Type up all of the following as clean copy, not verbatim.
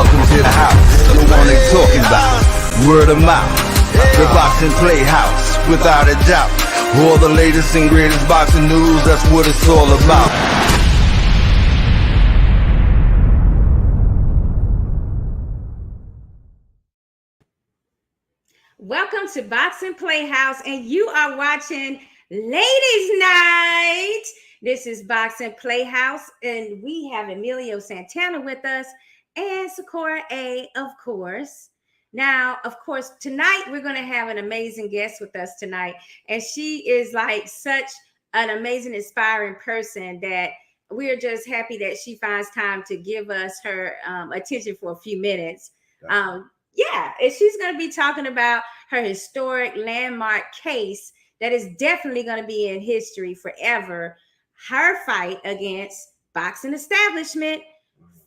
welcome to the house. The one they talking about, word of mouth. The Boxing Playhouse, without a doubt. All the latest and greatest boxing news, that's what it's all about. Welcome to Boxing Playhouse, and you are watching Ladies Night. This is Boxing Playhouse, and we have Emilio Santana with us and Sakura A, of course. Now, of course, tonight we're going to have an amazing guest with us tonight, and she is like such an amazing, inspiring person that we're just happy that she finds time to give us her attention for a few minutes. Yeah, and she's going to be talking about her historic landmark case that is definitely going to be in history forever. Her fight against boxing establishment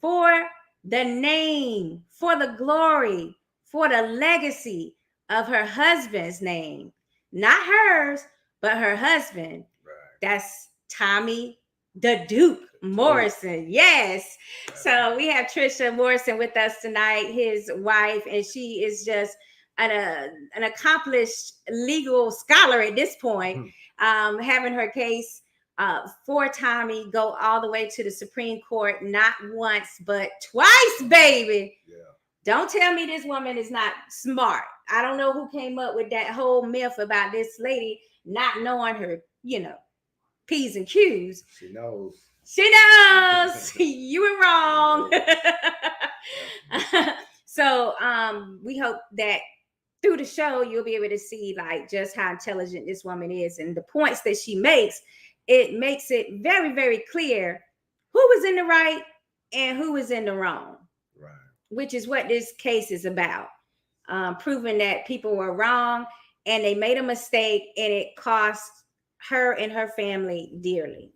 for the name, for the glory, for the legacy of her husband's name. Not hers, but her husband. Right. That's Tommy the Duke Morrison. Yes. So we have Trisha Morrison with us tonight, his wife, and she is just an accomplished legal scholar at this point, having her case for Tommy go all the way to the Supreme Court, not once, but twice, baby. Yeah. Don't tell me this woman is not smart. I don't know who came up with that whole myth about this lady not knowing her, P's and Q's. She knows. She knows. You were wrong. So we hope that through the show, you'll be able to see like just how intelligent this woman is and the points that she makes. It makes it very, very clear who was in the right and who was in the wrong, right? Which is what this case is about. Proving that people were wrong and they made a mistake and it cost her and her family dearly.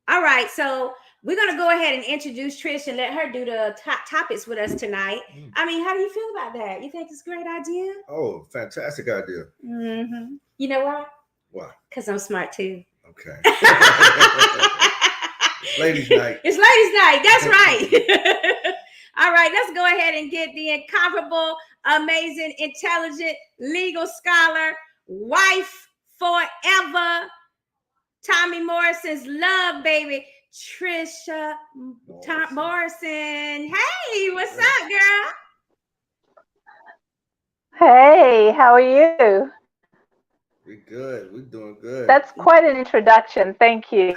All right, so we're going to go ahead and introduce Trish and let her do the top topics with us tonight. I mean, how do you feel about that? You think it's a great idea? Oh, fantastic idea. Mm-hmm. You know why? Why? Because I'm smart too. Okay. It's ladies' night. It's ladies' night. That's right. All right, let's go ahead and get the incomparable, amazing, intelligent, legal scholar, wife forever, Tommy Morrison's love baby, Trisha Morrison. Hey, what's up, girl? Hey, how are you? We're good. We're doing good. That's quite an introduction. Thank you.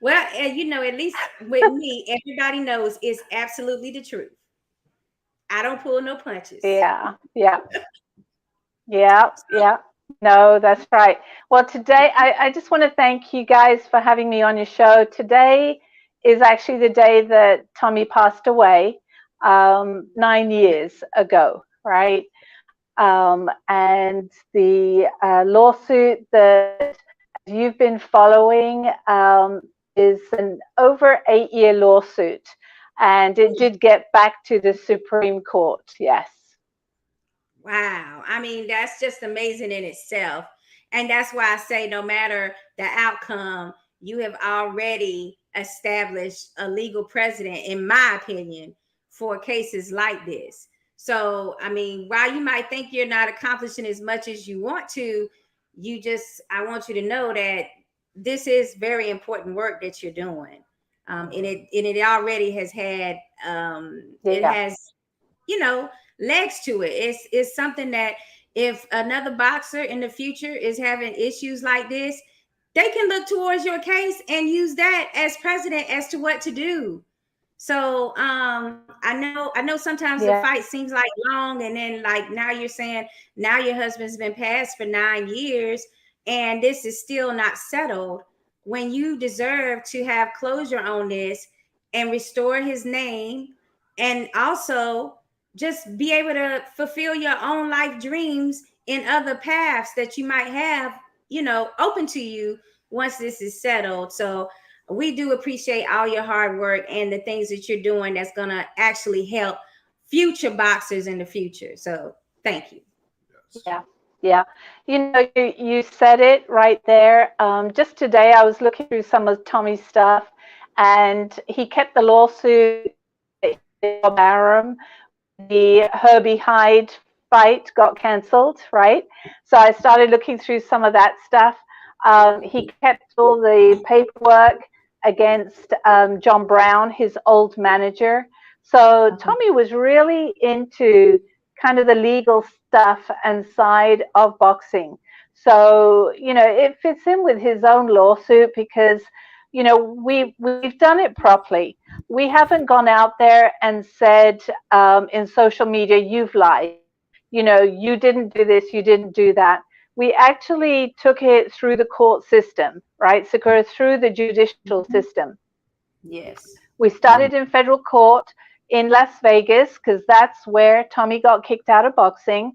Well, at least with me, everybody knows it's absolutely the truth. I don't pull no punches. Yeah. No, that's right. Well, today, I just want to thank you guys for having me on your show. Today is actually the day that Tommy passed away 9 years ago, right? And the lawsuit that you've been following is an over 8-year lawsuit, and it did get back to the Supreme Court. Yes. Wow. I mean, that's just amazing in itself. And that's why I say no matter the outcome, you have already established a legal precedent, in my opinion, for cases like this. So, I mean, while you might think you're not accomplishing as much as you want to, I want you to know that this is very important work that you're doing. And it already has had, it has, legs to it. It's something that if another boxer in the future is having issues like this, they can look towards your case and use that as precedent as to what to do. So I know sometimes the fight seems like long, and then like now you're saying now your husband's been passed for 9 years and this is still not settled, when you deserve to have closure on this and restore his name, and also just be able to fulfill your own life dreams in other paths that you might have, open to you once this is settled. So we do appreciate all your hard work and the things that you're doing that's going to actually help future boxers in the future. So thank you. Yeah. You said it right there. Just today, I was looking through some of Tommy's stuff, and he kept the lawsuit. Barham, the Herbie Hyde fight got cancelled, right? So I started looking through some of that stuff. He kept all the paperwork against John Brown, his old manager. So Tommy was really into kind of the legal stuff and side of boxing. So, you know, it fits in with his own lawsuit because, you know, we've done it properly. We haven't gone out there and said in social media, you've lied. You know, you didn't do this, you didn't do that. We actually took it through the court system, right? So through the judicial system. Yes. We started in federal court in Las Vegas because that's where Tommy got kicked out of boxing.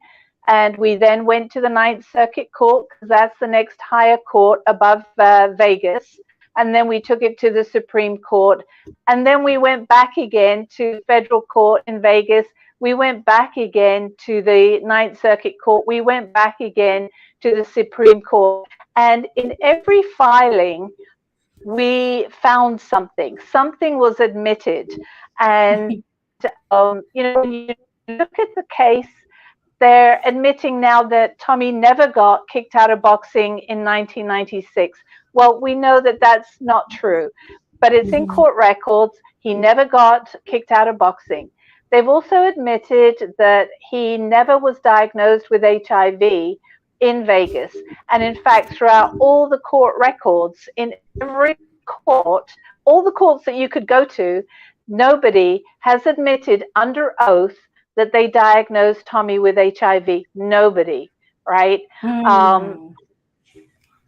And we then went to the Ninth Circuit Court because that's the next higher court above Vegas. And then we took it to the Supreme Court. And then we went back again to federal court in Vegas. We went back again to the Ninth Circuit Court. We went back again to the Supreme Court. And in every filing, we found something. Something was admitted. And, you know, when you look at the case, they're admitting now that Tommy never got kicked out of boxing in 1996. Well, we know that that's not true, but it's in court records. He never got kicked out of boxing. They've also admitted that he never was diagnosed with HIV in Vegas. And in fact, throughout all the court records, in every court, all the courts that you could go to, nobody has admitted under oath that they diagnosed Tommy with HIV. Nobody, right?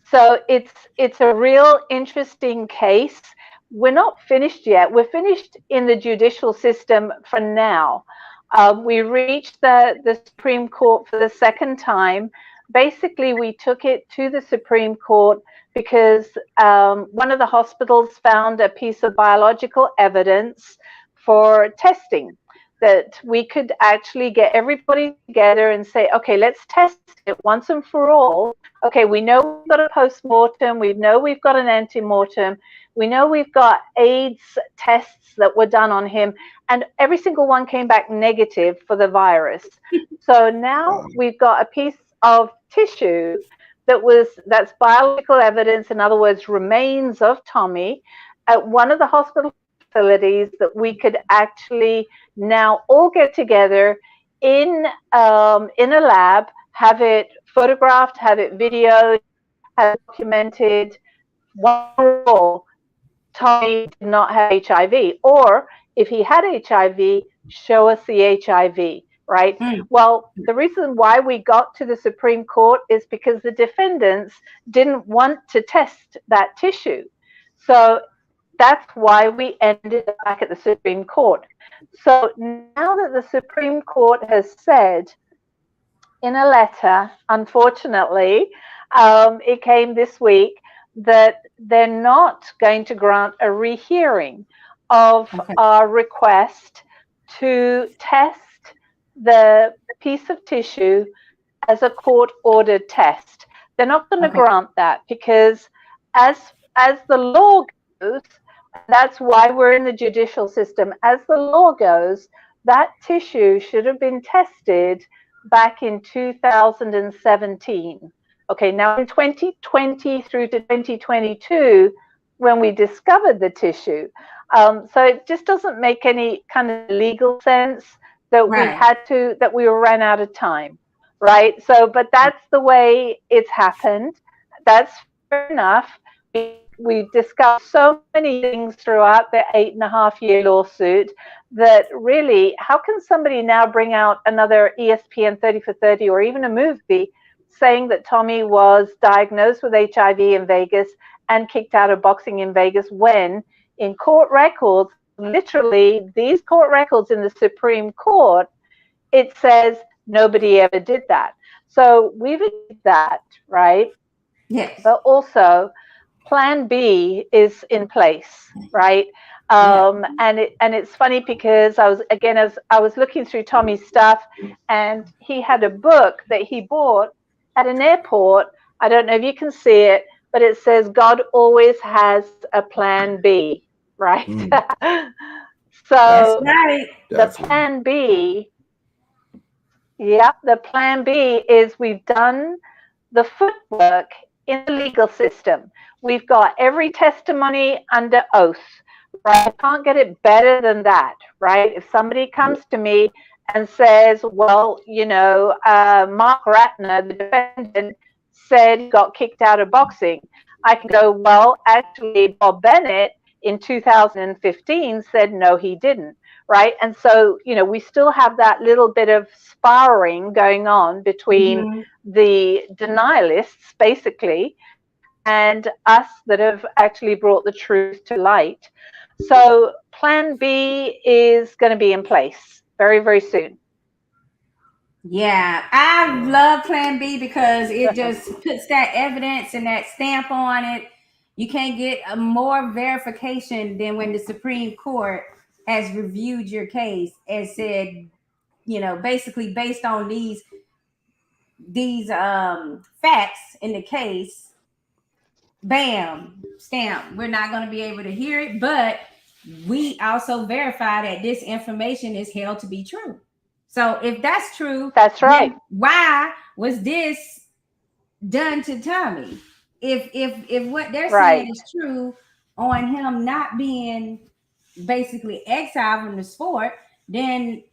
So it's a real interesting case. We're not finished yet. We're finished in the judicial system for now. We reached the Supreme Court for the second time. Basically, we took it to the Supreme Court because one of the hospitals found a piece of biological evidence for testing, that we could actually get everybody together and say, okay, let's test it once and for all. Okay, we know we've got a post-mortem, we know we've got an ante-mortem, we know we've got AIDS tests that were done on him, and every single one came back negative for the virus. So now we've got a piece of tissue that's biological evidence, in other words, remains of Tommy, at one of the hospital facilities that we could actually now all get together in a lab, have it photographed, have it videoed, have it documented. Wonderful. Tommy did not have HIV, or if he had HIV, show us the HIV, right? Well, the reason why we got to the Supreme Court is because the defendants didn't want to test that tissue. So that's why we ended up back at the Supreme Court. So now that the Supreme Court has said in a letter, unfortunately, it came this week, that they're not going to grant a rehearing of our request to test the piece of tissue as a court-ordered test. They're not going to grant that because as the law goes, that's why we're in the judicial system. As the law goes, that tissue should have been tested back in 2017. Okay, now in 2020 through to 2022, when we discovered the tissue. So it just doesn't make any kind of legal sense that we ran out of time, right? So, but that's the way it's happened. That's fair enough. We discussed so many things throughout the 8.5-year lawsuit that really, how can somebody now bring out another ESPN 30 for 30 or even a movie saying that Tommy was diagnosed with HIV in Vegas and kicked out of boxing in Vegas when in court records, literally these court records in the Supreme Court, it says nobody ever did that. So we've did that, right? Yes. But also Plan B is in place, right? And it's funny because I was looking through Tommy's stuff, and he had a book that he bought at an airport. I don't know if you can see it, but it says God always has a plan B, right? That's So right. the plan B, the plan B is we've done the footwork in the legal system. We've got every testimony under oath, right? I can't get it better than that, right? If somebody comes to me and says, well, you know, Mark Ratner, the defendant, said he got kicked out of boxing, I can go, well, actually, Bob Bennett in 2015 said, no, he didn't, right? And so, you know, we still have that little bit of sparring going on between the denialists, basically, and us that have actually brought the truth to light. So plan B is going to be in place very, very soon. Yeah, I love Plan B because it just puts that evidence and that stamp on it. You can't get a more verification than when the Supreme Court has reviewed your case and said, you know, basically based on these facts in the case, bam, stamp. We're not going to be able to hear it, but we also verify that this information is held to be true. So if that's true, that's right. Then why was this done to Tommy? If what they're saying is true on him not being basically exiled from the sport, then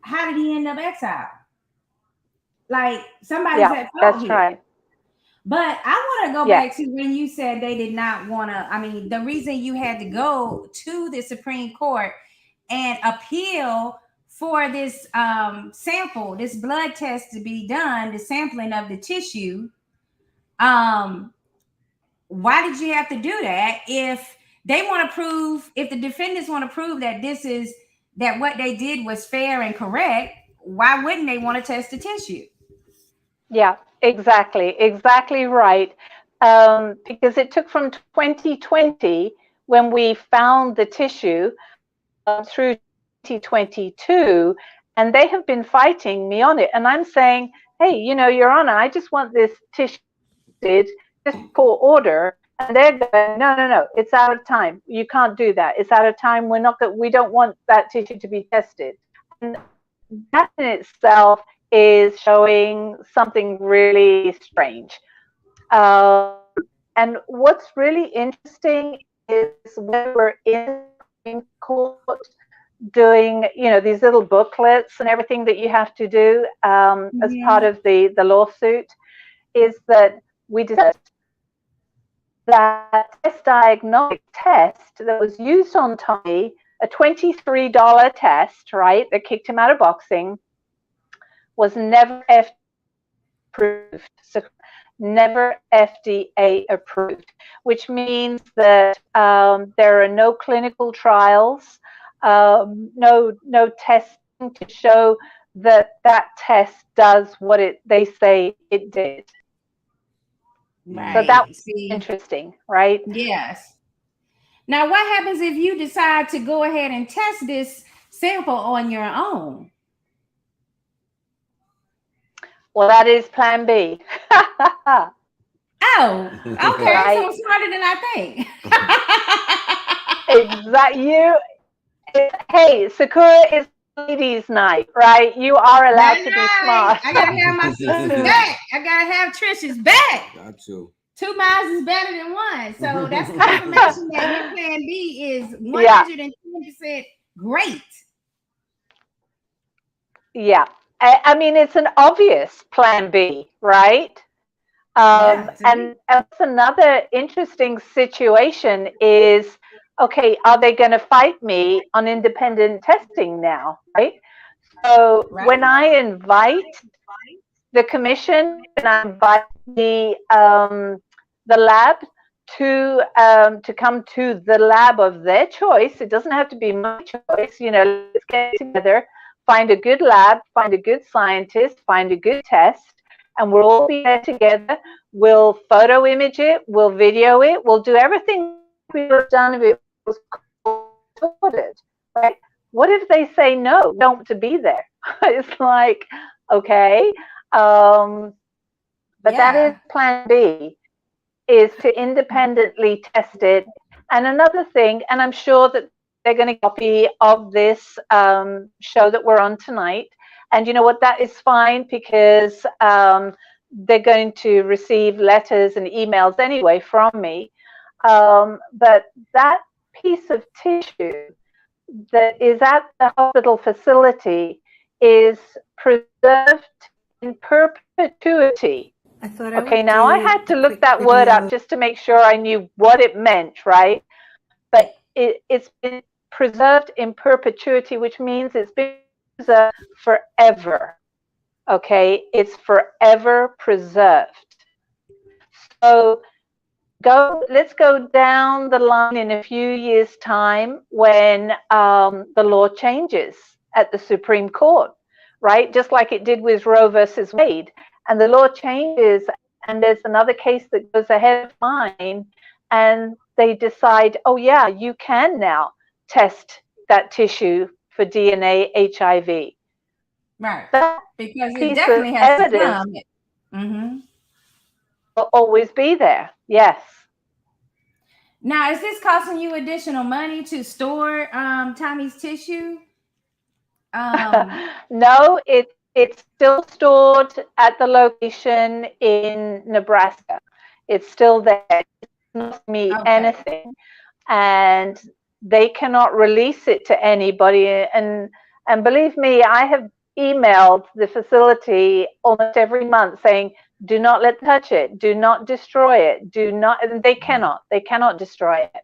how did he end up exiled? Like somebody's at fault that's here. Right. But I want to go back to when you said they did not want to. I mean, the reason you had to go to the Supreme Court and appeal for this sample, this blood test to be done, the sampling of the tissue. Why did you have to do that? If they want to prove, if the defendants want to prove that that what they did was fair and correct, why wouldn't they want to test the tissue? Yeah, exactly right. Because it took from 2020 when we found the tissue through 2022, and they have been fighting me on it. And I'm saying, hey, you know, Your Honor, I just want this tissue just for order. And they're going, no, it's out of time. You can't do that. It's out of time. We don't want that tissue to be tested. And that in itself is showing something really strange. And what's really interesting is when we're in court doing, you know, these little booklets and everything that you have to do as part of the lawsuit, is that we decided that test diagnostic test that was used on Tommy, a $23 test, right, that kicked him out of boxing, was never approved. So never FDA approved, which means that there are no clinical trials, no testing to show that test does what they say it did. Right. So that's interesting, right? Yes. Now, what happens if you decide to go ahead and test this sample on your own? Well, that is plan B. Oh, okay. Right. So smarter than I think. Exactly. Hey, Sakura is ladies' night, right? You are allowed to be smart. I gotta have my sister's back. I gotta have Trisha's back. Got to. 2 miles is better than one. So that's confirmation that your plan B is 110% great. Yeah. I mean, it's an obvious plan B, right? And that's another interesting situation is, okay, are they going to fight me on independent testing now, right? So when I invite the commission and I invite the lab to come to the lab of their choice, it doesn't have to be my choice, you know, let's get together, find a good lab, find a good scientist, find a good test, and we'll all be there together. We'll photo image it, we'll video it, we'll do everything we would have done if it was recorded, right? What if they say no, don't want to be there? It's like, okay, but that is plan B, is to independently test it And another thing, and I'm sure that they're going to copy of this show that we're on tonight. And you know what? That is fine, because they're going to receive letters and emails anyway from me. But that piece of tissue that is at the hospital facility is preserved in perpetuity. Okay, now I had to look that word up just to make sure I knew what it meant, right? But it's been preserved in perpetuity, which means it's been preserved forever. Okay, it's forever preserved. So let's go down the line in a few years' time when the law changes at the Supreme Court, right? Just like it did with Roe versus Wade. And the law changes, and there's another case that goes ahead of mine, and they decide, oh yeah, you can now test that tissue for DNA HIV. Right. That because it piece definitely of has to evidence come. will always be there. Yes. Now, is this costing you additional money to store Tommy's tissue? No, it's still stored at the location in Nebraska. It's still there. It doesn't cost me anything, and they cannot release it to anybody. And believe me, I have emailed the facility almost every month saying, do not let touch it, do not destroy it, do not, and they cannot destroy it.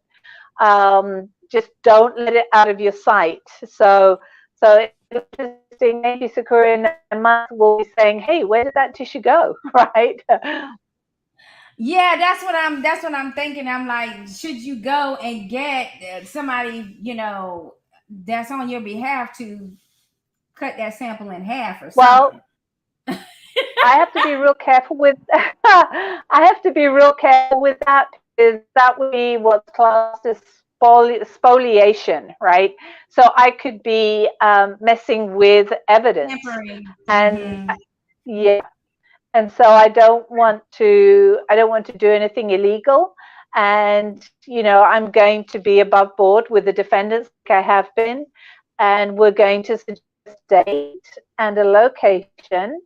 Just don't let it out of your sight. So it's interesting, maybe Sakura in a month will be saying, hey, where did that tissue go? Right? Yeah, that's what I'm thinking. I'm like, should you go and get somebody, that's on your behalf to cut that sample in half or something? Well, I have to be real careful with that because that would be what's classed as spoliation, right? So I could be messing with evidence. And yeah, and so I don't want to do anything illegal. And I'm going to be above board with the defendants, like I have been, and we're going to suggest a date and a location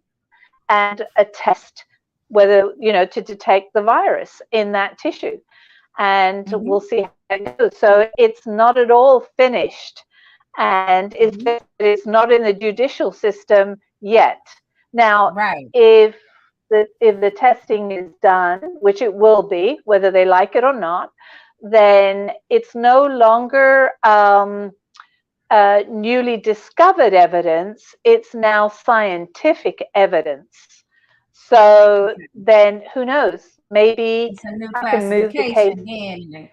and a test, whether to detect the virus in that tissue, and we'll see how it goes. So it's not at all finished, and it's not in the judicial system yet. Now, if the testing is done, which it will be, whether they like it or not, then it's no longer newly discovered evidence. It's now scientific evidence. So then, who knows? Maybe it's a new I can move the case again.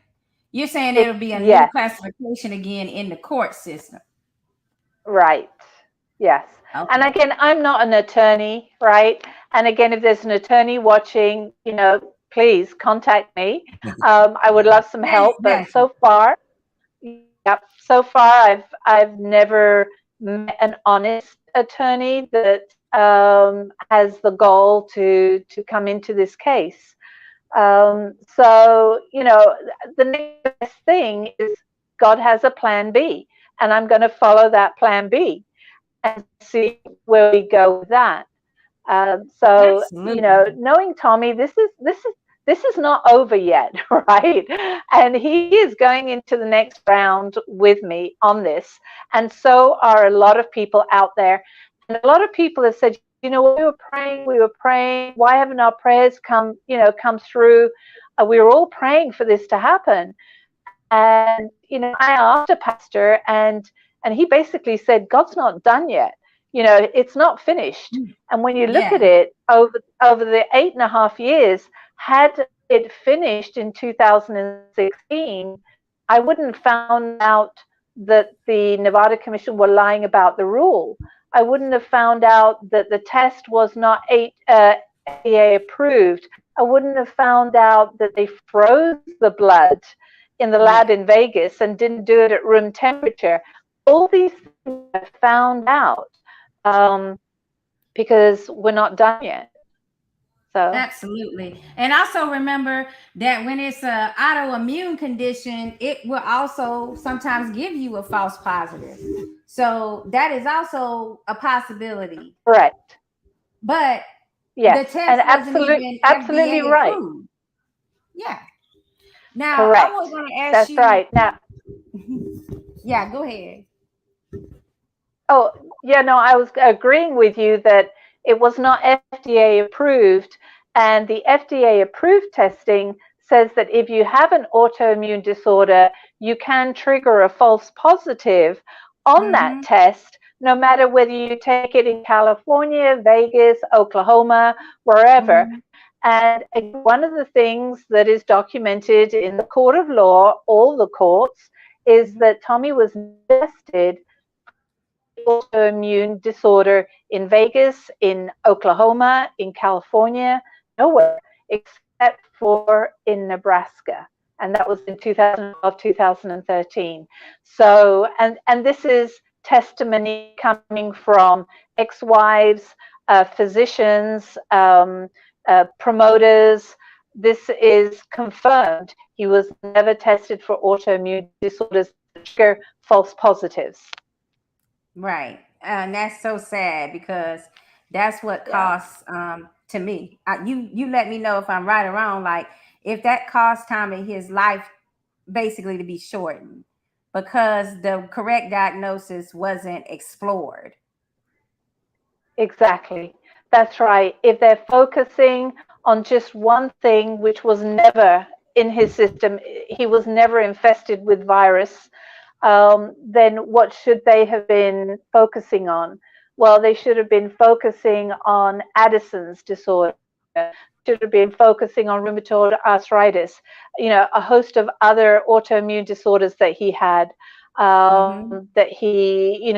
You're saying it'll be a new classification again in the court system, right? Yes. Okay. And again, I'm not an attorney, right? And again, if there's an attorney watching, please contact me. I would love some help. But so far, I've never met an honest attorney that has the goal to come into this case. So the next best thing is God has a plan B, and I'm going to follow that plan B and see where we go with that. So knowing Tommy, this is not over yet, right? And he is going into the next round with me on this, and so are a lot of people out there. And a lot of people have said, we were praying. Why haven't our prayers come through? We were all praying for this to happen. And I asked a pastor, and he basically said, God's not done yet. It's not finished. And when you look at it over the 8.5 years, had it finished in 2016, I wouldn't have found out that the Nevada Commission were lying about the rule. I wouldn't have found out that the test was not FDA approved. I wouldn't have found out that they froze the blood in the lab in Vegas and didn't do it at room temperature. All these things I found out because we're not done yet. So absolutely. And also remember that when it's a autoimmune condition, it will also sometimes give you a false positive. So that is also a possibility. correct. But the Yes, and test wasn't even absolutely FDA right. approved. Yeah. Now I Correct. was going to ask That's you. right. Now, Yeah, go ahead. oh, yeah, no, I was agreeing with you that it was not FDA approved, and the FDA approved testing says that if you have an autoimmune disorder, you can trigger a false positive on that Mm-hmm. test, no matter whether you take it in California, Vegas, Oklahoma, wherever. Mm-hmm. And one of the things that is documented in the court of law, all the courts, is that Tommy was tested autoimmune disorder in Vegas, in Oklahoma, in California, nowhere except for in Nebraska. And that was in 2012, 2013. So, and this is testimony coming from ex-wives, physicians, promoters. This is confirmed. He was never tested for autoimmune disorders that trigger false positives. Right. And that's so sad because that's what Yeah. costs to me. You let me know if I'm right or wrong. Like if that cost Tommy his life basically to be shortened because the correct diagnosis wasn't explored. Exactly. That's right. If they're focusing on just one thing, which was never in his system, he was never infested with virus, then what should they have been focusing on? Well, they should have been focusing on Addison's disorder, should have been focusing on rheumatoid arthritis, a host of other autoimmune disorders that he had, Mm-hmm. that he,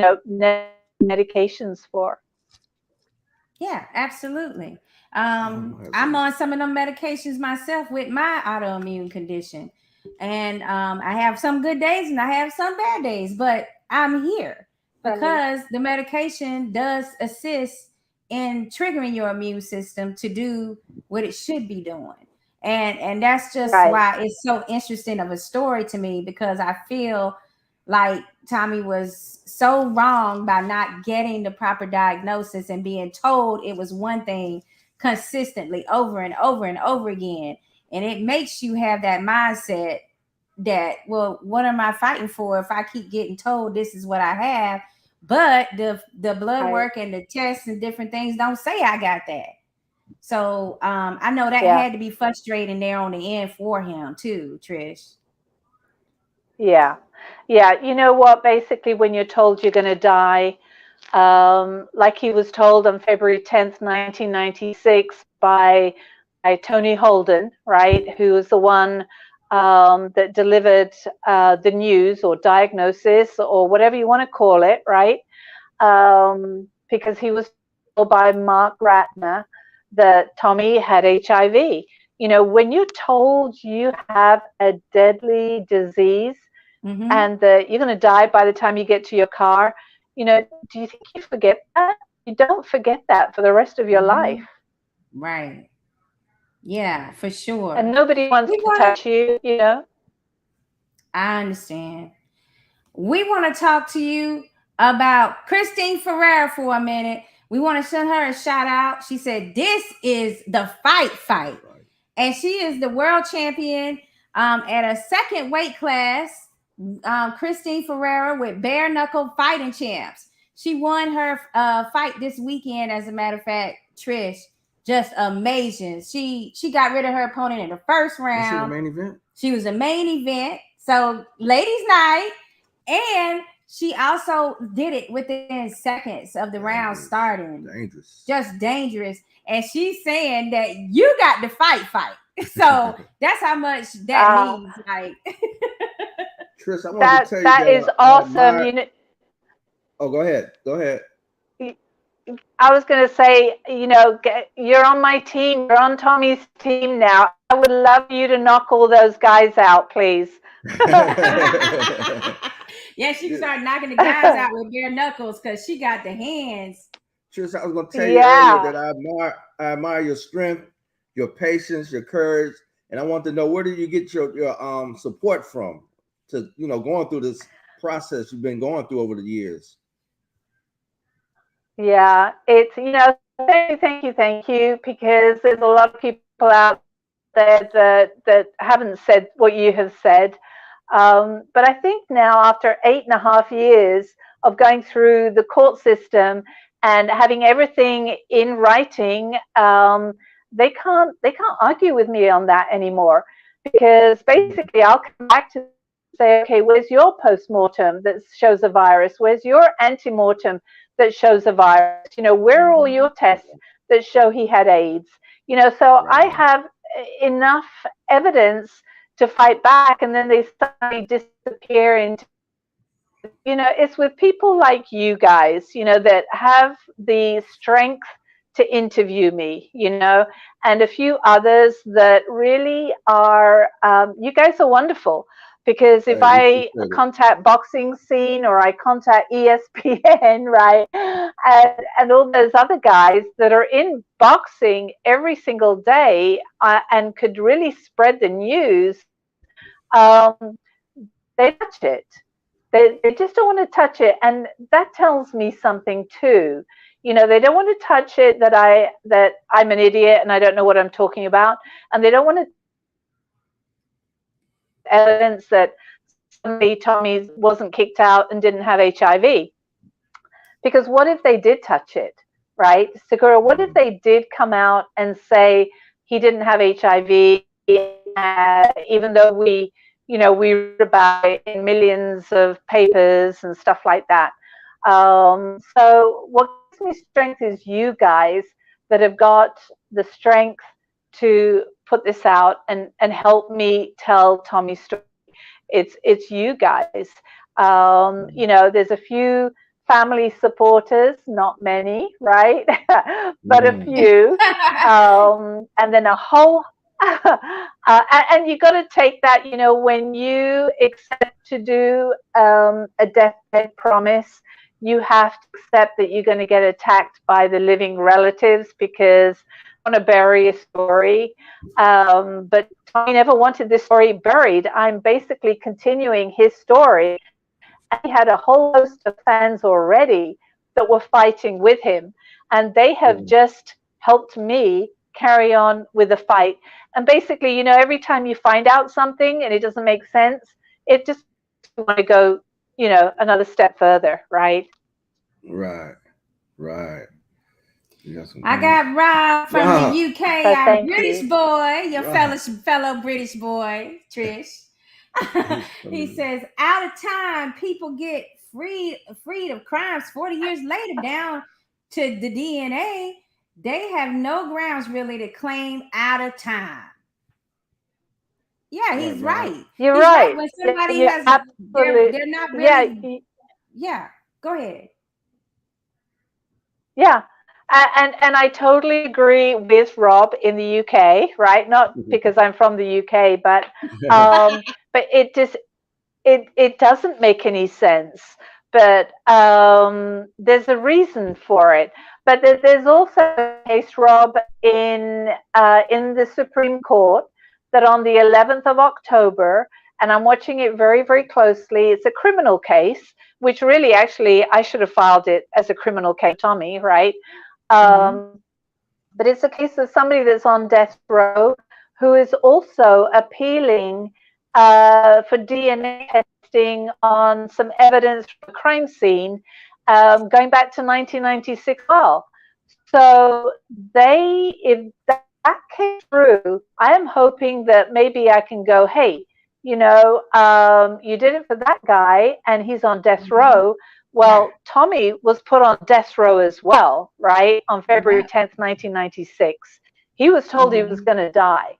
medications for. Yeah, absolutely. I'm on some of them medications myself with my autoimmune condition. And I have some good days and I have some bad days, but I'm here because the medication does assist in triggering your immune system to do what it should be doing. And that's just Right. why it's so interesting of a story to me because I feel like Tommy was so wrong by not getting the proper diagnosis and being told it was one thing consistently over and over and over again. And it makes you have that mindset that, well, what am I fighting for if I keep getting told this is what I have? But the blood work and the tests and different things don't say I got that. So I know that had to be frustrating there on the end for him too, Trish. Yeah. Yeah. You know what? Basically, when you're told you're going to die, like he was told on February 10th, 1996 by Tony Holden, right, who was the one that delivered the news or diagnosis or whatever you want to call it, right? Because he was told by Mark Ratner that Tommy had HIV. When you're told you have a deadly disease and that you're going to die by the time you get to your car, do you think you forget that? You don't forget that for the rest of your life. Right. Yeah, for sure. And nobody wants to touch you, I understand. We want to talk to you about Christine Ferreira for a minute. We want to send her a shout out. She said, this is the fight. And she is the world champion at a second weight class. Christine Ferreira with bare knuckle fighting champs. She won her fight this weekend, as a matter of fact, Trish. Just amazing. She got rid of her opponent in the first round. Was she the main event? She was the main event. So ladies' night. And she also did it within seconds of the round starting. Dangerous. Just dangerous. And she's saying that you got to fight. So that's how much that means. Like Trish, I want to tell you that is awesome. Oh, go ahead. I was going to say, you're on my team. You're on Tommy's team now. I would love you to knock all those guys out, please. Yeah, she can start knocking the guys out with bare knuckles because she got the hands. Trish, I was going to tell you earlier that I admire your strength your patience, your courage, and I want to know, where did you get your support from to, going through this process you've been going through over the years? Yeah, it's, thank you, because there's a lot of people out there that haven't said what you have said. But I think now, after 8.5 years of going through the court system and having everything in writing, they can't argue with me on that anymore, because basically I'll come back to say, okay, where's your post-mortem that shows a virus? Where's your ante-mortem that shows a virus? Where are all your tests that show he had AIDS? So I have enough evidence to fight back, and then they suddenly disappear into, it's with people like you guys, that have the strength to interview me, and a few others that really are, you guys are wonderful. Because if I contact Boxing Scene or I contact ESPN, right, and all those other guys that are in boxing every single day and could really spread the news, they touch it. They just don't want to touch it, and that tells me something too. They don't want to touch it that I'm an idiot and I don't know what I'm talking about, and they don't want to evidence that somebody, Tommy, wasn't kicked out and didn't have HIV. Because what if they did touch it, right? Sakura, what if they did come out and say he didn't have HIV, even though we read about it in millions of papers and stuff like that. So what gives me strength is you guys that have got the strength to put this out and help me tell Tommy's story. It's you guys. There's a few family supporters, not many, right? But a few. And then a whole and you got to take that, when you accept to do a deathbed promise, you have to accept that you're going to get attacked by the living relatives, because I want to bury a story. But Tommy never wanted this story buried. I'm basically continuing his story. And he had a whole host of fans already that were fighting with him. And they have just helped me carry on with the fight. And basically, every time you find out something and it doesn't make sense, it just want to go, another step further, right? Right. I got Rob from the UK, our British boy, your fellow British boy, Trish. He says, out of time, people get freed of crimes 40 years later down to the DNA. They have no grounds really to claim out of time. Yeah, he's right. You're right. When somebody has, they're not really. Yeah, go ahead. Yeah. And I totally agree with Rob in the UK, right? Not because I'm from the UK, but it just it doesn't make any sense. But there's a reason for it. But there's also a case, Rob, in the Supreme Court, that on the 11th of October, and I'm watching it very, very closely. It's a criminal case, which really, actually, I should have filed it as a criminal case, Tommy, right? But it's a case of somebody that's on death row who is also appealing for DNA testing on some evidence from the crime scene going back to 1996. Well, so if that came through, I am hoping that maybe I can go, hey, you did it for that guy and he's on death row. Well, Tommy was put on death row as well, right? On February 10th, 1996. He was told he was going to die.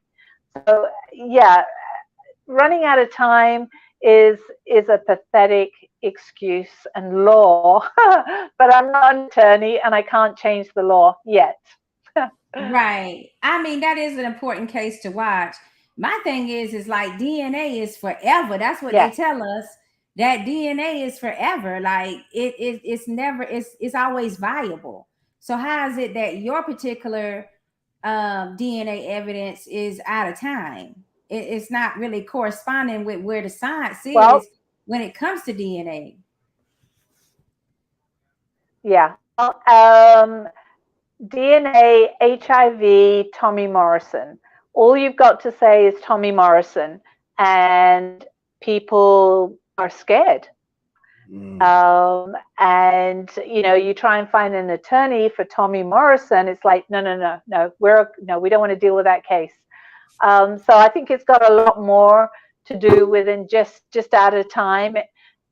So, yeah, running out of time is a pathetic excuse and law. But I'm not an attorney and I can't change the law yet. Right. I mean, that is an important case to watch. My thing is like DNA is forever. That's what they tell us. That DNA is forever. Like it's always viable. So how is it that your particular DNA evidence is out of time. It's not really corresponding with where the science Well, is when it comes to DNA. yeah. DNA, HIV, Tommy Morrison. All you've got to say is Tommy Morrison, and people are scared. And you try and find an attorney for Tommy Morrison. It's like, no, we don't want to deal with that case. So I think it's got a lot more to do with than just out of time.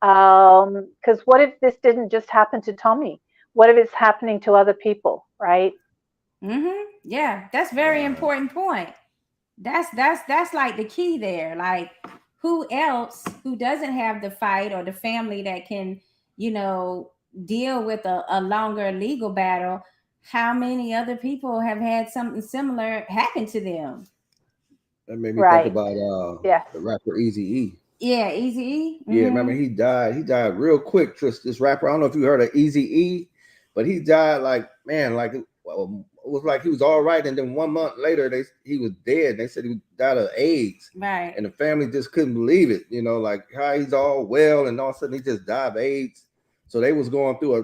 Because what if this didn't just happen to Tommy? What if it's happening to other people, right? Yeah, that's very important point. That's like the key there. Like, who else who doesn't have the fight or the family that can, deal with a longer legal battle? How many other people have had something similar happen to them? That made me think about the rapper Eazy-E. Yeah, Eazy-E. Yeah, remember he died. He died real quick. This rapper. I don't know if you heard of Eazy-E, but he died like it was like he was all right, and then 1 month later he was dead. They said he died of AIDS. Right. And the family just couldn't believe it. Like how he's all well, and all of a sudden he just died of AIDS. So they was going through a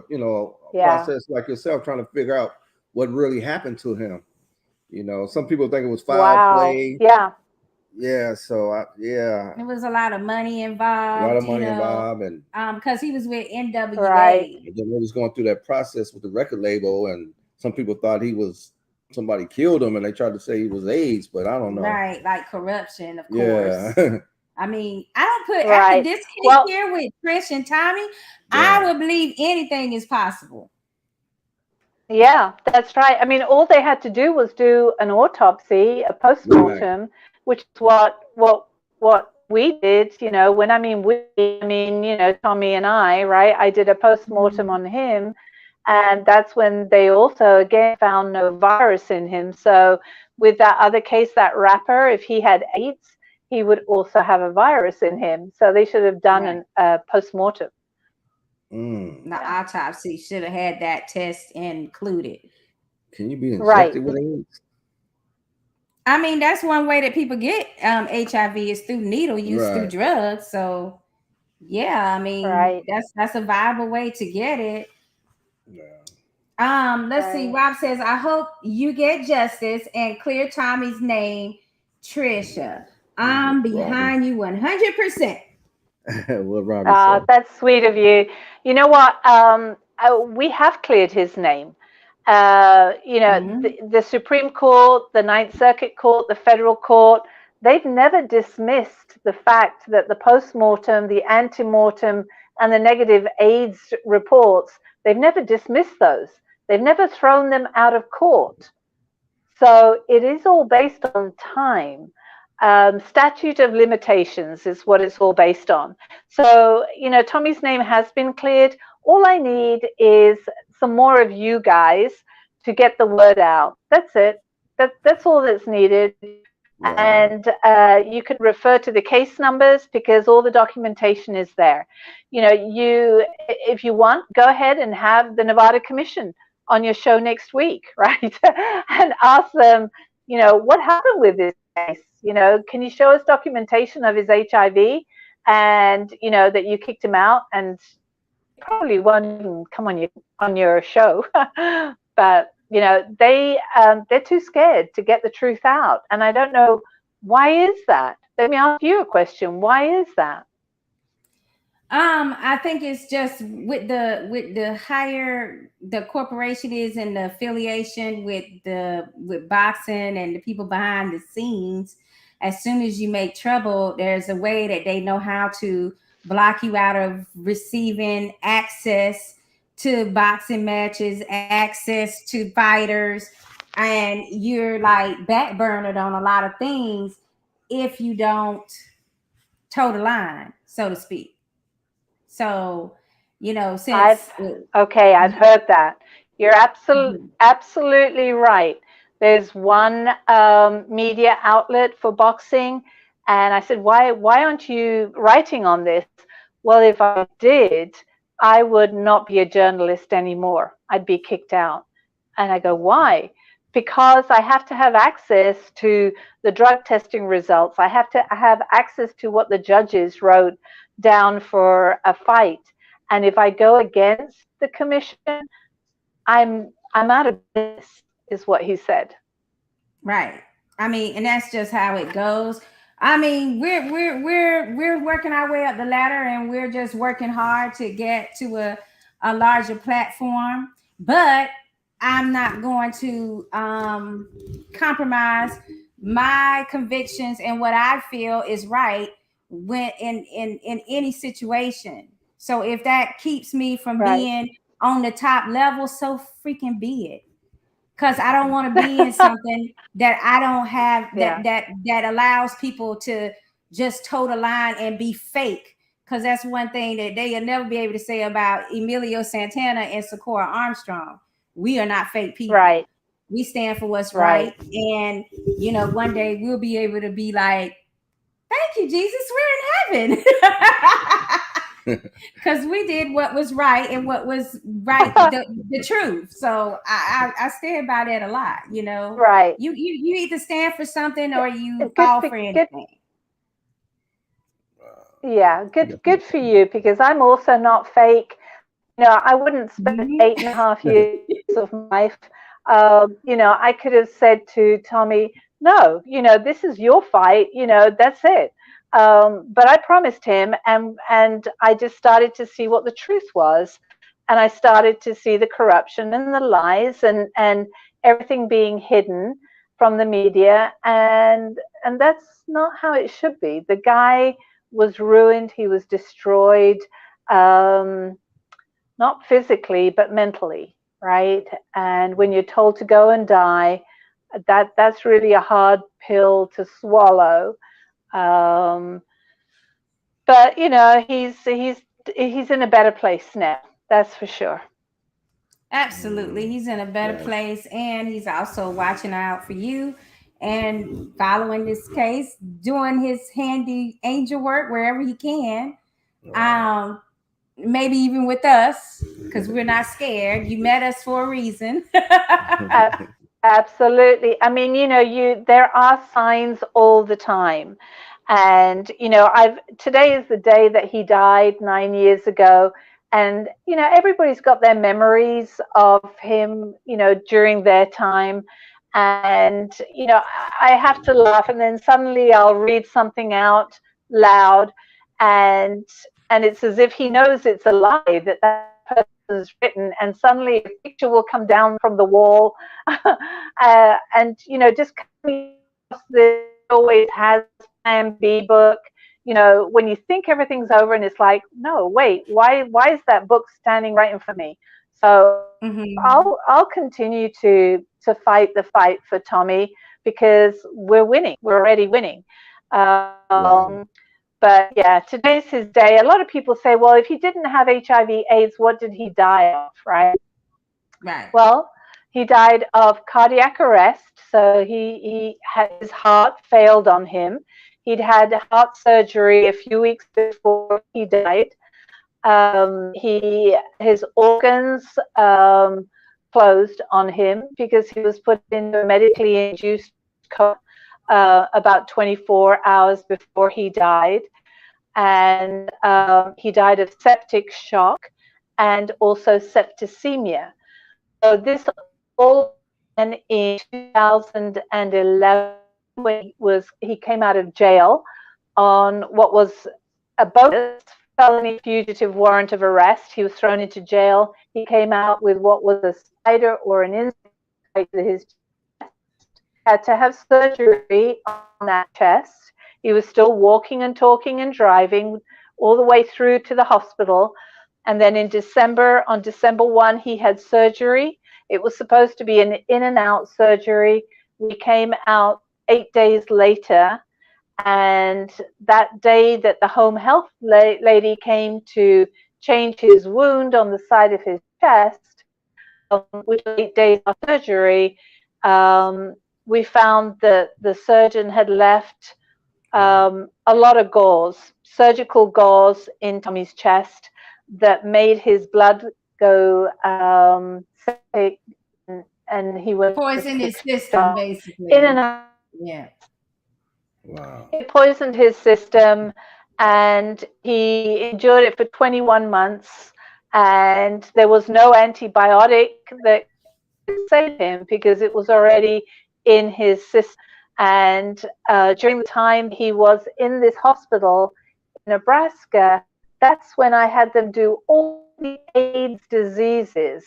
process like yourself, trying to figure out what really happened to him. Some people think it was foul play. Yeah. Yeah, so there was a lot of money involved. And because he was with NWA. Right. And then he was going through that process with the record label, and some people thought somebody killed him, and they tried to say he was AIDS, but I don't know. Right, like corruption, of course. Yeah. I mean, I don't put after this case here with Trish and Tommy, I would believe anything is possible. Yeah, that's right. I mean, all they had to do was do an autopsy, a postmortem, which is what we did. When I mean Tommy and I, right? I did a postmortem on him, and that's when they also again found no virus in him. So with that other case, that rapper, if he had AIDS, he would also have a virus in him. So they should have done a postmortem. The autopsy should have had that test included. Can you be injected with AIDS? I mean, that's one way that people get HIV is through needle use, through drugs. So yeah, I mean, that's a viable way to get it. Yeah. Let's see. Rob says, I hope you get justice and clear Tommy's name, Trisha. I'm behind you 100%. What Robbie said. That's sweet of you. You know what? We have cleared his name. The Supreme Court, the Ninth Circuit Court, the Federal Court, they've never dismissed the fact that the postmortem, the antemortem, and the negative AIDS reports, they've never dismissed those. They've never thrown them out of court. So it is all based on time. Statute of limitations is what it's all based on. So, Tommy's name has been cleared. All I need is some more of you guys to get the word out. That's it. That's all that's needed. And you can refer to the case numbers because all the documentation is there. If you want, go ahead and have the Nevada Commission on your show next week, right? And ask them, what happened with this case? Can you show us documentation of his HIV and, that you kicked him out? And probably won't even come on your show. But, they're too scared to get the truth out. And I don't know, why is that? Let me ask you a question. Why is that? I think it's just with the higher the corporation is and the affiliation with boxing and the people behind the scenes. As soon as you make trouble, there's a way that they know how to block you out of receiving access to boxing matches, access to fighters, and you're like backburnered on a lot of things if you don't toe the line, so to speak. So, since I've heard that. You're absolutely right. There's one media outlet for boxing, and I said, why aren't you writing on this? Well, if I did, I would not be a journalist anymore. I'd be kicked out. And I go, why? because I have to have access to the drug testing results. I have to have access to what the judges wrote down for a fight. And if I go against the commission, I'm out of business, is what he said. Right. I mean, and that's just how it goes. I mean, we're working our way up the ladder, and we're just working hard to get to a larger platform. But I'm not going to compromise my convictions and what I feel is right when in any situation. So if that keeps me from being on the top level, so freaking be it. Because I don't want to be in something that I don't have that allows people to just toe the line and be fake. Because that's one thing that they'll never be able to say about Emilio Santana and Socorro Armstrong. We are not fake people. Right. We stand for what's right. And, you know, one day we'll be able to be like, thank you, Jesus, we're in heaven. Because we did what was right and what was right, the truth. So I stand by that a lot, you know. Right. You either stand for something or you fall for anything. Yeah, good for you, because I'm also not fake. You know, I wouldn't spend 8.5 years of my life. You know, I could have said to Tommy, no, you know, this is your fight, you know, that's it. But I promised him, and I just started to see what the truth was. And I started to see the corruption and the lies and everything being hidden from the media. And that's not how it should be. The guy was ruined. He was destroyed, not physically, but mentally, right? And when you're told to go and die, that's really a hard pill to swallow. But you know, he's in a better place now. That's for sure. Absolutely, he's in a better place, and he's also watching out for you and following this case, doing his handy angel work wherever he can. Maybe even with us, because we're not scared. You met us for a reason. Absolutely. I mean, you know, there are signs all the time. And, you know, today is the day that he died 9 years ago. And, you know, everybody's got their memories of him, you know, during their time. And, you know, I have to laugh, and then suddenly I'll read something out loud, and it's as if he knows it's a lie that person's written, and suddenly a picture will come down from the wall. And, you know, just this always has plan B book. You know, when you think everything's over and it's like, no, wait, why is that book standing right in front of me? So I'll continue to fight the fight for Tommy, because we're winning. We're already winning. But yeah, today's his day. A lot of people say, well, if he didn't have HIV/AIDS, what did he die of, right? Right. Well, he died of cardiac arrest. So he had his heart failed on him. He'd had heart surgery a few weeks before he died. His organs closed on him because he was put into a medically induced coma about 24 hours before he died. And he died of septic shock and also septicemia. So this all began in 2011, when he came out of jail on what was a bogus felony fugitive warrant of arrest. He was thrown into jail. He came out with what was a spider or an insect to his chest. Had to have surgery on that chest. He was still walking and talking and driving all the way through to the hospital. And then on December 1, he had surgery. It was supposed to be an in and out surgery. We came out 8 days later. And that day that the home health lady came to change his wound on the side of his chest, which was 8 days after surgery, we found that the surgeon had left a lot of gauze, surgical gauze in Tommy's chest that made his blood go septic he was poisoned his system, basically. in and out. Yeah. Wow. It poisoned his system, and he endured it for 21 months. And there was no antibiotic that could save him because it was already in his system. And during the time he was in this hospital in Nebraska, that's when I had them do all the AIDS diseases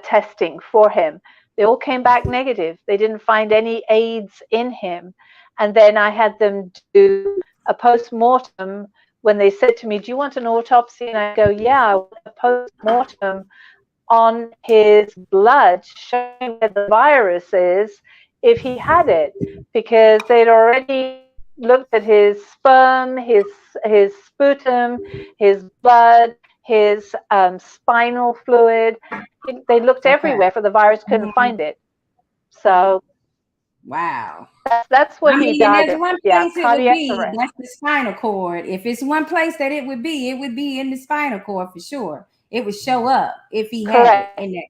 testing for him. They all came back negative. They didn't find any AIDS in him. And then I had them do a post-mortem when they said to me, do you want an autopsy? And I go, yeah, I want a post-mortem on his blood, showing where the virus is, if he had it, because they'd already looked at his sperm, his sputum, his blood, his spinal fluid. They looked everywhere for the virus, couldn't find it. So wow, that's what he died there's of. one Yeah, place it would cardiac be. arrest. That's the spinal cord. If it's one place that it would be in the spinal cord for sure. It would show up if he had it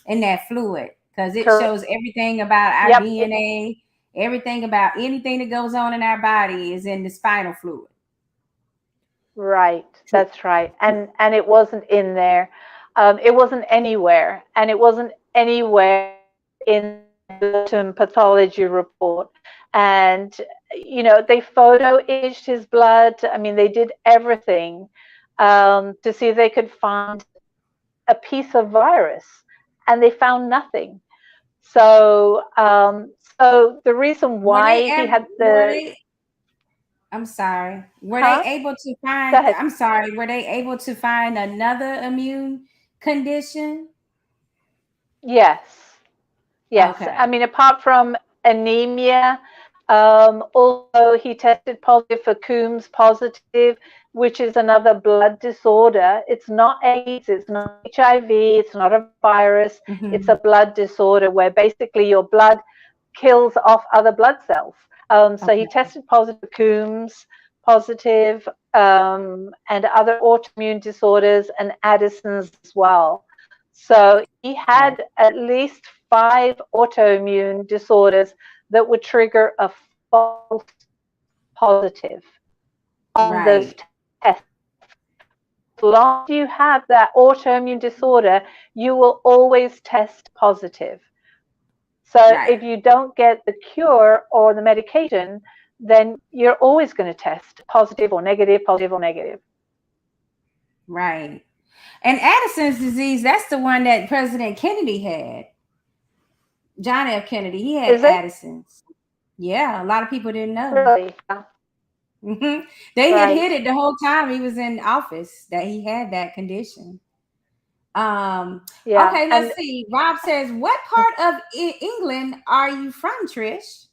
in that fluid, because it shows everything about our DNA, everything about anything that goes on in our body is in the spinal fluid. Right, that's right. And it wasn't in there. It wasn't anywhere, and it wasn't anywhere in the pathology report. And you know, they photo imaged his blood. I mean, they did everything to see if they could find a piece of virus, and they found nothing. So so the reason why he had the I'm sorry. Were they able to find? I'm sorry. Were they able to find another immune condition? Yes. Yes. Okay. I mean, apart from anemia, also he tested positive for Coombs positive, which is another blood disorder. It's not AIDS, it's not HIV, it's not a virus. It's a blood disorder where basically your blood kills off other blood cells. So he tested positive for Coombs positive, and other autoimmune disorders and Addison's as well. So he had at least 5 autoimmune disorders that would trigger a false positive on those tests. As long as you have that autoimmune disorder, you will always test positive. So if you don't get the cure or the medication, then you're always going to test positive or negative, positive or negative. Right. And Addison's disease, that's the one that President Kennedy had. John F. Kennedy, he had Addison's. Yeah, a lot of people didn't know. Really? They had hid it the whole time he was in office that he had that condition. Okay, let's see. Rob says, what part of England are you from, Trish?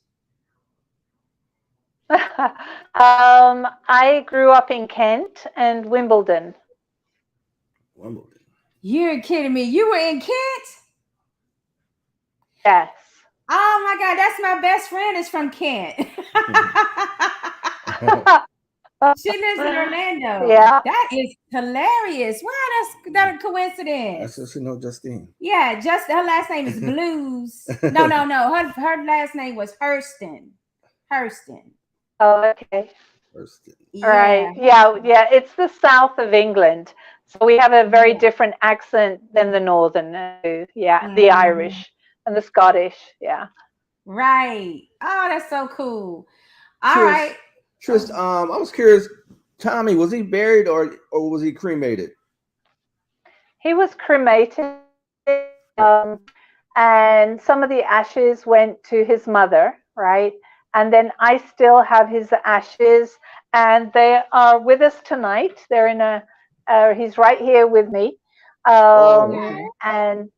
I grew up in Kent and Wimbledon. You're kidding me. You were in Kent? Yes. Oh my God, that's my best friend is from Kent. She lives in Orlando. Yeah. That is hilarious. Wow, that's a coincidence. That's just, you know, Justine. Yeah, just her last name is Blues. No. Her last name was Hurston. Oh, okay. Hurston. Yeah. Right. Yeah. It's the south of England. So we have a very different accent than the northern. The Irish and the Scottish. Yeah. Right. Oh, that's so cool. All right. Trish, I was curious, Tommy, was he buried or was he cremated? He was cremated, and some of the ashes went to his mother, right? And then I still have his ashes, and they are with us tonight. They're in he's right here with me. And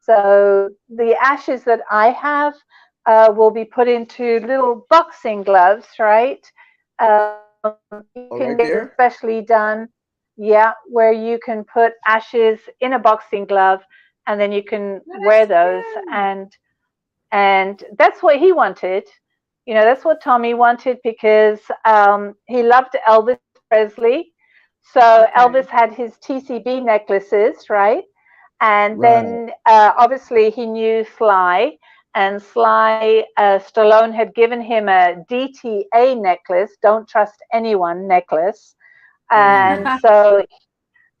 so the ashes that I have will be put into little boxing gloves, right? You can get it specially done, where you can put ashes in a boxing glove, and then you can wear those. And that's what he wanted. You know, that's what Tommy wanted, because he loved Elvis Presley. So Elvis had his TCB necklaces, right? And then obviously he knew Sly, and Sly, Stallone had given him a DTA necklace, don't trust anyone necklace. And so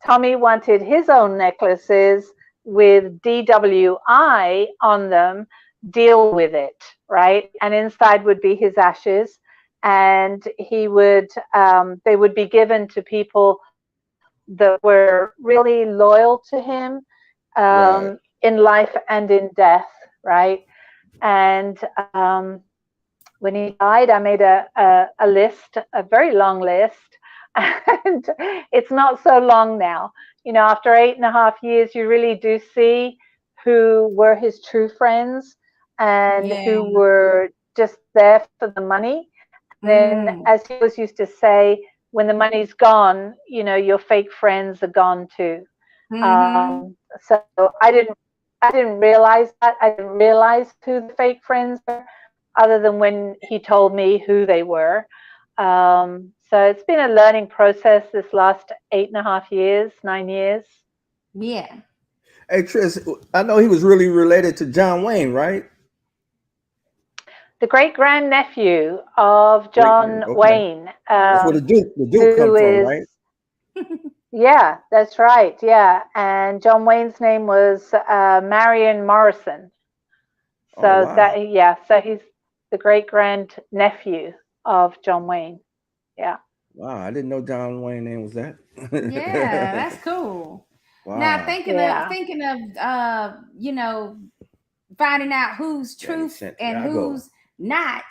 Tommy wanted his own necklaces with DWI on them, deal with it, right? And inside would be his ashes. And he would, they would be given to people that were really loyal to him in life and in death, right? And when he died, I made a list, a very long list, and it's not so long now. You know, after 8.5 years, you really do see who were his true friends and who were just there for the money. Then, as he always used to say, when the money's gone, you know, your fake friends are gone too. So I didn't realize that. I didn't realize who the fake friends were, other than when he told me who they were. So it's been a learning process this last 8.5 years, 9 years. Yeah. Hey, Tris, I know he was really related to John Wayne, right? The great-grandnephew of John Wayne. That's where the Duke comes from, right? Yeah, that's right. Yeah. And John Wayne's name was Marion Morrison. So so he's the great-grandnephew of John Wayne. Yeah. Wow, I didn't know John Wayne's name was that. Yeah, that's cool. Wow. Now thinking of you know, finding out who's truth and who's not.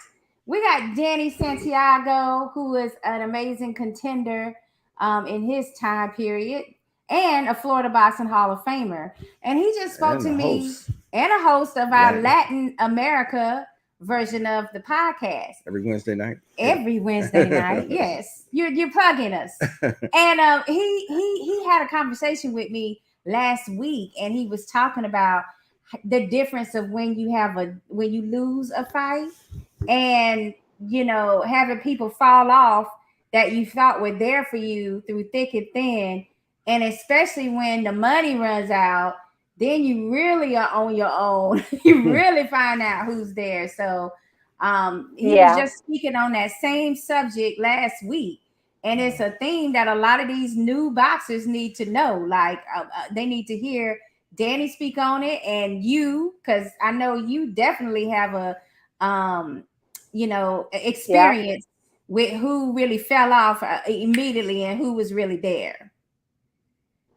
We got Danny Santiago, who is an amazing contender in his time period, and a Florida Boxing Hall of Famer. And he just spoke to me, and a host of our Latin America version of the podcast. Every Wednesday night. Every Wednesday night, yes. You're plugging us. And he had a conversation with me last week, and he was talking about the difference of when you lose a fight, and you know, having people fall off that you thought were there for you through thick and thin, and especially when the money runs out, then you really are on your own. You really find out who's there. So he was just speaking on that same subject last week, and it's a theme that a lot of these new boxers need to know. Like they need to hear Danny speak on it, and you, because I know you definitely have a you know, experience with who really fell off immediately and who was really there.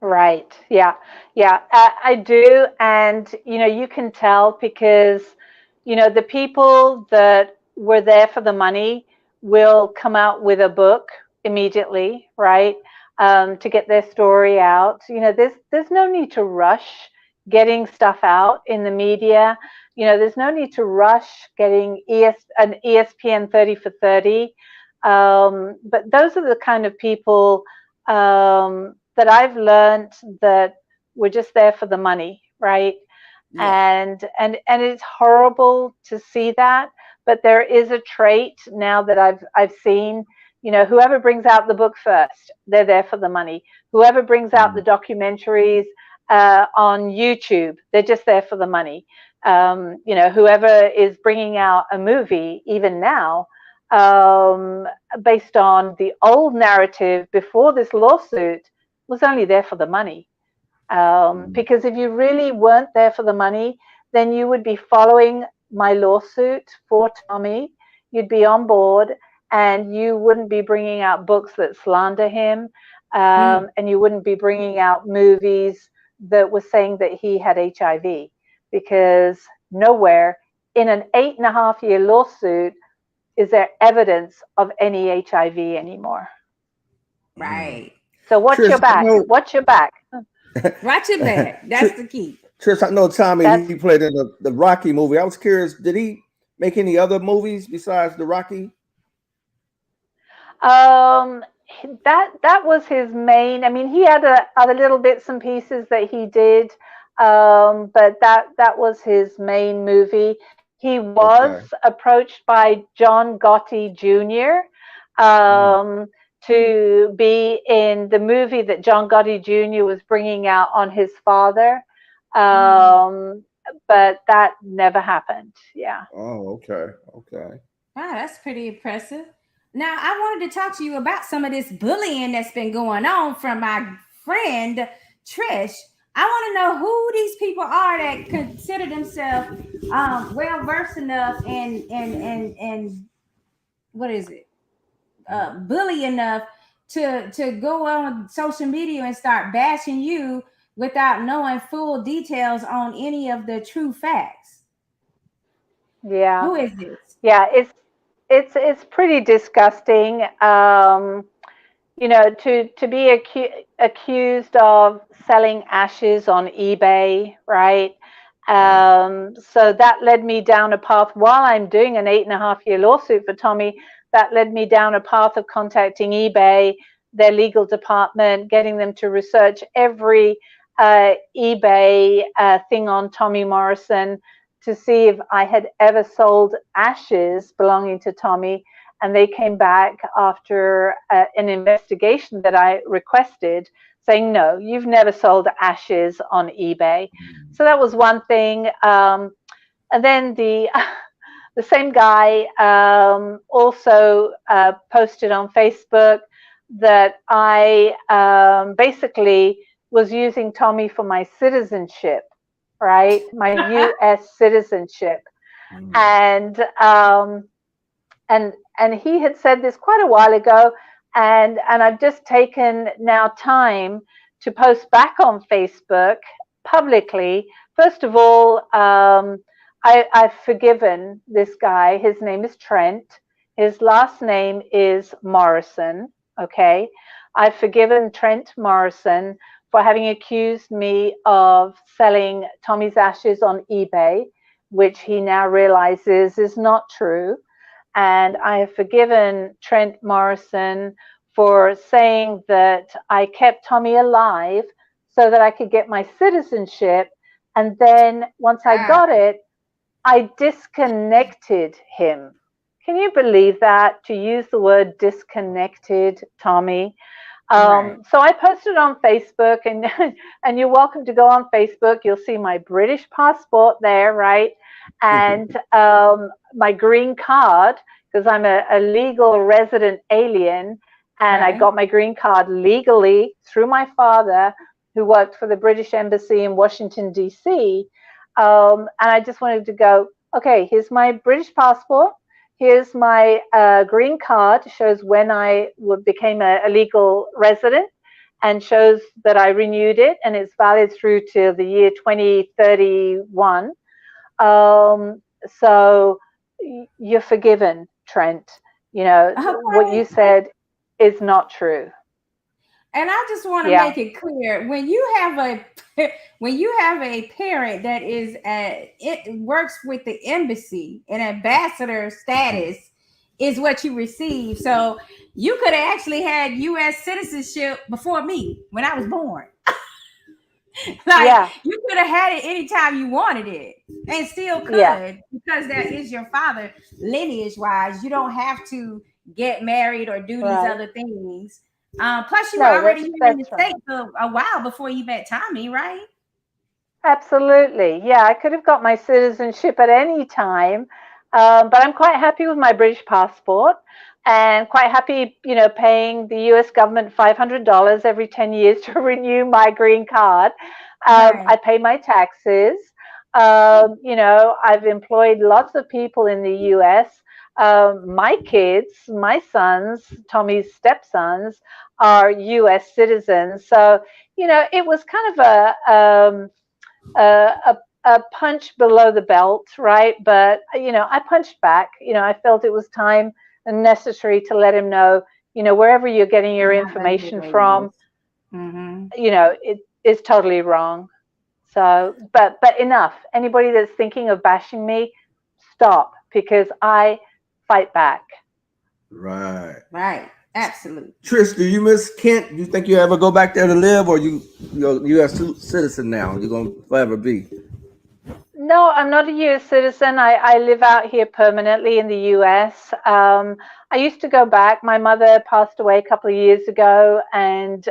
Right. Yeah. Yeah, I do. And, you know, you can tell because, you know, the people that were there for the money will come out with a book immediately, right? To get their story out. You know, there's no need to rush getting stuff out in the media. You know, there's no need to rush getting an ESPN 30 for 30. But those are the kind of people that I've learned that were just there for the money, right? Yeah. And it's horrible to see that, but there is a trait now that I've seen. You know, whoever brings out the book first, they're there for the money. Whoever brings out the documentaries on YouTube, they're just there for the money. You know, whoever is bringing out a movie, even now, based on the old narrative before this lawsuit, was only there for the money. Because if you really weren't there for the money, then you would be following my lawsuit for Tommy. You'd be on board, and you wouldn't be bringing out books that slander him, and you wouldn't be bringing out movies that were saying that he had HIV, because nowhere in an 8.5-year lawsuit is there evidence of any HIV anymore. Right. So watch your back. Watch your back. Watch your back. That's the key. Trish, I know Tommy, he played in the Rocky movie. I was curious, did he make any other movies besides the Rocky? That was his main. I mean, he had other little bits and pieces that he did, but that was his main movie. He was approached by John Gotti Jr. To be in the movie that John Gotti Jr. was bringing out on his father, But that never happened. Yeah. Oh, okay. Okay. Wow, that's pretty impressive. Now, I wanted to talk to you about some of this bullying that's been going on from my friend Trish. I want to know who these people are that consider themselves well versed enough and what is it? Bully enough to go on social media and start bashing you without knowing full details on any of the true facts. Yeah. Who is this? Yeah. It's pretty disgusting. You know, to be accused of selling ashes on eBay, right? So that led me down a path while I'm doing an 8.5-year lawsuit for Tommy. That led me down a path of contacting eBay, their legal department, getting them to research every eBay thing on Tommy Morrison to see if I had ever sold ashes belonging to Tommy. And they came back after an investigation that I requested saying, no, you've never sold ashes on eBay. So that was one thing. And then the same guy also posted on Facebook that I basically was using Tommy for my citizenship, right? My U.S. citizenship. And he had said this quite a while ago, and I've just taken now time to post back on Facebook publicly. First of all, I've forgiven this guy. His name is Trent. His last name is Morrison. Okay, I've forgiven Trent Morrison for having accused me of selling Tommy's ashes on eBay, which he now realizes is not true. And I have forgiven Trent Morrison for saying that I kept Tommy alive so that I could get my citizenship. And then once I got it, I disconnected him. Can you believe that? To use the word disconnected, Tommy. So I posted on Facebook, and you're welcome to go on Facebook. You'll see my British passport there, right? And my green card, because I'm a legal resident alien, and I got my green card legally through my father, who worked for the British Embassy in Washington, D.C. And I just wanted to go, okay, here's my British passport. Here's my green card, shows when I became a legal resident, and shows that I renewed it, and it's valid through to the year 2031. So you're forgiven, Trent. You know, what you said is not true. And I just want to make it clear, when you have a parent that is it works with the embassy, an ambassador status is what you receive. So you could have actually had U.S. citizenship before me when I was born. You could have had it anytime you wanted it, and still could, because that is your father lineage wise. You don't have to get married or do these other things. Plus, you were already here in the States for a while before you met Tommy, right? Absolutely. Yeah, I could have got my citizenship at any time, but I'm quite happy with my British passport, and quite happy, you know, paying the U.S. government $500 every 10 years to renew my green card. I pay my taxes. You know, I've employed lots of people in the U.S. My kids, my sons, Tommy's stepsons, are U.S. citizens. So, you know, it was kind of a punch below the belt, right? But, you know, I punched back. You know, I felt it was time and necessary to let him know, you know, wherever you're getting your information from, you know, it is totally wrong. So, but enough. Anybody that's thinking of bashing me, stop, because I fight back. Right. Absolutely. Trish, do you miss Kent? You think you ever go back there to live, or you're a U.S. citizen now? You're gonna forever be? No, I'm not a US citizen. I live out here permanently in the US. I used to go back. My mother passed away a couple of years ago, and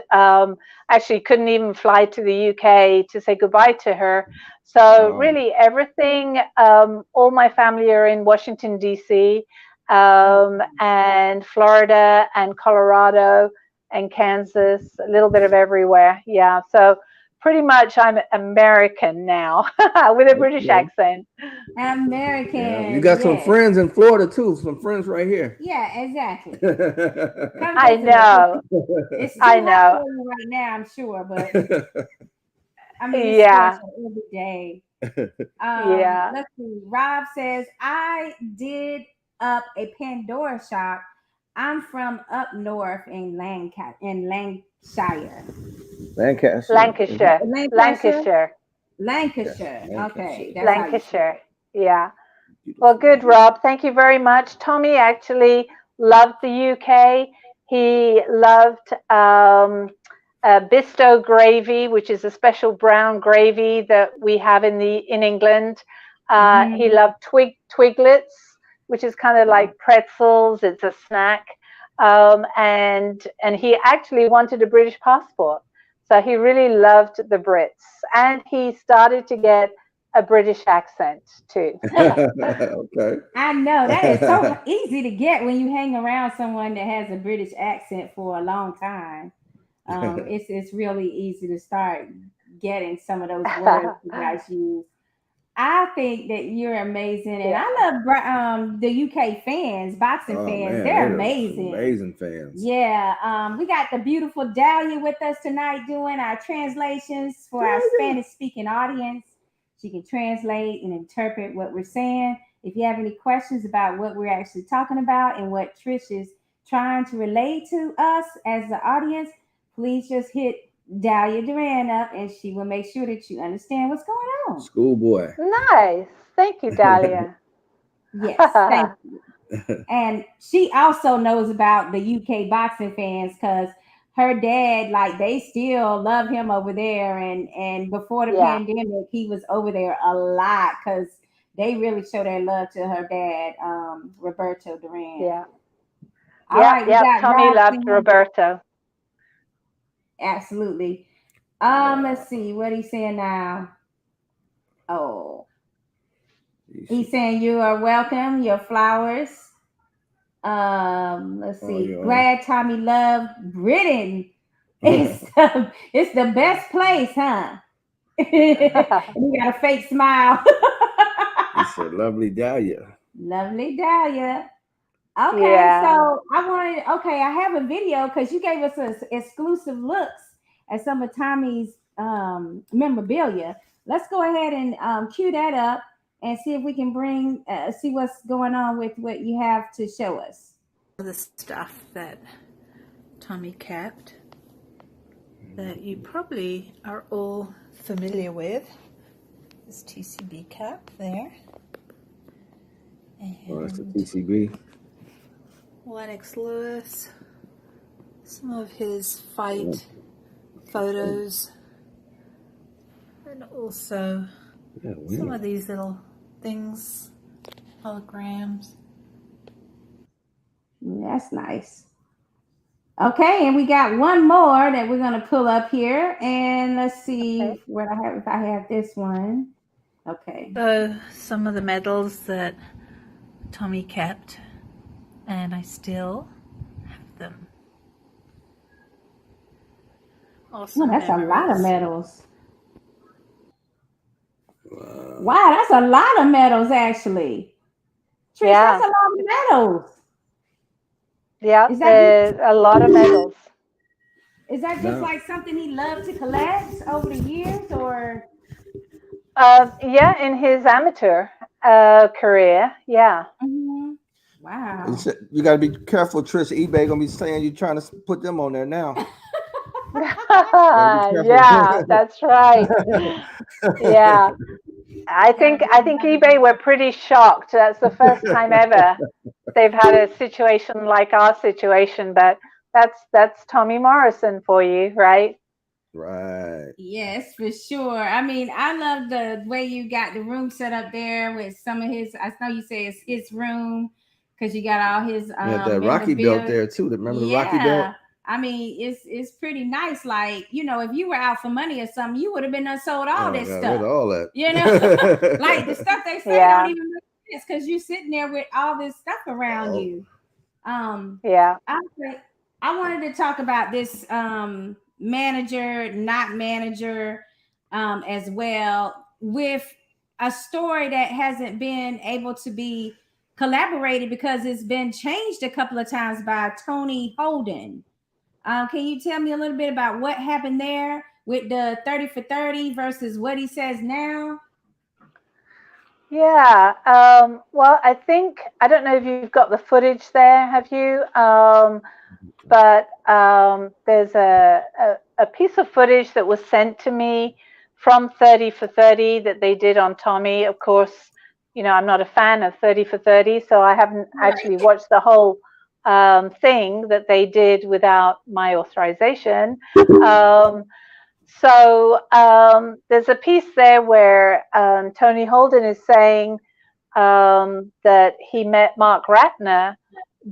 actually couldn't even fly to the UK to say goodbye to her. So really everything, all my family are in Washington, D.C., and Florida and Colorado and Kansas, a little bit of everywhere. Yeah. So pretty much I'm American now with a British accent. American. Yeah, you got some friends in Florida too. Some friends right here. Yeah, exactly. I know. It's too I hot know. for you right now, I'm sure, but I mean, it's special every day. Yeah. Let's see. Rob says, I did up a Pandora shop. I'm from up north in Lancashire. Lancashire. Lancashire. Okay. That's Lancashire. Yeah. Well, good, Rob. Thank you very much. Tommy actually loved the UK. He loved Bisto gravy, which is a special brown gravy that we have in England. He loved twiglets, which is kind of like pretzels. It's a snack, and he actually wanted a British passport. So he really loved the Brits, and he started to get a British accent too. Okay. I know that is so easy to get when you hang around someone that has a British accent for a long time. It's really easy to start getting some of those words you guys use. I think that you're amazing, and I love the UK fans, boxing fans. Man, they're amazing, amazing fans. Yeah, we got the beautiful Dahlia with us tonight doing our translations for our Spanish-speaking audience. She can translate and interpret what we're saying. If you have any questions about what we're actually talking about and what Trish is trying to relate to us as the audience, please just hit Dahlia Duran up and she will make sure that you understand what's going on. Schoolboy. Nice. Thank you, Dahlia. Yes, thank you. And she also knows about the UK boxing fans because her dad, like, they still love him over there. And before the pandemic, he was over there a lot because they really show their love to her dad, Roberto Duran. Yeah. All right, we got Tommy loved Roberto. Absolutely. Let's see what he's saying now. Oh, he's saying you are welcome. Your flowers. Let's see. Glad Tommy loved Britain. It's the best place, huh? You got a fake smile. It's a lovely Dahlia. Lovely Dahlia. Okay, so I have a video because you gave us exclusive looks at some of Tommy's memorabilia. Let's go ahead and cue that up and see if we can see what's going on with what you have to show us. The stuff that Tommy kept that you probably are all familiar with. This TCB cap there. And that's the TCB. Lennox Lewis. Some of his fight photos. And also some of these little things, holograms. That's nice. Okay, and we got one more that we're gonna pull up here, and let's see what I have. If I have this one, okay. So some of the medals that Tommy kept, and I still have them. Awesome. That's memories. A lot of medals. Wow, that's a lot of medals, actually. Trish, that's a lot of medals. Yeah, there's a lot of medals. Is that just like something he loved to collect over the years, or? In his amateur career, Mm-hmm. Wow. You got to be careful, Trish. eBay gonna be saying you're trying to put them on there now. Yeah, that's right. Yeah. I think eBay were pretty shocked. That's the first time ever they've had a situation like our situation, but that's Tommy Morrison for you, right? Right. Yes, for sure. I mean, I love the way you got the room set up there with some of his. I know you say it's his room because you got all his Yeah, that Rocky belt memorabilia. there too. Remember the Rocky belt? Yeah, I mean, it's pretty nice. Like, you know, if you were out for money or something, you would have been unsold all Oh, I this got rid stuff. of all that. You know, like the stuff they say don't even make sense because you're sitting there with all this stuff around Oh. you. Yeah. I wanted to talk about this manager, not manager, as well, with a story that hasn't been able to be collaborated because it's been changed a couple of times by Tony Holden. Can you tell me a little bit about what happened there with the 30 for 30 versus what he says now? Yeah. Well, I don't know if you've got the footage there, have you? But there's a piece of footage that was sent to me from 30 for 30 that they did on Tommy. Of course, you know, I'm not a fan of 30 for 30, so I haven't actually watched the whole thing that they did without my authorization. There's a piece there where Tony Holden is saying that he met Mark Ratner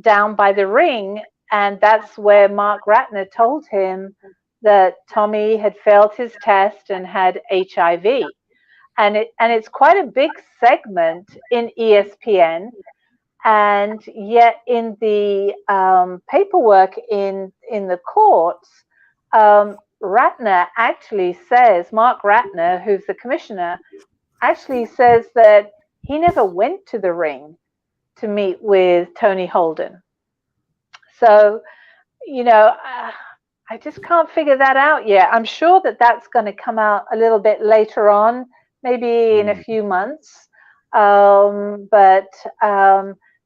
down by the ring, and that's where Mark Ratner told him that Tommy had failed his test and had HIV. And it's quite a big segment in ESPN, and yet in the paperwork in the courts, Ratner actually says, Mark Ratner, who's the commissioner, actually says that he never went to the ring to meet with Tony Holden. So, you know, I just can't figure that out yet. I'm sure that that's going to come out a little bit later on, maybe in a few months.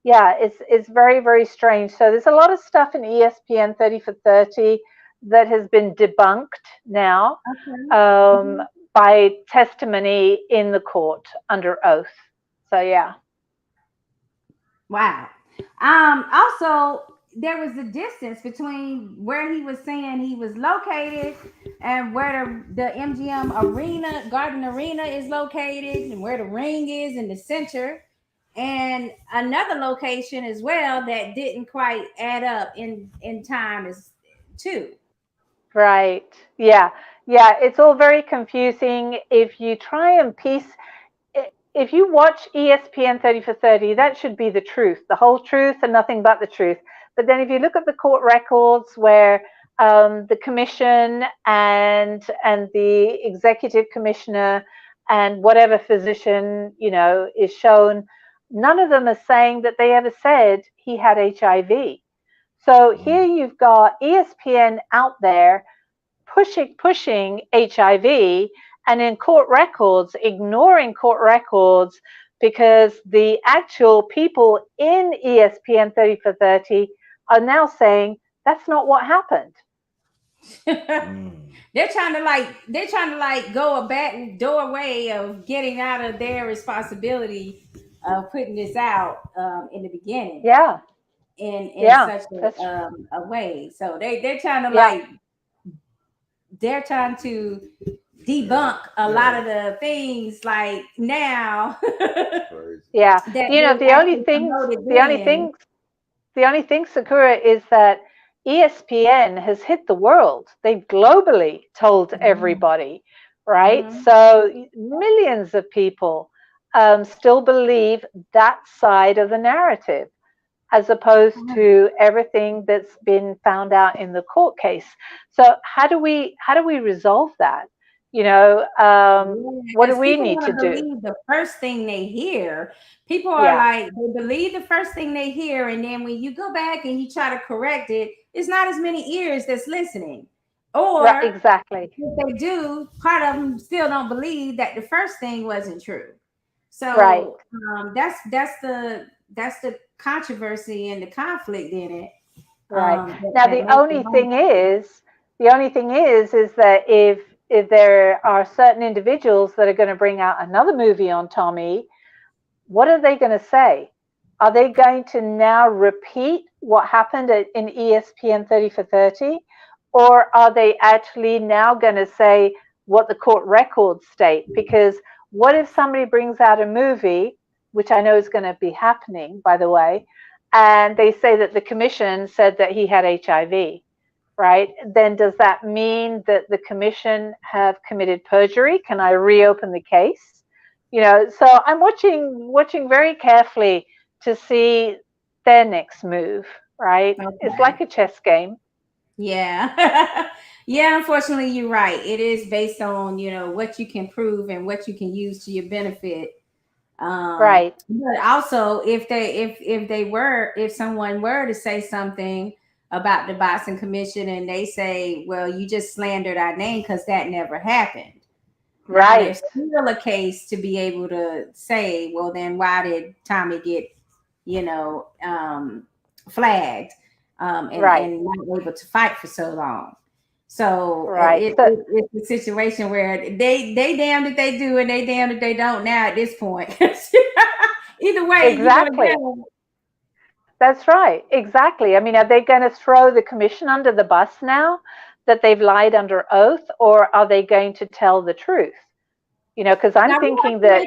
Yeah, it's very, very strange. So there's a lot of stuff in ESPN 30 for 30 that has been debunked now by testimony in the court under oath. So yeah. Wow. Also, there was a distance between where he was saying he was located and where the MGM Arena, Garden Arena is located, and where the ring is in the center, and another location as well that didn't quite add up in time as too. Right. Yeah. Yeah. It's all very confusing. If you try and if you watch ESPN 30 for 30, that should be the truth, the whole truth and nothing but the truth. But then if you look at the court records where the commission and the executive commissioner and whatever physician, you know, is shown, none of them are saying that they ever said he had HIV. So here you've got ESPN out there pushing HIV, and in court records, ignoring court records because the actual people in ESPN 30 for 30 are now saying that's not what happened. They're trying to like go a back doorway of getting out of their responsibility of putting this out in the beginning. Yeah. In such a way. So they're trying to they're trying to debunk a lot of the things like now. Yeah. You know, the only thing, Sakura, is that ESPN has hit the world. They've globally told everybody, right? So millions of people still believe that side of the narrative, as opposed to everything that's been found out in the court case. So how do we resolve that? You know, what do we need to do? The first thing they hear, people are like, they believe the first thing they hear, and then when you go back and you try to correct it, it's not as many ears that's listening. Or exactly, if they do, part of them still don't believe that the first thing wasn't true. So that's the controversy and the conflict in it. Right. Now the only thing is that if there are certain individuals that are going to bring out another movie on Tommy, what are they going to say? Are they going to now repeat what happened in ESPN 30 for 30? or are they actually now going to say what the court records state? Because what if somebody brings out a movie, which I know is going to be happening, by the way, and they say that the commission said that he had HIV, right? Then does that mean that the commission have committed perjury? Can I reopen the case? You know, so I'm watching very carefully to see their next move, right? Okay. It's like a chess game. Yeah. Yeah, unfortunately you're right. It is based on, you know, what you can prove and what you can use to your benefit. Right. But also if someone were to say something about the boxing commission and they say, well, you just slandered our name because that never happened. Now Right. there's still a case to be able to say, well, then why did Tommy get, you know, flagged Right. and not able to fight for so long? So Right. So it's a situation where they damned if they do and they damned if they don't now at this point. Either way, exactly. you're going to That's right. Exactly. I mean, are they going to throw the commission under the bus now that they've lied under oath, or are they going to tell the truth? You know, because I'm thinking that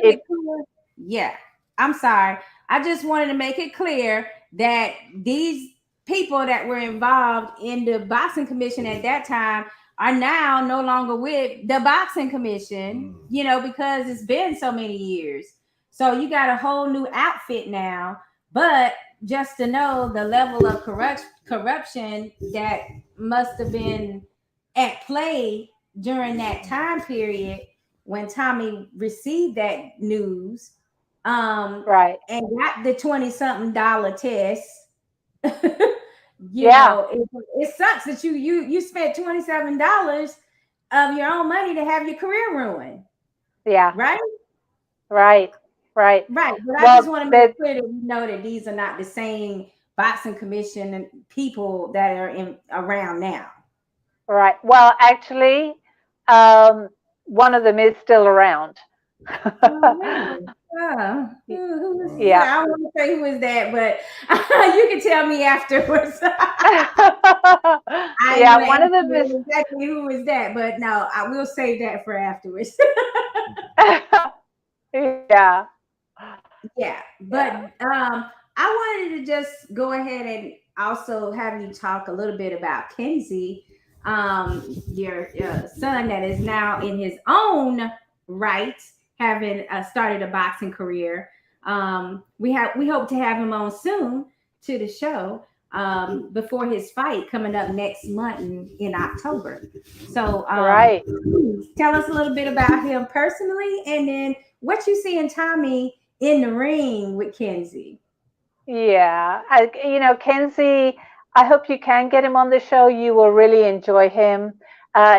yeah, I'm sorry. I just wanted to make it clear that these people that were involved in the boxing commission at that time are now no longer with the boxing commission, you know, because it's been so many years. So you got a whole new outfit now. But just to know the level of corruption that must have been at play during that time period when Tommy received that news, right. and got the $20-something test. You Yeah. know, it sucks that you spent $27 of your own money to have your career ruined. Yeah. Right? Right. Right. Right. But Well, I just want to make clear that we know that these are not the same boxing commission and people that are around now. Right. Well, actually, one of them is still around. Who was Yeah. I don't want to say who is that, but you can tell me afterwards. Yeah, one of them is exactly who is that, but no, I will save that for afterwards. yeah. Yeah, but I wanted to just go ahead and also have you talk a little bit about Kenzie, your son that is now in his own right, having started a boxing career. We hope to have him on soon to the show before his fight coming up next month in October. So Right. tell us a little bit about him personally, and then what you see in Tommy in the ring with Kenzie. Yeah. You know, Kenzie, I hope you can get him on the show. You will really enjoy him.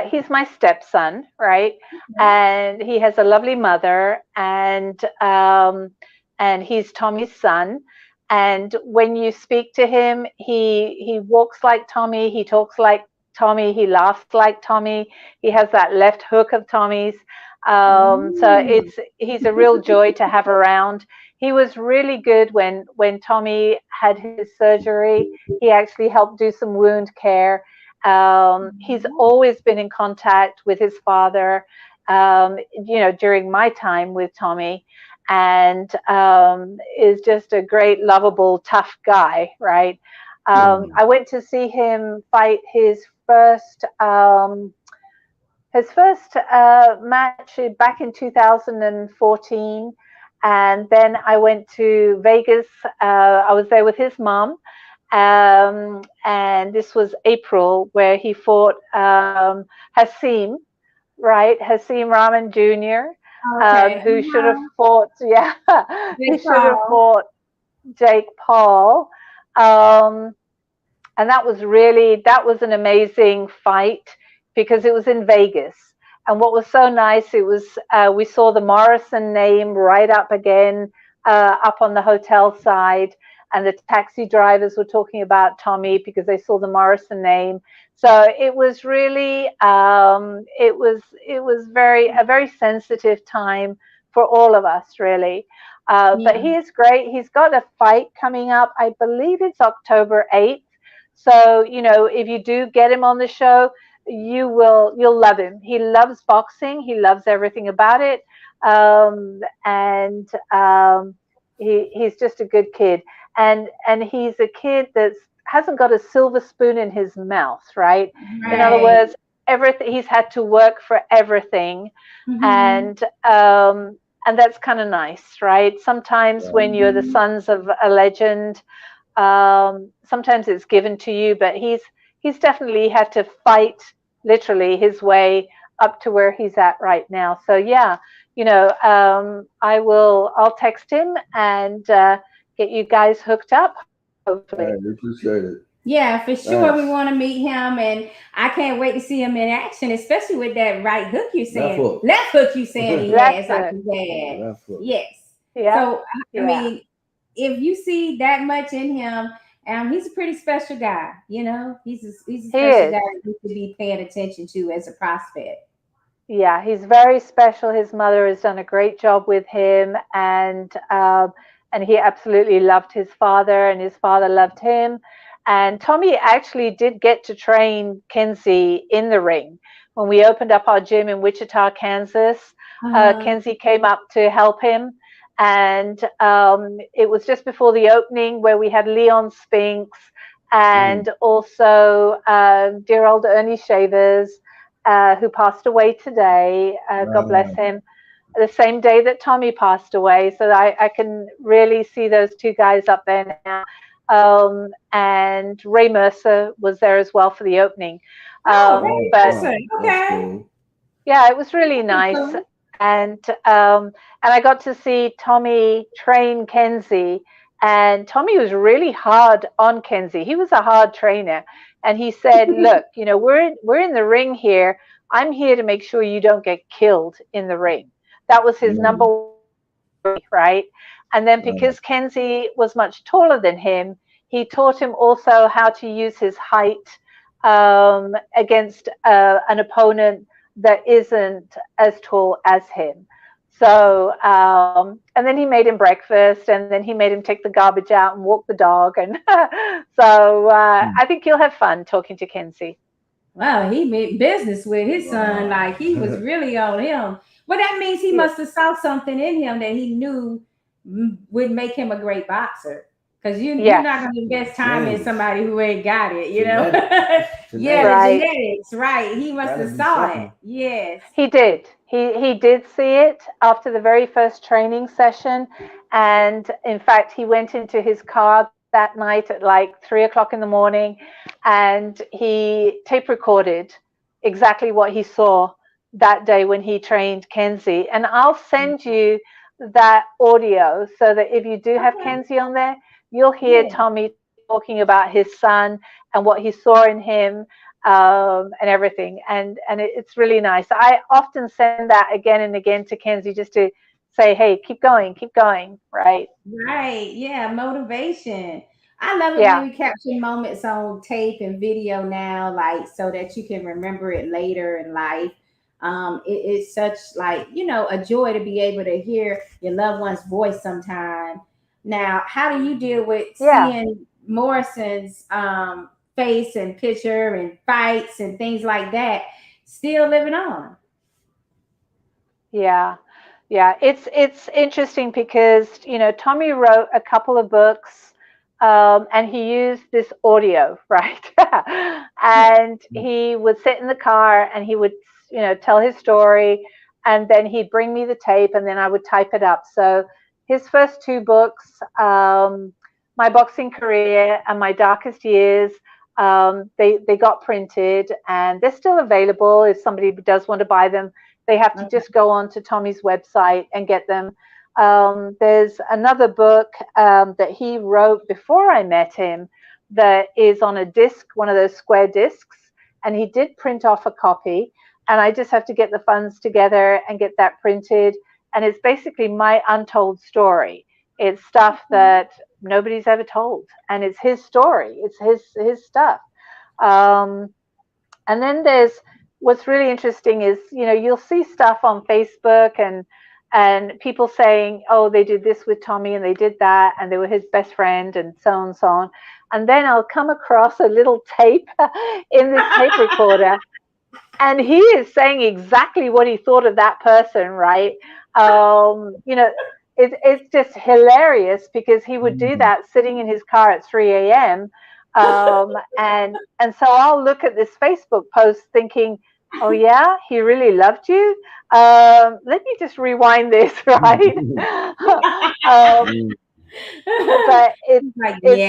He's my stepson, right? And he has a lovely mother, and he's Tommy's son. And when you speak to him, he walks like Tommy, he talks like Tommy, he laughs like Tommy, he has that left hook of Tommy's. So he's a real joy to have around. He was really good when Tommy had his surgery. He actually helped do some wound care. He's always been in contact with his father, you know, during my time with Tommy, and is just a great, lovable, tough guy, right? I went to see him fight his first match back in 2014. And then I went to Vegas. I was there with his mom. And this was April, where he fought Hasim, right? Hasim Rahman Jr., who should have fought, he should have fought Jake Paul. And that was an amazing fight because it was in Vegas. And what was so nice, it was we saw the Morrison name right up again, up on the hotel side, and the taxi drivers were talking about Tommy because they saw the Morrison name. So it was really, it was a very sensitive time for all of us, really. But he is great. He's got a fight coming up. I believe it's October 8th. So, if you do get him on the show, you'll love him. He loves boxing. He loves everything about it. And he's just a good kid. And he's a kid that's hasn't got a silver spoon in his mouth, right? In other Right. words, everything he's had to work for everything. Mm-hmm. And that's kind of nice, right? Sometimes when you're the sons of a legend, sometimes it's given to you, but he's definitely had to fight literally his way up to where he's at right now. So yeah, I'll text him and get you guys hooked up, hopefully. All right, we appreciate it. Yeah, for sure. Nice. We want to meet him, and I can't wait to see him in action, especially with that right hook you saying. Left hook you saying he has, like you said. Left hook. Yes. Yeah. So I Yeah. mean, if you see that much in him, he's a pretty special guy. He's a special guy that needs to be paying attention to as a prospect. Yeah, he's very special. His mother has done a great job with him, and he absolutely loved his father, and his father loved him. And Tommy actually did get to train Kenzie in the ring. When we opened up our gym in Wichita, Kansas, Kenzie came up to help him. And it was just before the opening where we had Leon Spinks and also dear old Ernie Shavers, who passed away today. God bless him. The same day that Tommy passed away. So I can really see those two guys up there now. And Ray Mercer was there as well for the opening. Ray Mercer. Okay. Yeah, it was really nice. And I got to see Tommy train Kenzie, and Tommy was really hard on Kenzie. He was a hard trainer, and he said, "Look, we're in the ring here. I'm here to make sure you don't get killed in the ring." That was his number one, right? And then because Kenzie was much taller than him, he taught him also how to use his height against an opponent that isn't as tall as him. So, and then he made him breakfast, and then he made him take the garbage out and walk the dog. And so I think you'll have fun talking to Kenzie. Wow, he made business with his son. Like he was really on him. Well, that means he must have saw something in him that he knew would make him a great boxer. Because you're not going to invest time in somebody who ain't got it, genetics, right? He must have saw it. Yes, he did. He did see it after the very first training session, and in fact, he went into his car that night at like 3:00 in the morning, and he tape recorded exactly what he saw that day when he trained Kenzie. And I'll send you that audio so that if you do have Kenzie on there, you'll hear Tommy talking about his son and what he saw in him, and everything. And it's really nice. I often send that again and again to Kenzie just to say, hey, keep going, right? Right. Yeah. Motivation. I love it when we capture moments on tape and video now, like so that you can remember it later in life. It's such like, a joy to be able to hear your loved one's voice sometime. Now, how do you deal with seeing Morrison's face and picture and fights and things like that still living on? Yeah. It's interesting because, Tommy wrote a couple of books, and he used this audio, right? And he would sit in the car and he would, tell his story, and then he'd bring me the tape and then I would type it up. So his first two books, My Boxing Career and My Darkest Years, they got printed and they're still available. If somebody does want to buy them, they have to just go on to Tommy's website and get them. There's another book that he wrote before I met him that is on a disc, one of those square discs, and he did print off a copy, and I just have to get the funds together and get that printed. And it's basically my untold story. It's stuff that nobody's ever told, and it's his story. It's his stuff. And then there's what's really interesting is, you'll see stuff on Facebook and and people saying, oh, they did this with Tommy and they did that and they were his best friend and so on and so on. And then I'll come across a little tape in this tape recorder, and he is saying exactly what he thought of that person, right? You know, it's just hilarious because he would do that sitting in his car at 3 a.m. And so I'll look at this Facebook post thinking, oh yeah, he really loved you. Let me just rewind this, right? But it's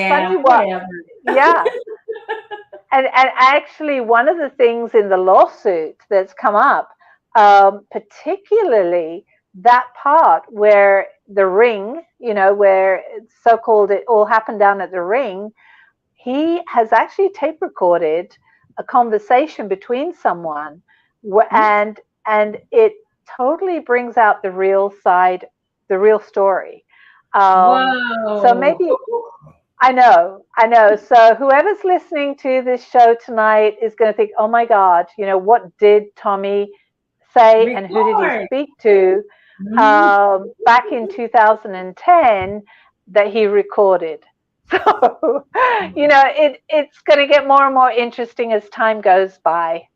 funny what, yeah. And actually, one of the things in the lawsuit that's come up, particularly that part where the ring, you know, where it's so-called it all happened down at the ring, he has actually tape recorded a conversation between someone, and it totally brings out the real side, the real story. So maybe, I know. So whoever's listening to this show tonight is going to think, oh my God, you know, what did Tommy say and who did he speak to back in 2010 that he recorded? So, you know, it's going to get more and more interesting as time goes by.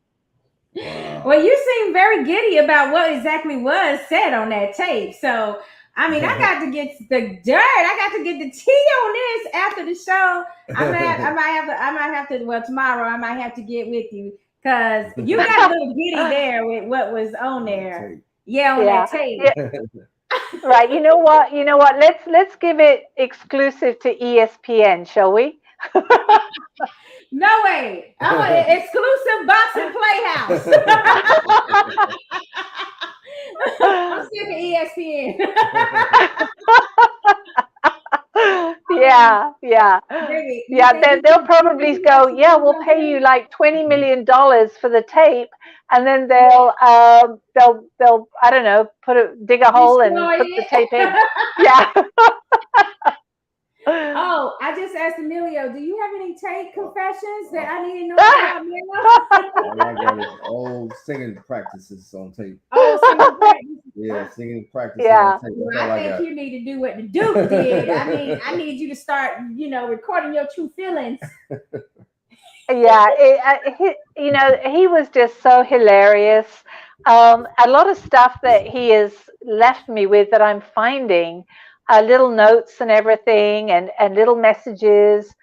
Well, you seem very giddy about what exactly was said on that tape. So, I mean, I got to get the dirt. I got to get the tea on this after the show. I might have to. Well, tomorrow I might have to get with you because you got a little giddy there with what was on there. Yeah, on that tape. Yeah. Right. You know what? Let's give it exclusive to ESPN, shall we? No way. I want an exclusive Boxing Playhouse. I'm sick of ESPN. Yeah. They'll probably go, yeah, we'll pay you like $20 million for the tape, and then they'll I don't know, dig a hole and put the tape in. Yeah. Oh, I just asked Emilio, do you have any tape confessions that I need to know about? All I got is old singing practices on tape. Oh, singing practices. Yeah, singing practices on tape. Well, I think you need to do what the Duke did. I need you to start, you know, recording your true feelings. Yeah, he was just so hilarious. A lot of stuff that he has left me with that I'm finding. Little notes and everything, and little messages,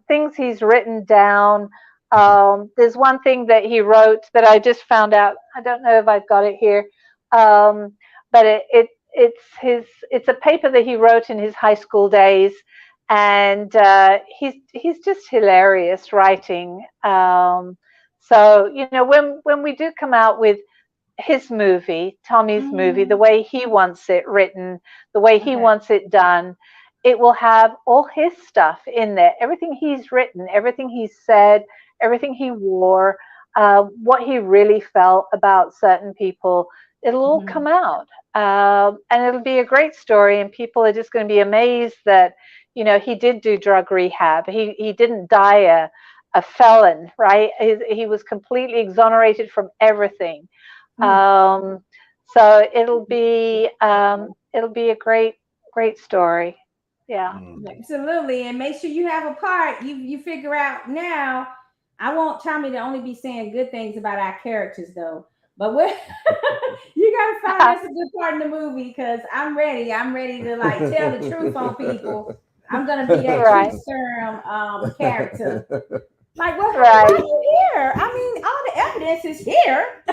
things he's written down. There's one thing that he wrote that I just found out. I don't know if I've got it here, but it's a paper that he wrote in his high school days, and he's just hilarious writing. So you know, when we do come out with his movie, Tommy's movie, the way he wants it written, the way he wants it done, it will have all his stuff in there. Everything he's written, everything he said, everything he wore, what he really felt about certain people, it'll all come out. And it'll be a great story, and people are just going to be amazed that, you know, he did do drug rehab. He didn't die a felon, right? He was completely exonerated from everything. So it'll be a great story. Yeah. Absolutely. And make sure you have a part. You figure out now. I want Tommy to only be saying good things about our characters though. But you gotta find us a good part in the movie, because I'm ready. I'm ready to like tell the truth on people. I'm gonna be that true serum character. Like, well, how are you here? I mean, all the evidence is here.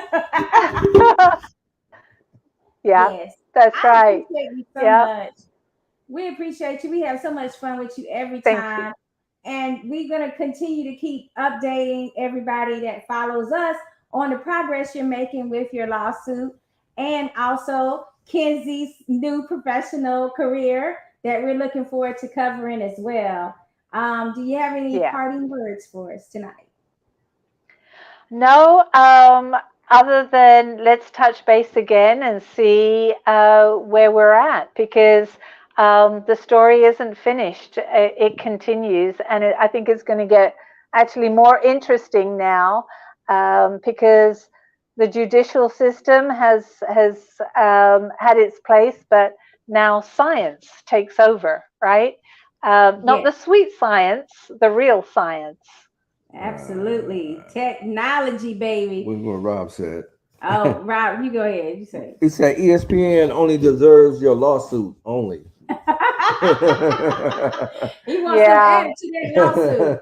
Yes, that's right. I appreciate you so much. We appreciate you. We have so much fun with you every time. And we're going to continue to keep updating everybody that follows us on the progress you're making with your lawsuit, and also Kenzie's new professional career that we're looking forward to covering as well. Do you have any parting words for us tonight? No, other than let's touch base again and see where we're at, because the story isn't finished. It continues, and I think it's going to get actually more interesting now, because the judicial system has had its place, but now science takes over, right? Not the sweet science, the real science. Absolutely. Technology, baby. What's what Rob said. Oh, Rob, you go ahead. You say. He said ESPN only deserves your lawsuit only. He wants to add to that lawsuit.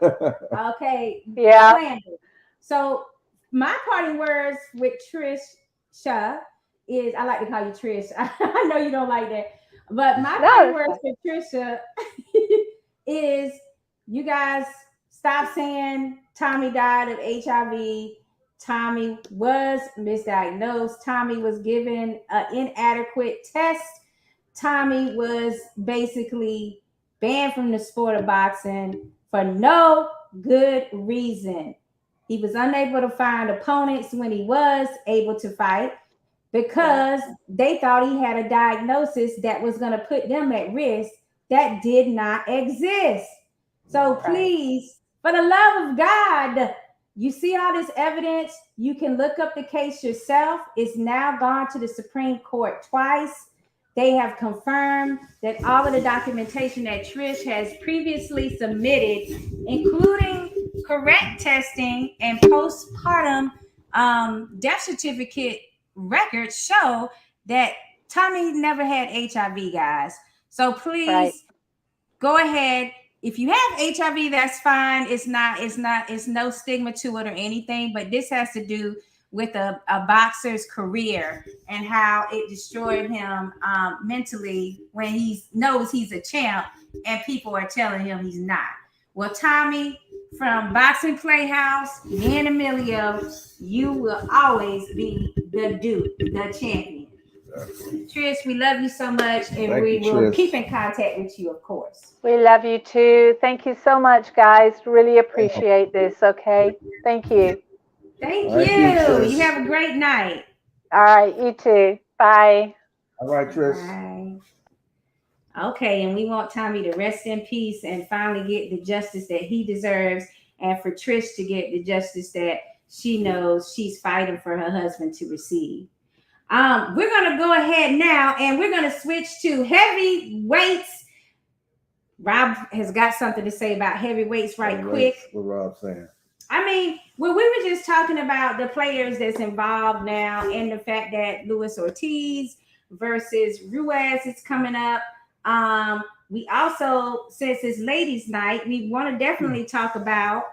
Okay. Yeah. So my parting words with Trisha is, I like to call you Trish. I know you don't like that. But my parting words with Trisha is, you guys stop saying Tommy died of HIV. Tommy was misdiagnosed. Tommy was given an inadequate test. Tommy was basically banned from the sport of boxing for no good reason. He was unable to find opponents when he was able to fight because they thought he had a diagnosis that was going to put them at risk that did not exist. So please, for the love of God, you see all this evidence. You can look up the case yourself. It's now gone to the Supreme Court twice. They have confirmed that all of the documentation that Trish has previously submitted, including correct testing and postpartum death certificate records, show that Tommy never had HIV, guys. So please go ahead. If you have HIV, that's fine. It's no stigma to it or anything, but this has to do with a boxer's career and how it destroyed him mentally when he knows he's a champ and people are telling him he's not. Well, Tommy, from Boxing Playhouse, me and Emilio, you will always be the dude, the champion. Trish, we love you so much, and we will keep in contact with you, of course. We love you too. Thank you so much, guys. Really appreciate this. Okay. Thank you. Thank you. You have a great night. All right. You too. Bye. All right, Trish. Bye. Okay, and we want Tommy to rest in peace and finally get the justice that he deserves, and for Trish to get the justice that she knows she's fighting for her husband to receive. We're going to go ahead now, and we're going to switch to heavyweights. Rob has got something to say about heavyweights quick. What Rob's saying. I mean, well, we were just talking about the players that's involved now and the fact that Luis Ortiz versus Ruiz is coming up. We also, since it's ladies' night, we want to definitely talk about,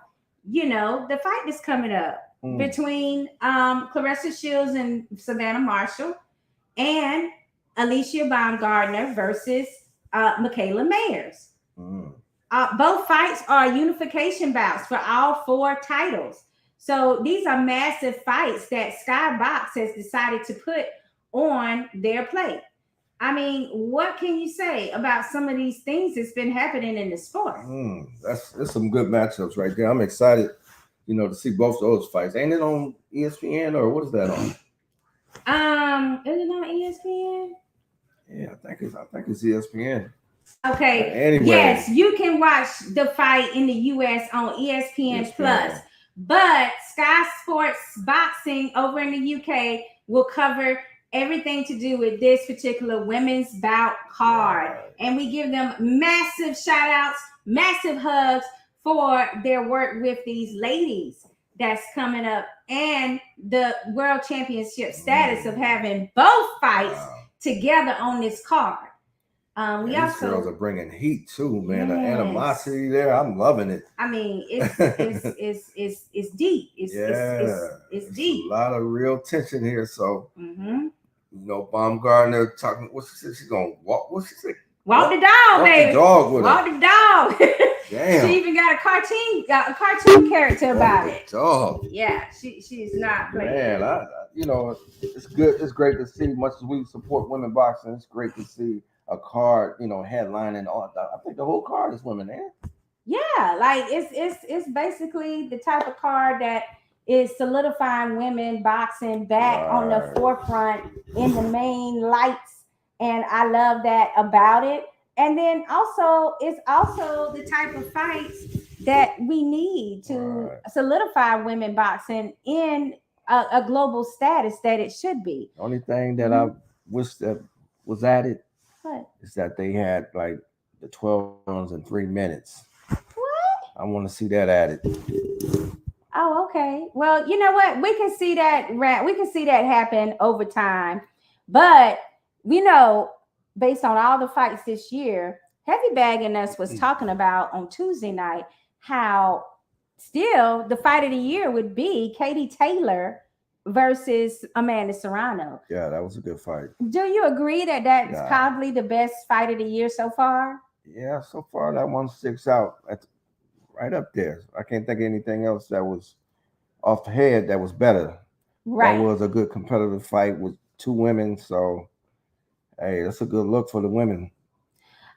the fight that's coming up between Clarissa Shields and Savannah Marshall and Alicia Baumgardner versus Michaela Mayers. Both fights are unification bouts for all 4 titles. So these are massive fights that Skybox has decided to put on their plate. I mean, what can you say about some of these things that's been happening in the sport? That's some good matchups right there. I'm excited, to see both those fights. Ain't it on ESPN or what is that on? Is it on ESPN? Yeah, I think it's ESPN. Okay. Anyway. Yes, you can watch the fight in the US on ESPN Plus, but Sky Sports Boxing over in the UK will cover everything to do with this particular women's bout card. And we give them massive shout outs, massive hugs for their work with these ladies that's coming up, and the world championship status of having both fights together on this card. These girls are bringing heat too, man. The animosity there, I'm loving it. I mean, it's deep. It's deep. A lot of real tension here. So, Baumgardner talking. What she said? She's gonna walk. What she said? Walk the dog, baby. The dog with walk her. The dog. Damn. She even got a cartoon character about it. Dog. Yeah, she's not playing. Man, it's good. It's great to see. Much as we support women boxing, it's great to see a card, headlining all. I think the whole card is women, man. Yeah, like it's basically the type of card that is solidifying women boxing back on the forefront in the main lights, and I love that about it. And then it's also the type of fights that we need to solidify women boxing in a global status that it should be. The only thing that I wish that was added is that they had like the 12 rounds in 3 minutes. What? I want to see that added. Oh, okay. Well, you know what? We can see that. We can see that happen over time, but based on all the fights this year, Heavy Bagging Us was talking about on Tuesday night how still the fight of the year would be Katie Taylor versus Amanda Serrano. Yeah, that was a good fight. Do you agree that that's probably the best fight of the year so far? Yeah, so far that one sticks out right up there. I can't think of anything else that was off the head that was better. Right. That was a good competitive fight with 2 women. So, hey, that's a good look for the women.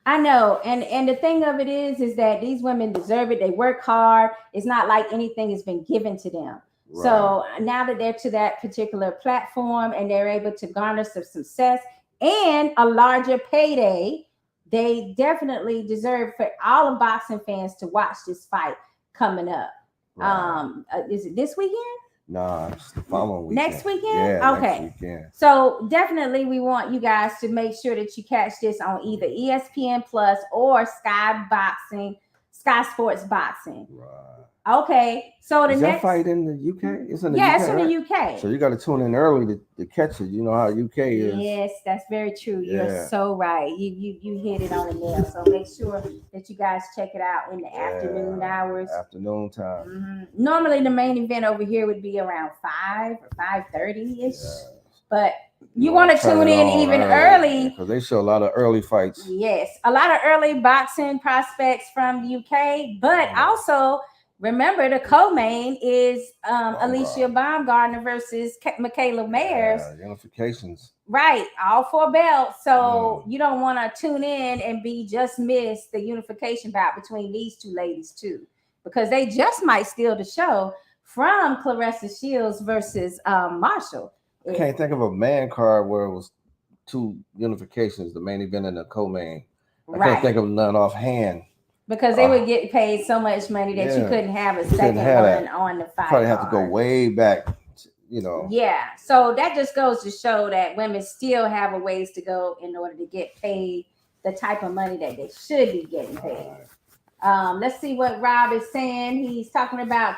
I know. And the thing of it is that these women deserve it. They work hard. It's not like anything has been given to them. Right. So now that they're to that particular platform and they're able to garner some success and a larger payday, they definitely deserve for all of boxing fans to watch this fight coming up. Right. Is it this weekend? No, it's the following weekend. Next weekend? Yeah, okay. Next weekend. So definitely we want you guys to make sure that you catch this on either ESPN Plus or Sky Sports Boxing. Right. Okay. So the next fight in the UK? It's in the UK, it's in the UK. So you got to tune in early to catch it. You know how UK is. Yes, that's very true. You're so right. You hit it on the nail. So make sure that you guys check it out in the afternoon hours. Afternoon time. Mm-hmm. Normally the main event over here would be around 5 or 5:30 ish. Yeah. But you want to tune in even early because they show a lot of early fights. Yes, a lot of early boxing prospects from the UK, but also remember the co-main is Alicia Baumgardner versus Michaela Mayers. Unifications. Right, all 4 belts. So you don't want to tune in and just miss the unification bout between these 2 ladies too, because they just might steal the show from Clarissa Shields versus Marshall. I can't think of a man card where it was 2 unifications, the main event and the co-main. I can't think of none offhand. Because they would get paid so much money that you couldn't have a second one on the fight. Probably have to go way back, Yeah. So that just goes to show that women still have a ways to go in order to get paid the type of money that they should be getting paid. Let's see what Rob is saying. He's talking about,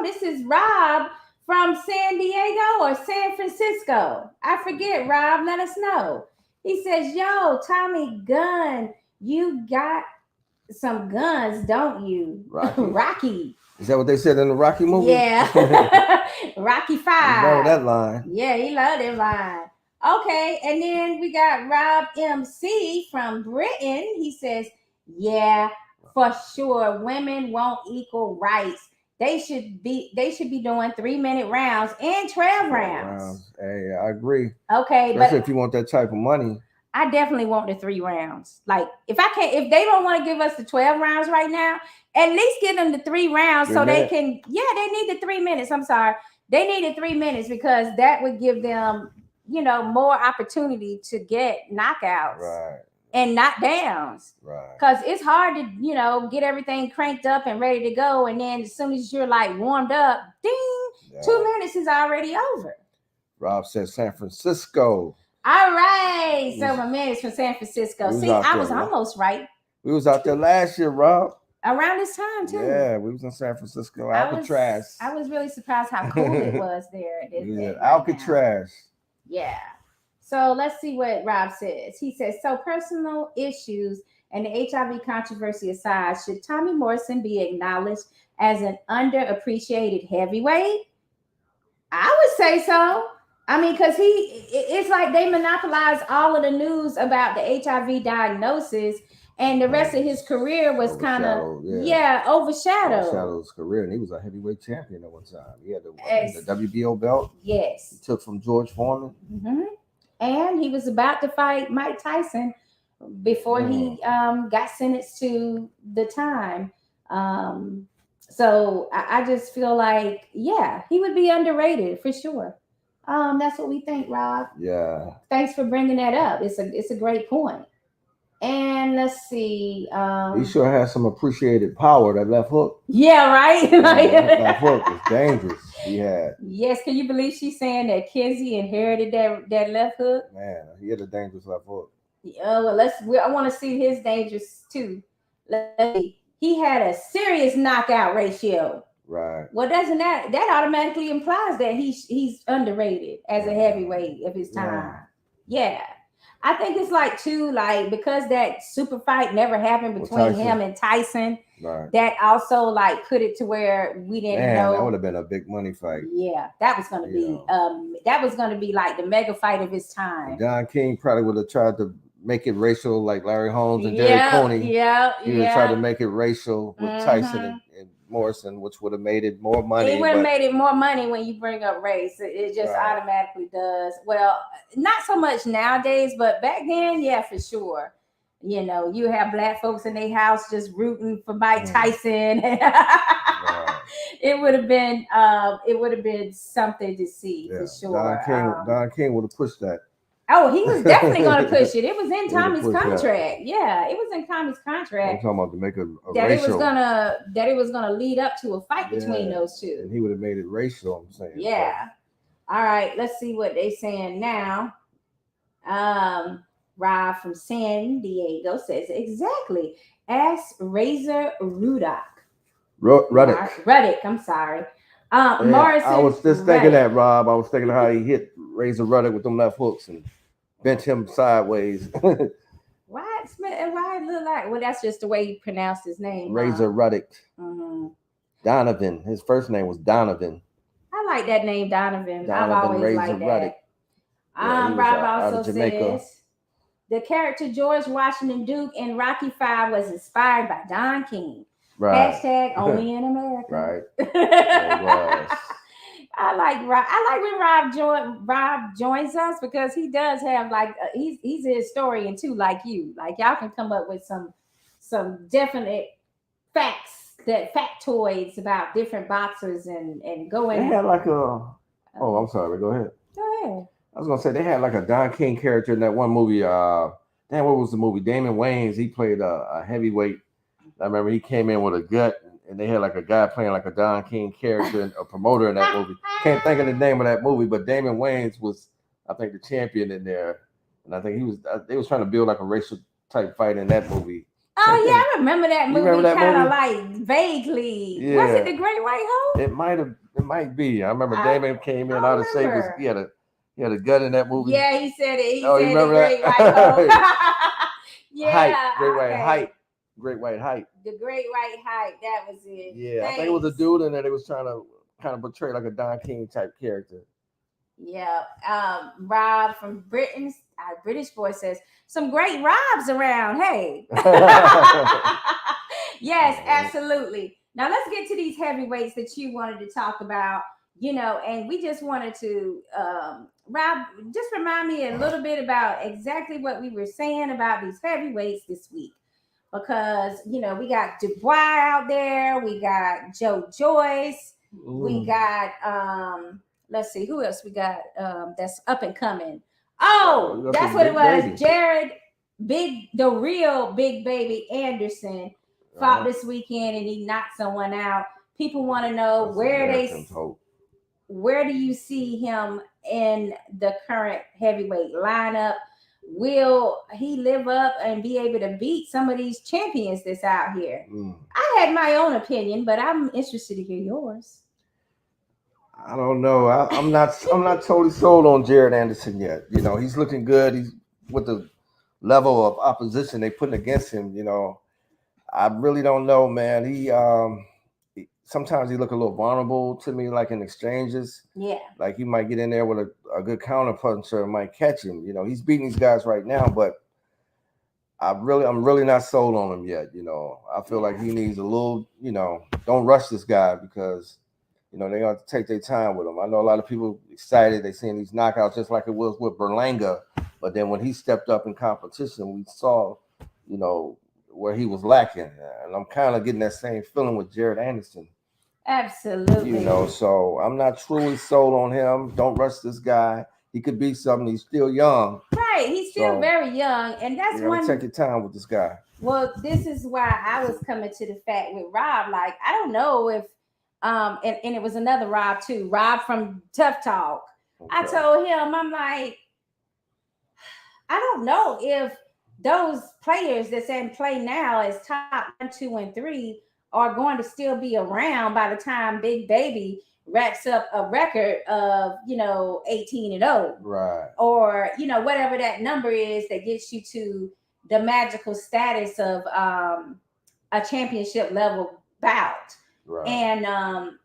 this is Rob from San Diego or San Francisco. I forget, Rob. Let us know. He says, yo, Tommy Gunn, you got some guns, don't you? Rocky. Is that what they said in the Rocky movie? Yeah. Rocky 5. You know that line. Yeah, he loved that line. Okay, and then we got Rob MC from Britain. He says, yeah, for sure. Women want equal rights. They should be doing 3-minute rounds and 12 rounds. Hey, I agree. Okay, especially if you want that type of money. I definitely want the 3 rounds. Like if they don't want to give us the 12 rounds right now, at least give them the 3 rounds so they can. Yeah, they need the 3 minutes. I'm sorry, they needed 3 minutes because that would give them, more opportunity to get knockouts and knockdowns. Right. Because it's hard to get everything cranked up and ready to go, and then as soon as you're like warmed up, ding, 2 minutes is already over. Rob said San Francisco. All right. So my man is from San Francisco. See, I was almost right. We was out there last year, Rob. Around this time, too. Yeah, we was in San Francisco. Alcatraz. I was really surprised how cool it was there. Alcatraz. Yeah. So let's see what Rob says. He says, so personal issues and the HIV controversy aside, should Tommy Morrison be acknowledged as an underappreciated heavyweight? I would say so. I mean, because it's like they monopolized all of the news about the HIV diagnosis, and the rest of his career was kind of overshadowed. Overshadowed his career, and he was a heavyweight champion at one time. He had the WBO belt. Yes, he took from George Foreman. Mm-hmm. And he was about to fight Mike Tyson before he got sentenced to the time. So I just feel like, he would be underrated for sure. That's what we think, Rob. Yeah. Thanks for bringing that up. It's a great point. And let's see. He sure has some appreciated power. That left hook. Yeah, right. That left hook is dangerous. He had. Yes, can you believe she's saying that Kenzie inherited that left hook? Man, he had a dangerous left hook. Well, I want to see his dangerous too. Let's see. He had a serious knockout ratio. Right. Well, doesn't that automatically implies that he's underrated as a heavyweight of his time? Yeah. I think it's like too, like, because that super fight never happened between him and Tyson. Right. That also like put it to where we didn't know. That would have been a big money fight. Yeah, that was gonna be like the mega fight of his time. And Don King probably would have tried to make it racial, like Larry Holmes and Jerry Coney. He would have tried to make it racial with Tyson and Morrison, which would have made it more money. It would have made it more money when you bring up race. It just automatically does. Well, not so much nowadays, but back then, yeah, for sure. You know, you have black folks in their house just rooting for Mike Tyson. It would have been something to see for sure. Don King would have pushed that. Oh, he was definitely going to push it. It was in Tommy's contract. Yeah, it was in Tommy's contract. I'm talking about to make a that racial. It was gonna lead up to a fight between those two. And he would have made it racial, I'm saying. Yeah. All right, let's see what they're saying now. Rob from San Diego says, exactly. Ask Razor Ruddock. Ruddock, I'm sorry. Morrison. I was just thinking that, Rob. I was thinking how he hit Razor Ruddock with them left hooks and bent him sideways. Why it look like? Well, that's just the way he pronounced his name. Razor Ruddock. Donovan. His first name was Donovan. I like that name, Donovan. I've always liked that. Ruddock. Rob also says the character George Washington Duke in Rocky V was inspired by Don King. Right. Hashtag only in America. Right. It was. I like when Rob joins us because he does have like he's a historian too, like you. Like y'all can come up with some definite factoids about different boxers and go in. They had like I'm sorry, go ahead. Go ahead. I was gonna say they had like a Don King character in that one movie. What was the movie? Damon Wayans. He played a heavyweight. I remember he came in with a gut, and they had like a guy playing like a Don King character and a promoter in that movie. Can't think of the name of that movie, but Damon Wayans was, I think, the champion in there, and I think they was trying to build like a racial type fight in that movie. Oh yeah, I remember that movie. Kind of like vaguely. Yeah. Was it The Great White Hope? It might be. I remember Damon came in out of shape. He had a gut in that movie. Yeah, he said it. You remember The Great White Hope. Yeah, height, Great White Height. Great White Height. The Great White Height. That was it. Yeah, thanks. I think it was a dude in there that was trying to kind of portray like a Don King type character. Yeah. Rob from Britain's British boy says some great Robs around. Hey. Yes, absolutely. Now let's get to these heavyweights that you wanted to talk about. You know, and we just wanted to, Rob, just remind me a little bit about exactly what we were saying about these heavyweights this week. Because, you know, we got Dubois out there. We got Joe Joyce. We got, let's see, who else we got that's up and coming? Oh, that's what it was. Baby. Jared, the real Big Baby Anderson fought this weekend and he knocked someone out. People want to know where do you see him in the current heavyweight lineup? Will he live up and be able to beat some of these champions that's out here? I had my own opinion, but I'm interested to hear yours. I don't know. I'm not totally sold on Jared Anderson yet. You know, he's looking good. He's with the level of opposition they putting against him. You know, I really don't know, man. He sometimes he look a little vulnerable to me, like in exchanges. Yeah. Like he might get in there with a good counter puncher and might catch him. You know, he's beating these guys right now, but I'm really not sold on him yet. You know, I feel like he needs a little, you know, don't rush this guy because, you know, they got to take their time with him. I know a lot of people excited. They seeing these knockouts just like it was with Berlanga. But then when he stepped up in competition, we saw, you know, where he was lacking. And I'm kind of getting that same feeling with Jared Anderson. Absolutely. You know, so I'm not truly sold on him. Don't rush this guy. He could be something. He's still young. Right. He's still very young. And that's one. Take your time with this guy. Well, this is why I was coming to the fact with Rob. Like, I don't know if And it was another Rob too, Rob from Tough Talk. Okay. I told him, I'm like, I don't know if those players that's in play now as top 1, 2, and 3 are going to still be around by the time Big Baby racks up a record of 18-0, right? Or whatever that number is that gets you to the magical status of a championship level bout, right? And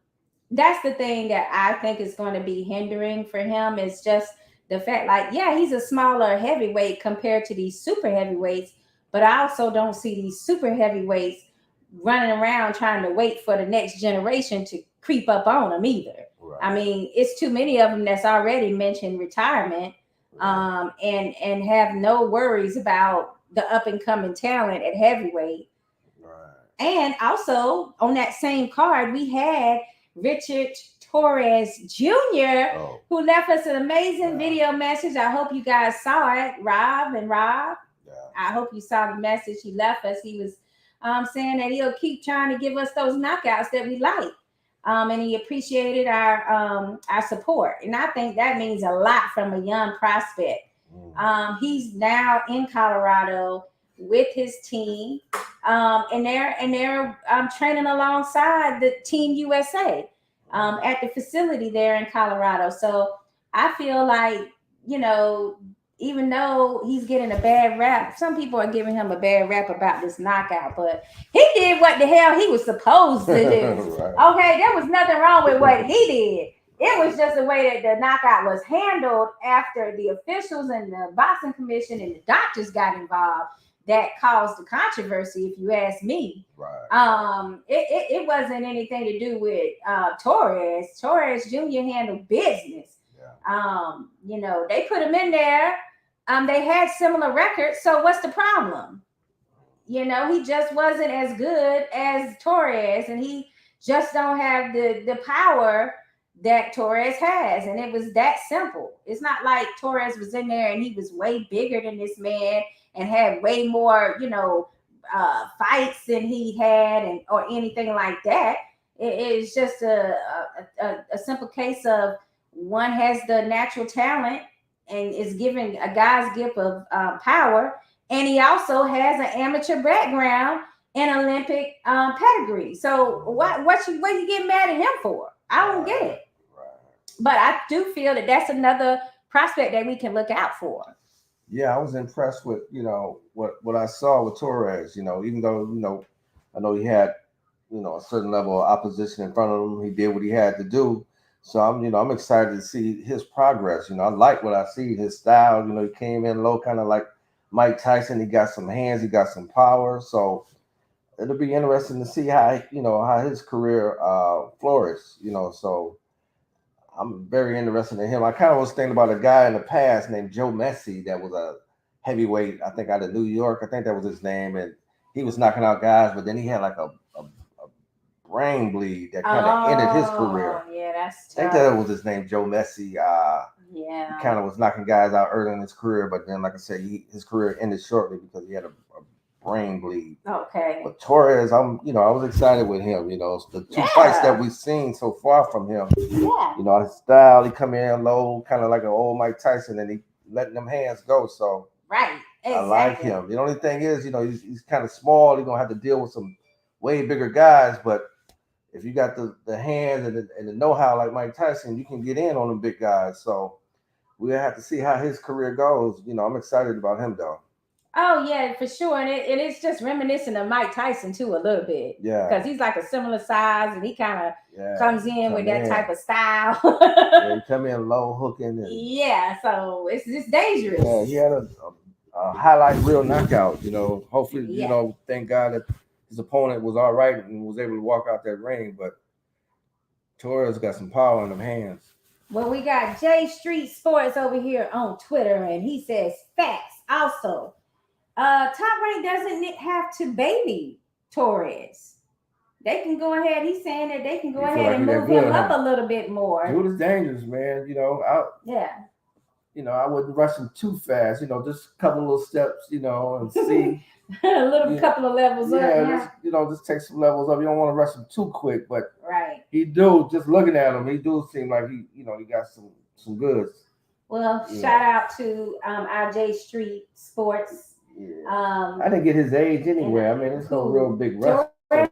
that's the thing that I think is going to be hindering for him, is just the fact, like, yeah, he's a smaller heavyweight compared to these super heavyweights, but I also don't see these super heavyweights running around trying to wait for the next generation to creep up on him either. Right. I mean, it's too many of them that's already mentioned retirement, right. And have no worries about the up and coming talent at heavyweight. Right. And also on that same card, we had Richard Torres Jr., who left us an amazing video message. I hope you guys saw it, Rob. Yeah. I hope you saw the message he left us. He was saying that he'll keep trying to give us those knockouts that we like. And he appreciated our support. And I think that means a lot from a young prospect. He's now in Colorado with his team. And they're training alongside the Team USA at the facility there in Colorado. So I feel like, even though he's getting a bad rap, some people are giving him a bad rap about this knockout, but he did what the hell he was supposed to do. Right. Okay, there was nothing wrong with what he did. It was just the way that the knockout was handled after the officials and the boxing commission and the doctors got involved that caused the controversy, if you ask me. Right. It wasn't anything to do with Torres. Torres Jr. handled business. Yeah. They put him in there. They had similar records. So what's the problem? He just wasn't as good as Torres, and he just don't have the power that Torres has. And it was that simple. It's not like Torres was in there and he was way bigger than this man and had way more, fights than he had, or anything like that. It's just a simple case of one has the natural talent and is given a guy's gift of power, and he also has an amateur background and Olympic pedigree. So what you get mad at him for? I don't get it. Right. But I do feel that that's another prospect that we can look out for. Yeah, I was impressed with what I saw with Torres. Even though I know he had a certain level of opposition in front of him, he did what he had to do. So I'm excited to see his progress. I like what I see, his style. He came in low, kind of like Mike Tyson. He got some hands, he got some power. So it'll be interesting to see how his career flourished. So I'm very interested in him. I kind of was thinking about a guy in the past named Joe Messi that was a heavyweight, I think out of New York. I think that was his name, and he was knocking out guys, but then he had like a brain bleed that kind of ended his career. Yeah, that's tough. I think that was his name, Joe Messi. Yeah, he kind of was knocking guys out early in his career, but then, like I said, his career ended shortly because he had a brain bleed. Okay. But Torres, I was excited with him. The two fights that we've seen so far from him. Yeah. His style, he come in low, kind of like an old Mike Tyson, and he letting them hands go. So right, exactly. I like him. The only thing is, he's kind of small. He's gonna have to deal with some way bigger guys. But if you got the hands and the know-how like Mike Tyson, you can get in on them big guys. So we'll have to see how his career goes. I'm excited about him though. Oh yeah, for sure, and it's just reminiscent of Mike Tyson too a little bit. Yeah, because he's like a similar size, and he kind of comes in with that type of style. Yeah, he come in low hooking. Yeah, so it's dangerous. Yeah, he had a highlight reel knockout. Hopefully, thank God that his opponent was all right and was able to walk out that ring. But Torres got some power in them hands. Well, we got J Street Sports over here on Twitter, and he says facts also. Top Rank doesn't have to baby Torres. They can go ahead. He's saying that they can go ahead and move him up a little bit more. Dude is dangerous, man. I wouldn't rush him too fast. Just a couple little steps, and see. A little couple of levels up. Yeah, just take some levels up. You don't want to rush him too quick, but right. He do, just looking at him, he do seem like he got some goods. Well, shout out to our J Street Sports. Yeah. I didn't get his age anyway. I mean, it's no real big rush.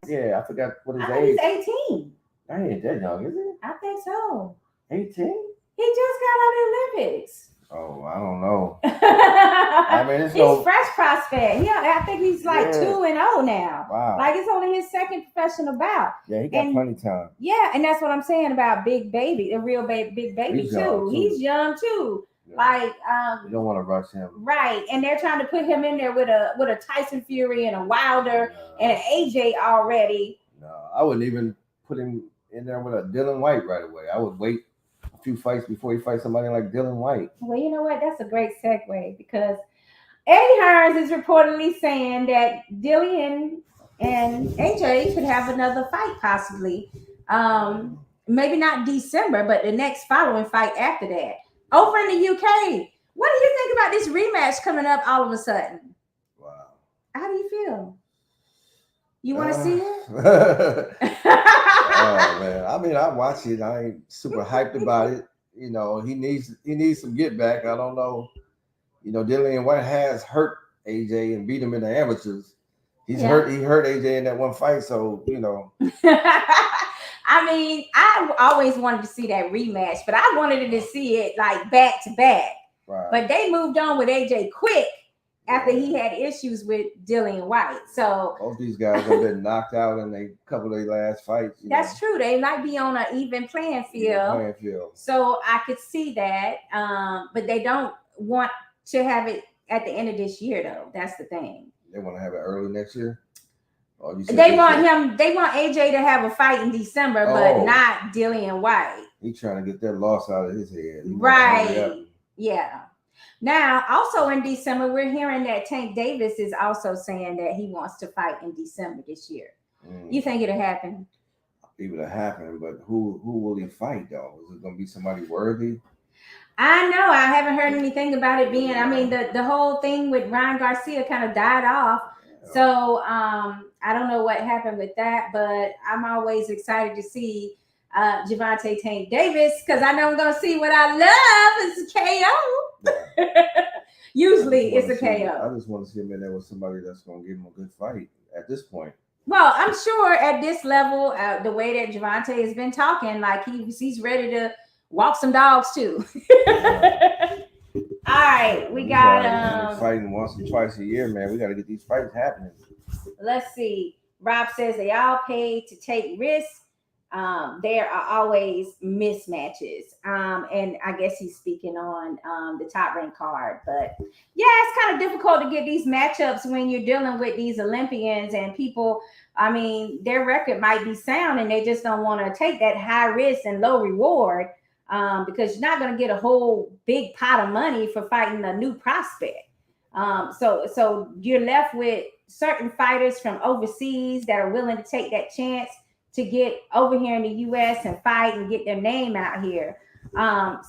Yeah, I forgot what his age. He's 18. I ain't that young, is he? I think so. 18? He just got out of the Olympics. Oh, I don't know. I mean, he's fresh prospect. Yeah, I think he's like 2-0 now. Wow. Like it's only his second professional bout. Yeah, he got plenty of time. Yeah, and that's what I'm saying about Big Baby, the real Big Baby too. He's young too. Yeah. Like you don't want to rush him. Right. And they're trying to put him in there with a Tyson Fury and a Wilder and an AJ already. No, I wouldn't even put him in there with a Dylan White right away. I would wait a few fights before he fights somebody like Dylan White. Well, you know what? That's a great segue because Eddie Hearns is reportedly saying that Dillian and AJ could have another fight possibly. Maybe not December, but the next following fight after that. Over in the UK. What do you think about this rematch coming up all of a sudden? Wow. How do you feel? You want to see it? Oh man, I mean, I watch it. I ain't super hyped about it. He needs some get back. I don't know. Dillian White has hurt AJ and beat him in the amateurs. He hurt AJ in that one fight. So I mean, I always wanted to see that rematch, but I wanted to see it like back to back. Right. But they moved on with AJ quick after he had issues with Dillian White. So both these guys have been knocked out in a couple of their last fights. That's true. They might be on an even playing field. So I could see that. But they don't want to have it at the end of this year, though. That's the thing. They want to have it early next year. They want AJ to have a fight in December, but not Dillian White. He's trying to get that loss out of his head. Right. Yeah. Now, also in December, we're hearing that Tank Davis is also saying that he wants to fight in December this year. You think it'll happen? It'll happen, but who will he fight, though? Is it going to be somebody worthy? I know. I haven't heard anything about it being. I mean, the whole thing with Ryan Garcia kind of died off. So I don't know what happened with that, but I'm always excited to see Gervonta Tank Davis because I know I'm going to see what I love is a KO. Usually it's a KO. I just want to see him in there with somebody that's going to give him a good fight at this point. Well, I'm sure at this level, the way that Gervonta has been talking, like he's ready to walk some dogs too. All right, we got fighting once or twice a year, man. We got to get these fights happening. Let's see. Rob says they all pay to take risks. There are always mismatches. And I guess he's speaking on the top rank card. But yeah, it's kind of difficult to get these matchups when you're dealing with these Olympians and people. I mean, their record might be sound and they just don't want to take that high risk and low reward. Because you're not going to get a whole big pot of money for fighting a new prospect. So you're left with certain fighters from overseas that are willing to take that chance to get over here in the U.S. and fight and get their name out here.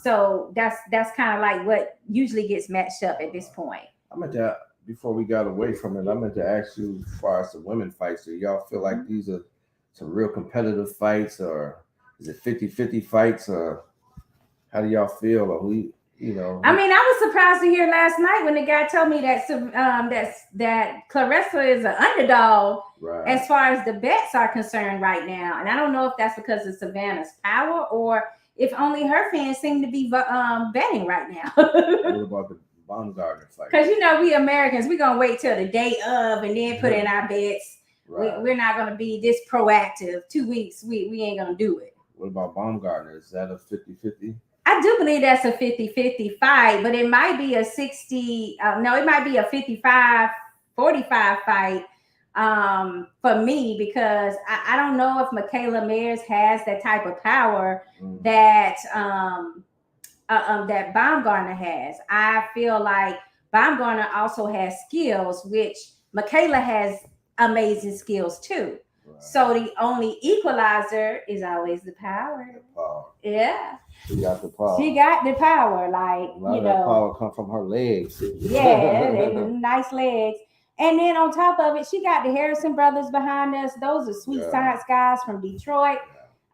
So that's kind of like what usually gets matched up at this point. I meant to, before we got away from it, I meant to ask you as far as the women fights, do y'all feel like these are some real competitive fights, or is it 50-50 fights, or how do y'all feel? Or who, I mean, I was surprised to hear last night when the guy told me that that Clarissa is an underdog as far as the bets are concerned right now. And I don't know if that's because of Savannah's power or if only her fans seem to be betting right now. What about the Baumgartner fight? Because we Americans, we're gonna wait till the day of and then put in our bets. We're not gonna be this proactive. 2 weeks, we ain't gonna do it. What about Baumgartner? Is that a 50-50? I do believe that's a 50-50 fight, but it might be a 55-45 fight for me, because I don't know if Michaela Mears has that type of power that that Baumgartner has. I feel like Baumgartner also has skills, which Michaela has amazing skills too. So the only equalizer is always the power. Yeah. She got the power. She got the power. Like, a lot of that power come from her legs. Yeah, nice legs. And then on top of it, she got the Harrison brothers behind us. Those are sweet science guys from Detroit.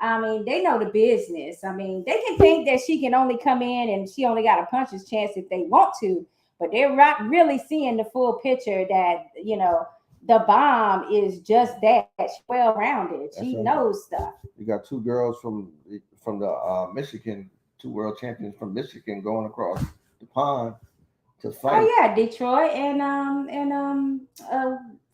I mean, they know the business. I mean, they can think that she can only come in and she only got a puncher's chance if they want to, but they're not really seeing the full picture that, you know, the bomb is just that. She's well-rounded. She knows stuff. You got two girls from the Michigan, two world champions from Michigan going across the pond to fight. Oh yeah, Detroit and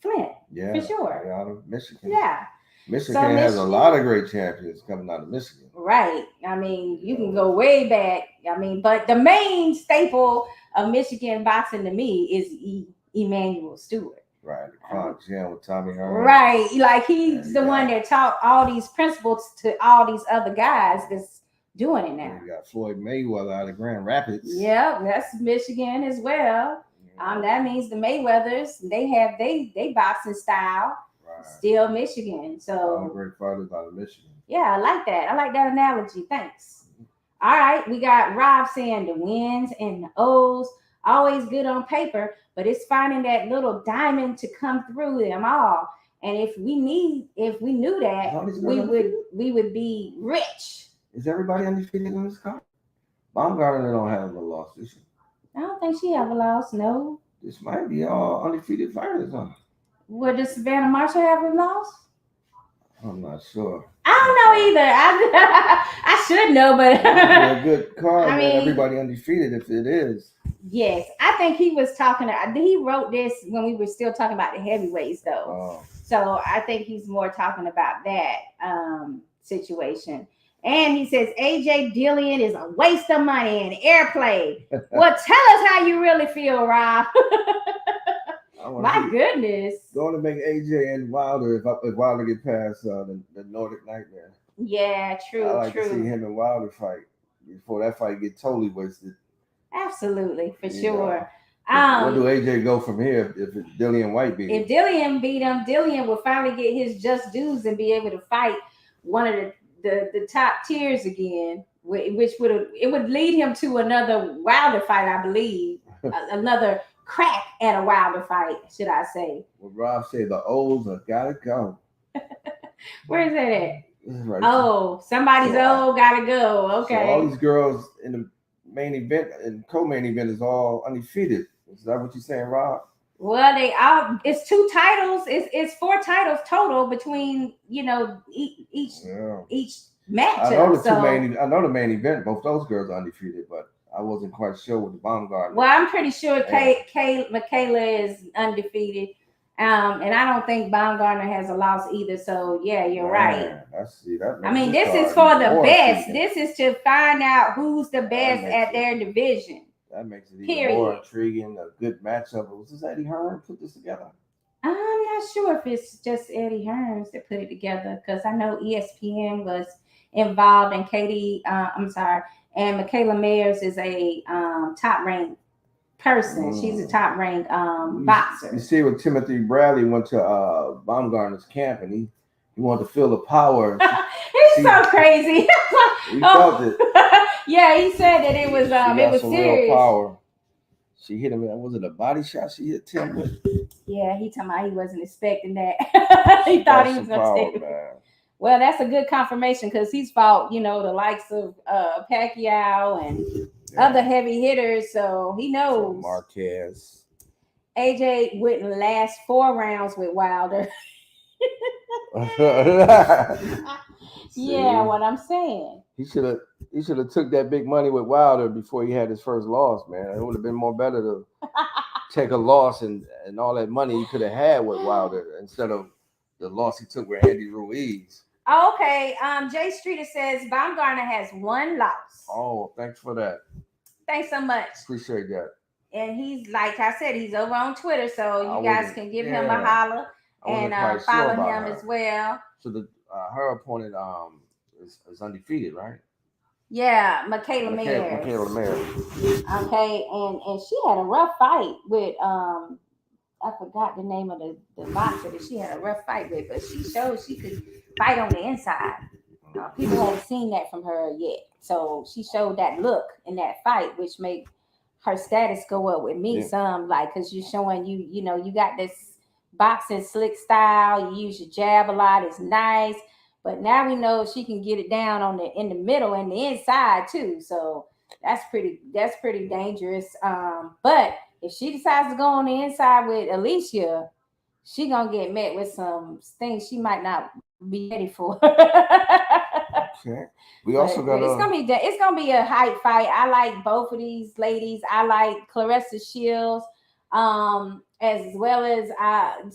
Flint. Yeah, for sure. Out of Michigan. Yeah. Michigan has a lot of great champions coming out of Michigan. Right. I mean, you can go way back. I mean, but the main staple of Michigan boxing to me is Emmanuel Stewart. Right. The Crown Gym with Tommy Hearn. Right. Like he's the one that taught all these principles to all these other guys that's doing it now. You got Floyd Mayweather out of Grand Rapids. Yeah, that's Michigan as well. That means the Mayweathers, they have they boxing style. Right. Still Michigan. So all great fighters out of Michigan. Yeah, I like that. I like that analogy. Thanks. All right, we got Rob saying the wins and the O's always good on paper, but it's finding that little diamond to come through them all. And if we knew that, we would be rich. Is everybody undefeated in this card? Baumgartner don't have no loss this year. I don't think she ever lost. No. This might be all undefeated fighters, huh? Well, does Savannah Marshall have a loss? I'm not sure. I don't know either. I should know, but it's a good card. I mean, everybody undefeated if it is. Yes, I think he was talking. He wrote this when we were still talking about the heavyweights, though. Oh. So I think he's more talking about that situation. And he says AJ Dillon is a waste of money and airplay. Well, tell us how you really feel, Rob. My goodness. Going to make AJ and Wilder if Wilder get past the Nordic Nightmare. Yeah, true. I like to see him and Wilder fight before that fight get totally wasted. Absolutely, for sure. Where do AJ go from here if Dillian White beat him? If Dillian beat him, Dillian will finally get his just dues and be able to fight one of the top tiers again, which would lead him to another Wilder fight, I believe. Another crack at a Wilder fight, should I say. Well, Rob said the O's have got to go. Where is that at? Right somebody's old gotta go. Okay. So all these girls in the main event and co-main event is all undefeated. Is that what you're saying, Rob? Well, it's 2 titles. It's 4 titles total between each match. I know the main event. Both those girls are undefeated, but I wasn't quite sure with the Baumgartner. Well, I'm pretty sure Michaela is undefeated. And I don't think Baumgartner has a loss either. So yeah, you're right. I mean, this is for the best. This is to find out who's the best at their division. That makes it even more intriguing. A good matchup. Was this Eddie Hearn put this together? I'm not sure if it's just Eddie Hearns that put it together, because I know ESPN was involved, and and Michaela Mayers is a top-ranked person. She's a top-ranked boxer. You see, when Timothy Bradley went to Baumgartner's camp, and he wanted to feel the power. He's so crazy. He felt it. Yeah, he said that it was serious. Real power. She hit him. Was it a body shot she hit Tim with? Yeah, he talking about he wasn't expecting that. He thought he was going to take it. Well, that's a good confirmation, because he's fought, the likes of Pacquiao and other heavy hitters, so he knows. Marquez. AJ wouldn't last 4 rounds with Wilder. Yeah, what I'm saying. He should have took that big money with Wilder before he had his first loss, man. It would have been more better to take a loss and all that money he could have had with Wilder instead of the loss he took with Andy Ruiz. Okay. Jay Streeter says Baumgartner has 1 loss. Oh, thanks for that. Thanks so much. Appreciate that. And he's, like I said, he's over on Twitter, so you guys can give him a holler and follow him as well. So her opponent is undefeated, right? Yeah, Michaela Mayers. Okay, and she had a rough fight with I forgot the name of the boxer that she had a rough fight with, but she showed she could fight on the inside. People haven't seen that from her yet, so she showed that look in that fight, which made her status go up with me some, like, because you're showing you know, you got this boxing slick style, you use your jab a lot, it's nice, but now we know she can get it down on in the middle and the inside too, so that's pretty dangerous. But if she decides to go on the inside with Alicia, she gonna get met with some things she might not be ready for. Okay. We also got it's gonna be a hype fight. I like both of these ladies. I like Claressa Shields, as well as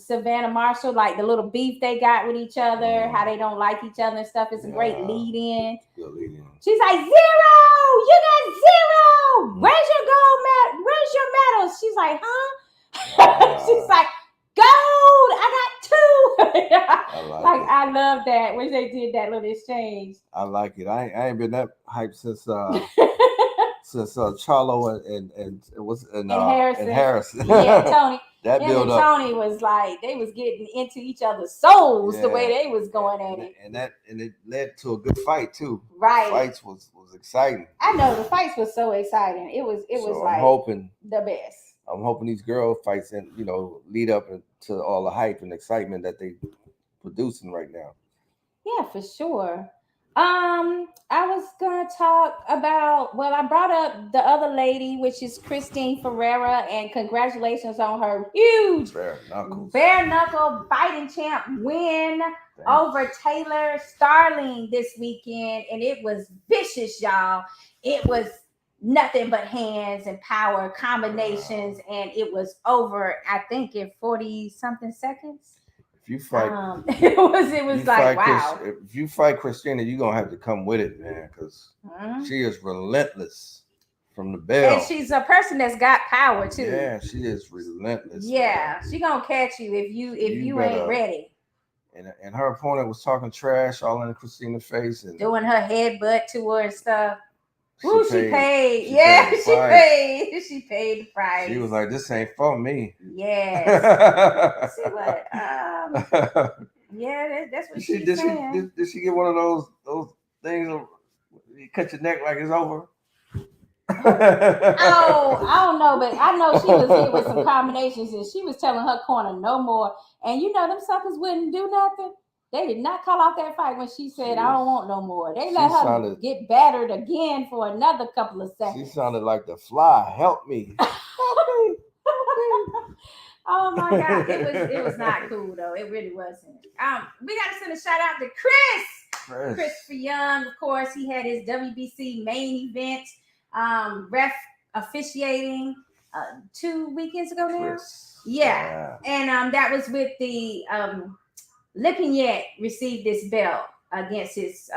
Savannah Marshall. Like the little beef they got with each other, how they don't like each other and stuff. It's a great lead in. Good lead in. She's like, 0, you got 0. Where's your gold medal? Where's your medals? She's like, huh? She's like, gold, I got 2. I love that when they did that little exchange. I like it. I ain't been that hyped since Charlo and Harrison. Yeah, Tony. That build up. Tony was like, they was getting into each other's souls the way they was going at it. And it led to a good fight too. Right. The fights was exciting. I know the fights was so exciting. It was like I'm hoping the best. I'm hoping these girl fights and lead up to all the hype and excitement that they producing right now. Yeah, for sure. I was gonna talk about, I brought up the other lady, which is Christine Ferreira, and congratulations on her huge bare knuckle fighting champ win over Taylor Starling this weekend, and it was vicious, y'all. It was nothing but hands and power combinations, and it was over, I think, in 40 something seconds. If you fight, it was like, wow. If you fight Christina, you're gonna have to come with it, man, because she is relentless from the bell. And she's a person that's got power too. Yeah, she is relentless. Yeah, she gonna catch you if you ain't ready. And her opponent was talking trash all in Christina's face and doing her headbutt to her and stuff. She paid. She paid the price. She was like, "This ain't for me." Yes. She like, yeah, that's what she said. Did she get one of those things? You cut your neck like it's over. Oh, I don't know, but I know she was here with some combinations, and she was telling her corner no more. And them suckers wouldn't do nothing. They did not call off that fight when she said, "I don't want no more." They let her get battered again for another couple of seconds. She sounded like the Fly. Help me. Oh my God. It was not cool though. It really wasn't. We got to send a shout out to Christopher Young. Of course, he had his WBC main event, ref officiating 2 weekends ago now. Yeah. And that was with the Lipinette received this belt against his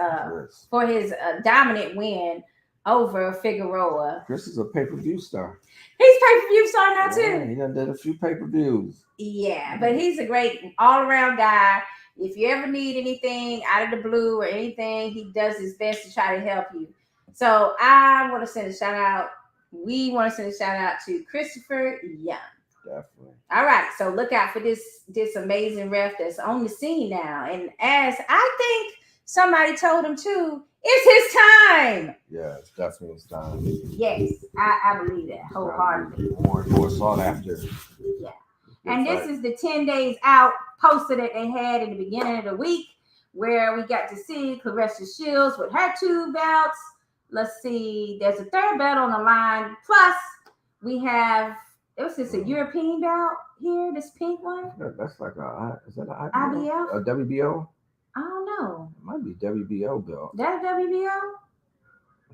for his dominant win over Figueroa. Chris is a pay-per-view star. He's pay-per-view star now too. He done did a few pay-per-views. Yeah, but he's a great all-around guy. If you ever need anything out of the blue or anything, he does his best to try to help you. So I want to send a shout out. We want to send a shout out to Christopher Young. Definitely. All right, so look out for this amazing ref that's on the scene now. And as I think somebody told him too, it's his time. Yeah, it's definitely his time. Yes, I believe that wholeheartedly. More sought after. Yeah. And this is the 10 days out poster that they had in the beginning of the week, where we got to see Claressa Shields with her 2 belts. Let's see, there's a 3rd belt on the line. Plus, we have, was this a European belt here, this pink one? That's like is that an IBF? A WBO? I don't know. It might be WBO belt. That a WBO?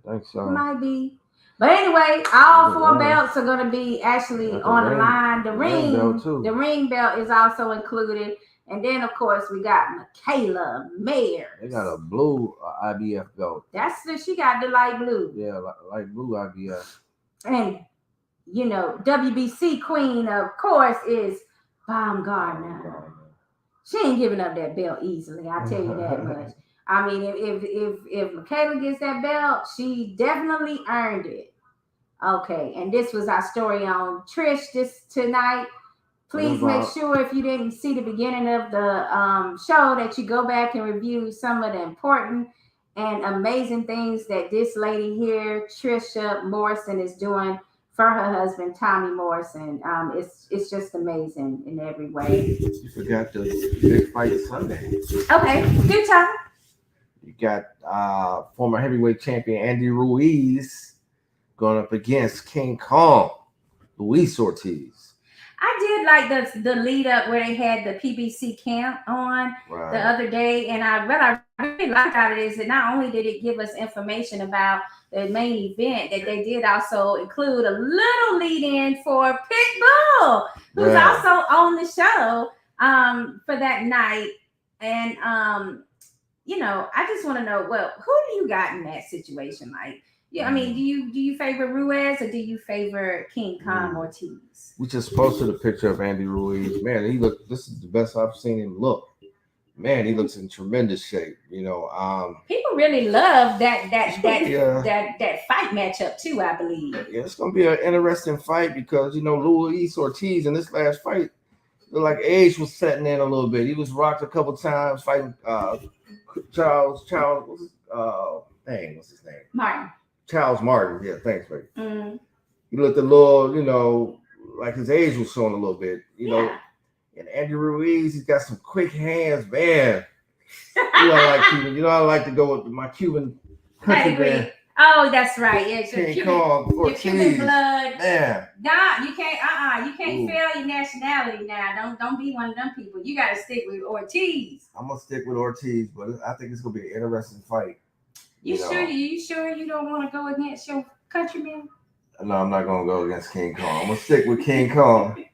I think so. It might be. But anyway, all 4 belts are going to be actually on the line. The ring belt is also included. And then, of course, we got Michaela Mayer. They got a blue IBF belt. She got the light blue. Yeah, light blue IBF. And, WBC queen, of course, is Baumgartner. She ain't giving up that belt easily. I'll tell you that much. I mean, if Michaela gets that belt, she definitely earned it. Okay, and this was our story on Trish tonight. Please make sure if you didn't see the beginning of the show that you go back and review some of the important and amazing things that this lady here, Trisha Morrison, is doing for her husband, Tommy Morrison. It's just amazing in every way. You forgot the big fight Sunday. Okay, good job. You got former heavyweight champion Andy Ruiz going up against King Kong, Luis Ortiz. I did like the lead up where they had the PBC camp on the other day, and what I really liked about it is that not only did it give us information about the main event, that they did also include a little lead in for Pitbull, who's also on the show for that night. And I just want to know, well, who do you got in that situation? Like, yeah, I mean, do you favor Ruiz or do you favor King Kong Ortiz? We just posted a picture of Andy Ruiz. Man, this is the best I've seen him look. Man, he looks in tremendous shape. People really love that fight matchup too, I believe. Yeah, it's gonna be an interesting fight because Luis Ortiz in this last fight looked like age was setting in a little bit. He was rocked a couple times fighting Charles. What's his name? Martin. Charles Martin. Yeah, thanks, baby. Mm-hmm. He looked a little, like his age was showing a little bit, And Andy Ruiz, he's got some quick hands, man. I like Cuban. I like to go with my Cuban countryman. Oh, that's right. Yeah, King Kong Ortiz. Your Cuban blood. Man. Nah, you can't. You can't fail your nationality now. Don't be one of them people. You got to stick with Ortiz. I'm gonna stick with Ortiz, but I think it's gonna be an interesting fight. You sure you don't want to go against your countryman? No, I'm not gonna go against King Kong. I'm gonna stick with King Kong.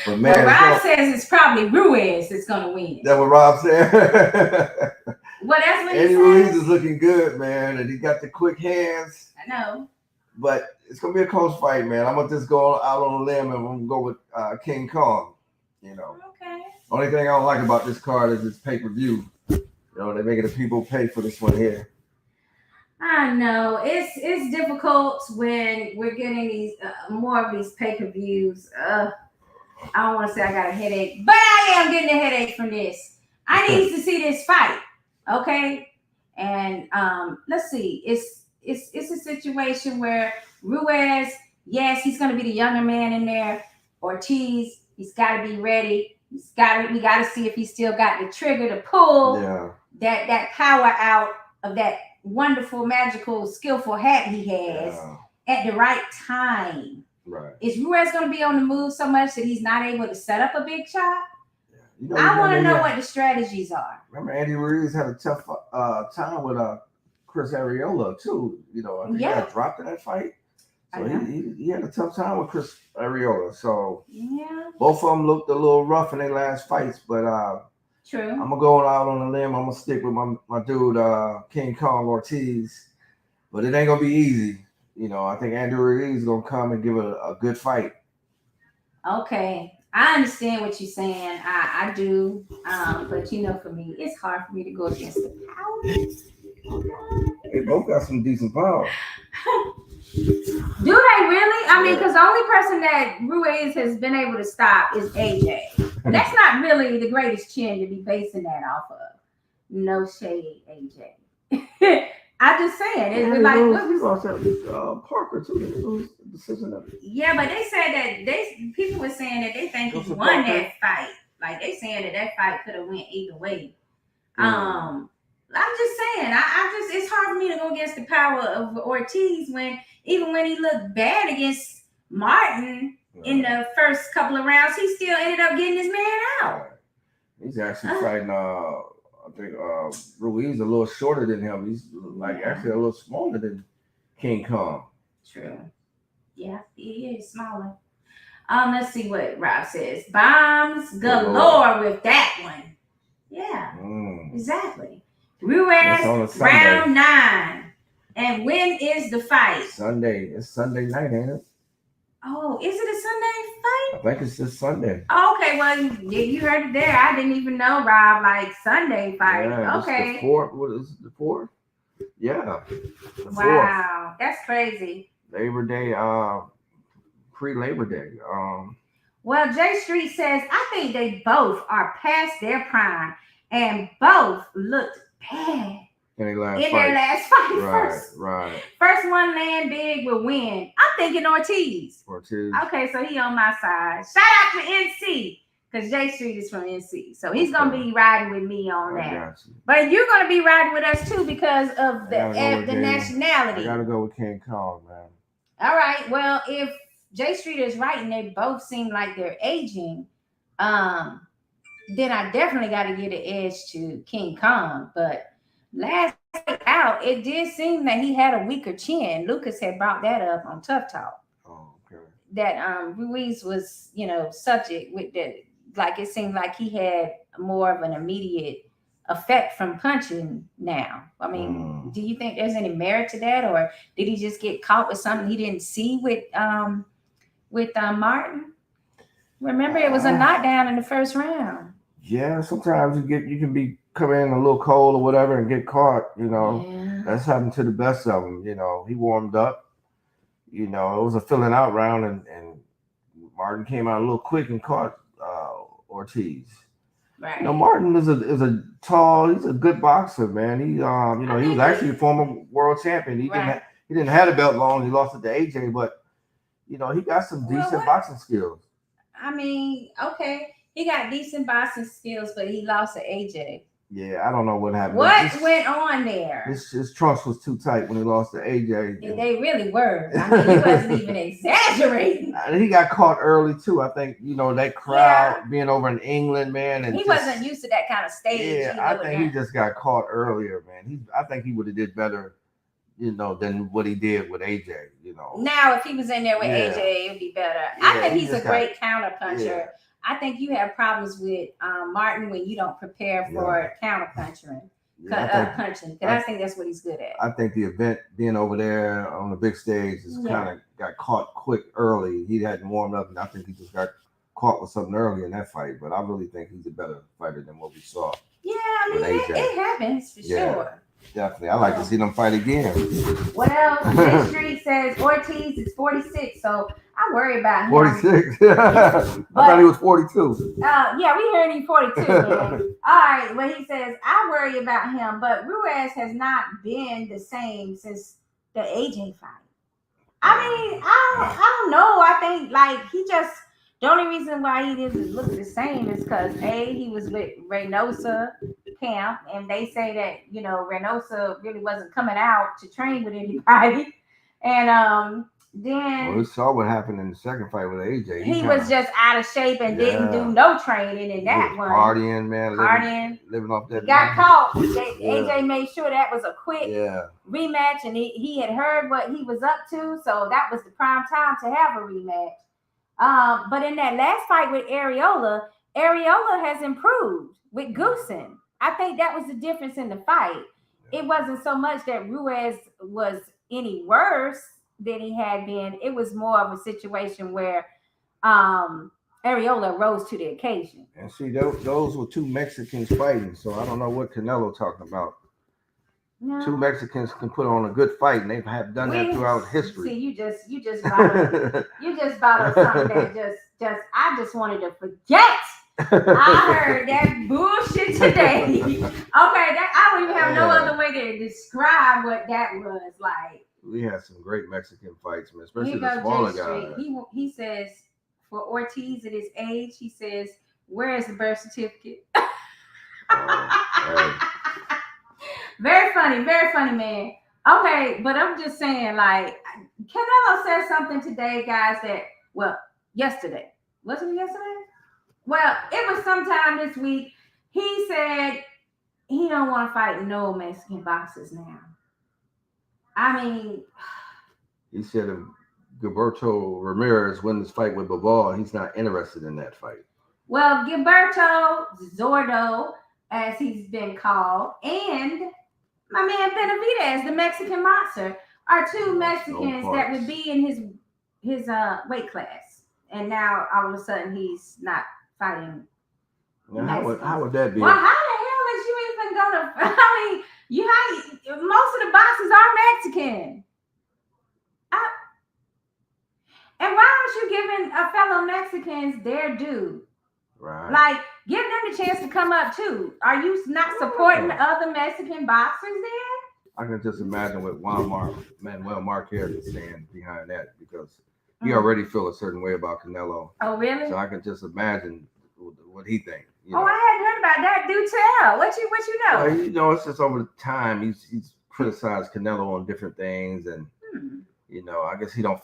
But man, Rob says it's probably Ruiz that's gonna win. That's what Rob said. Well, that's what Andy he Ruiz says. is looking good, man, and he got the quick hands. I know. But it's gonna be a close fight, man. I'm gonna just go out on a limb and I'm gonna go with King Kong. Okay. Only thing I don't like about this card is it's pay-per-view. They're making the people pay for this one here. I know it's difficult when we're getting these more of these pay-per-views. I don't want to say I got a headache, but I am getting a headache from this. I need to see this fight, okay? And let's see. It's a situation where Ruiz, yes, he's going to be the younger man in there. Ortiz, he's got to be ready. We got to see if he still got the trigger to pull that power out of that wonderful, magical, skillful hat he has at the right time. Right. Is Ruiz going to be on the move so much that he's not able to set up a big shot? I want to know what the strategies are. Remember, Andy Ruiz had a tough time with Chris Arreola too. I think he got dropped in that fight. So he had a tough time with Chris Arreola. So both of them looked a little rough in their last fights, but true. I'm gonna go out on a limb. I'm gonna stick with my dude King Kong Ortiz, but it ain't gonna be easy. I think Andy Ruiz is gonna come and give a good fight. Okay, I understand what you're saying. I do, but for me, it's hard for me to go against the power. They both got some decent power. Do they really? I mean, because the only person that Ruiz has been able to stop is AJ. That's not really the greatest chin to be basing that off of. No shade, AJ. I'm just saying. It's like Parker too. Yeah, but they said that people were saying that they think he won that fight. Like they saying that fight could have went either way. I'm just saying. It's hard for me to go against the power of Ortiz when he looked bad against Martin in the first couple of rounds. He still ended up getting his man out. He's actually fighting. I think Ruiz a little shorter than him. He's actually a little smaller than King Kong. True. Yeah, he is smaller. Let's see what Rob says. Bombs galore with that one. Yeah, exactly. Ruiz round 9. And when is the fight? Sunday. It's Sunday night, ain't it? Oh, is it a Sunday fight? I think it's this Sunday. Okay, well, you heard it there. I didn't even know, Rob, like Sunday fight. Yeah, okay. The 4th. What is it, the 4th? Yeah. The wow, 4th. That's crazy. Labor Day, pre-Labor Day. Well, J Street says, I think they both are past their prime and both looked bad. In their last fight. Right. First first one land big will win. I'm thinking Ortiz. Ortiz. Okay, so he on my side. Shout out to NC, because J Street is from NC. So he's going to be riding with me on that. But you're going to be riding with us too because of the nationality. I got to go with King Kong, man. All right. Well, if J Street is right and they both seem like they're aging, then I definitely got to give the edge to King Kong. But last night out, it did seem that he had a weaker chin. Lucas had brought that up on Tough Talk. Oh, okay. That Ruiz was, subject with the, like it seemed like he had more of an immediate effect from punching now. I mean, do you think there's any merit to that, or did he just get caught with something he didn't see with Martin? Remember, it was a knockdown in the first round. Yeah, sometimes you can be coming in a little cold or whatever and get caught. Yeah. That's happened to the best of them. He warmed up. It was a filling out round, and Martin came out a little quick and caught Ortiz. Right. Martin is a tall. He's a good boxer, man. He he was actually a former world champion. He didn't have the belt long. He lost it to AJ, but he got some decent boxing skills. I mean, okay, he got decent boxing skills, but he lost to AJ. Yeah, I don't know what happened. What went on there? His trunks was too tight when he lost to AJ. Yeah, they really were. I mean, he wasn't even exaggerating. He got caught early too. I think that crowd being over in England, man, and he wasn't used to that kind of stage. Yeah, I think he just got caught earlier, man. I think he would have did better, than what he did with AJ. Now, if he was in there with AJ, it would be better. Yeah, I think he's a great counter puncher. Yeah. I think you have problems with Martin when you don't prepare for counter punching. Because I think that's what he's good at. I think the event being over there on the big stage is kind of got caught quick early. He hadn't warmed up, and I think he just got caught with something early in that fight. But I really think he's a better fighter than what we saw. Yeah, I mean, it happens for sure. Definitely. I like to see them fight again. Well, J Street says Ortiz is 46, so I worry about him. 46? I thought he was 42. Yeah, we heard he's 42. Man. All right, well, he says, I worry about him, but Ruiz has not been the same since the AJ fight. I mean, I don't know. I think, the only reason why he doesn't look the same is because, he was with Reynosa camp, and they say that, Reynosa really wasn't coming out to train with anybody. And then we saw what happened in the second fight with AJ. He was just out of shape and didn't do no training in that one. Partying, man. Living off that. He got caught. AJ made sure that was a quick rematch, and he had heard what he was up to, so that was the prime time to have a rematch. But in that last fight with Areola has improved with Goosen. I think that was the difference in the fight. It wasn't so much that Ruiz was any worse than he had been. It was more of a situation where Areola rose to the occasion. And see, those were two Mexicans fighting, so I don't know what Canelo talking about. No. Two Mexicans can put on a good fight, and they have done that throughout history. See, you just brought up something that I just wanted to forget. I heard that bullshit today. Okay, I don't even have no other way to describe what that was like. We had some great Mexican fights, man, especially the smaller guys. He says for Ortiz at his age, he says, "Where is the birth certificate?" Very funny, man. Okay, but I'm just saying, Canelo said something today, guys, yesterday. Was it yesterday? Well, it was sometime this week. He said he don't want to fight no Mexican boxers now. I mean, he said if Gilberto Ramirez wins this fight with Bivol, he's not interested in that fight. Well, Gilberto, Zordo, as he's been called, and my man Benavidez, the Mexican monster, are two Mexicans that would be in his weight class. And now all of a sudden he's not fighting. Now, how would that be? Well, how the hell is you even gonna? I mean, most of the boxers are Mexican. And why aren't you giving fellow Mexicans their due? Right. Give them the chance to come up too. Are you not supporting other Mexican boxers then? I can just imagine what Manuel Marquez is saying behind that, because he already feel a certain way about Canelo. Oh, really? So I can just imagine what he thinks. I hadn't heard about that. Do tell. What you know? Well, it's just over the time he's criticized Canelo on different things, and I guess I don't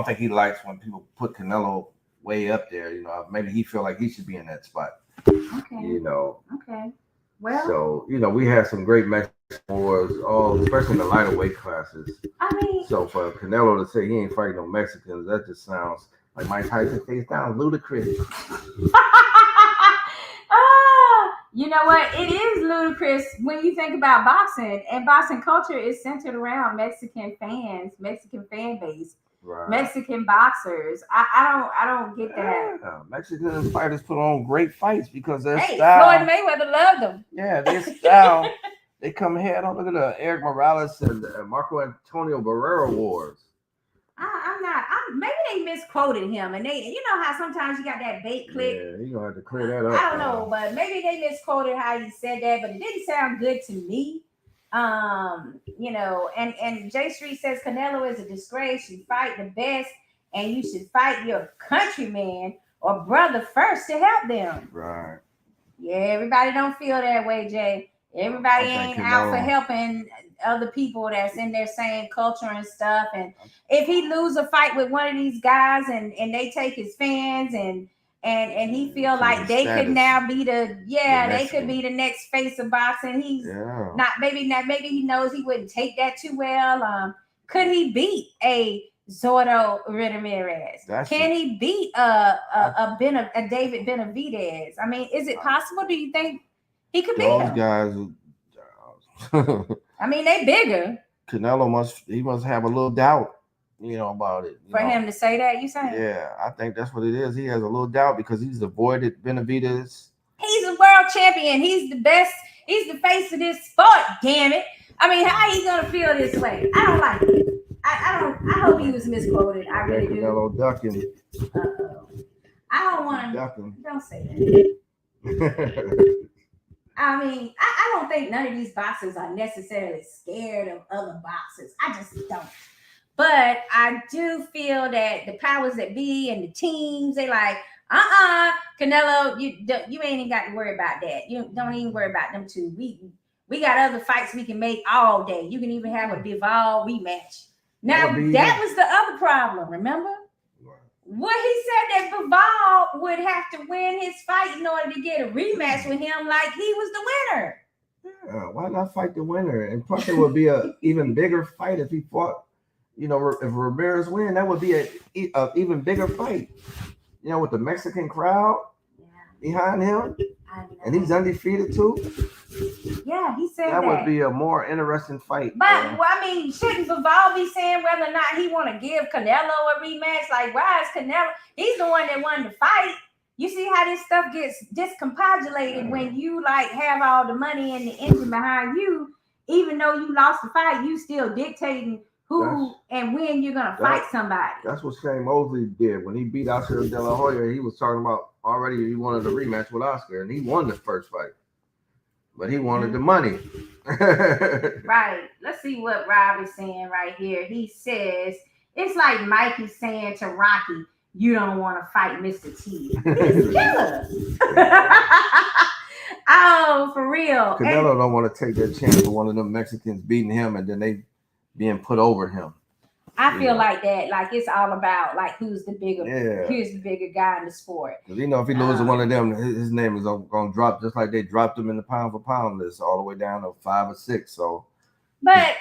think he likes when people put Canelo way up there. Maybe he feel like he should be in that spot. Okay. Okay. Well. So we had some great matches wars, especially in the lighter weight classes. So for Canelo to say he ain't fighting no Mexicans, that just sounds like Mike Tyson face down ludicrous. You know what? It is ludicrous when you think about boxing, and boxing culture is centered around Mexican fans, Mexican fan base, right. Mexican boxers. I don't get that. Yeah. Mexican fighters put on great fights because their style. Floyd Mayweather loved them. Yeah, their style. They come head on. Look at the Eric Morales and Marco Antonio Barrera wars. Maybe they misquoted him, and you know how sometimes you got that bait click. Yeah, you gonna have to clear that up. I don't know, but maybe they misquoted how he said that, but it didn't sound good to me. And Jay Street says Canelo is a disgrace. You fight the best, and you should fight your countryman or brother first to help them. Right. Yeah, everybody don't feel that way, Jay. Everybody ain't out for helping other people that's in their same culture and stuff. And if he lose a fight with one of these guys and they take his fans and he feel like they could now be they could be the next face of boxing. He's not maybe he knows he wouldn't take that too well. Could he beat a Zordo Ramirez? Can he beat a David Benavidez? I mean, is it possible? Do you think he could beat those him? Guys? I mean, they bigger. Canelo must have a little doubt, about it. For him to say that, you saying? Yeah, I think that's what it is. He has a little doubt because he's avoided Benavidez. He's a world champion. He's the best. He's the face of this sport. Damn it! I mean, how are you gonna feel this way? I don't like it. I hope he was misquoted. I really do. Canelo ducking. I don't want to. Don't say that. I mean, I don't think none of these boxers are necessarily scared of other boxers. I just don't. But I do feel that the powers that be and the teams, they like, Canelo, you ain't even got to worry about that. You don't even worry about them two. We got other fights we can make all day. You can even have a Bivol rematch. Now, that was the other problem, remember? What he said that Bivol would have to win his fight in order to get a rematch with him, like he was the winner. Yeah, why not fight the winner? And plus, it would be a even bigger fight if he fought. If Ramirez win, that would be a even bigger fight. With the Mexican crowd behind him, and he's undefeated too. Yeah, he said that would be a more interesting fight. But shouldn't Bivol be saying whether or not he want to give Canelo a rematch? Like, why is Canelo? He's the one that won the fight. You see how this stuff gets discombobulated when you have all the money and the engine behind you. Even though you lost the fight, you still dictating who and when you're gonna fight somebody. That's what Shane Mosley did when he beat Oscar De La Hoya. He was talking about already he wanted a rematch with Oscar, and he won the first fight. But he wanted the money. Right. Let's see what Rob is saying right here. He says, it's like Mikey saying to Rocky, you don't want to fight Mr. T. He's killer. Oh, for real. Canelo don't want to take that chance of one of them Mexicans beating him and then they being put over him. I feel like that. Like it's all about who's the bigger, who's the bigger guy in the sport. Because if he loses one of them, his name is gonna drop just like they dropped him in the pound for pound list all the way down to 5 or 6. So, but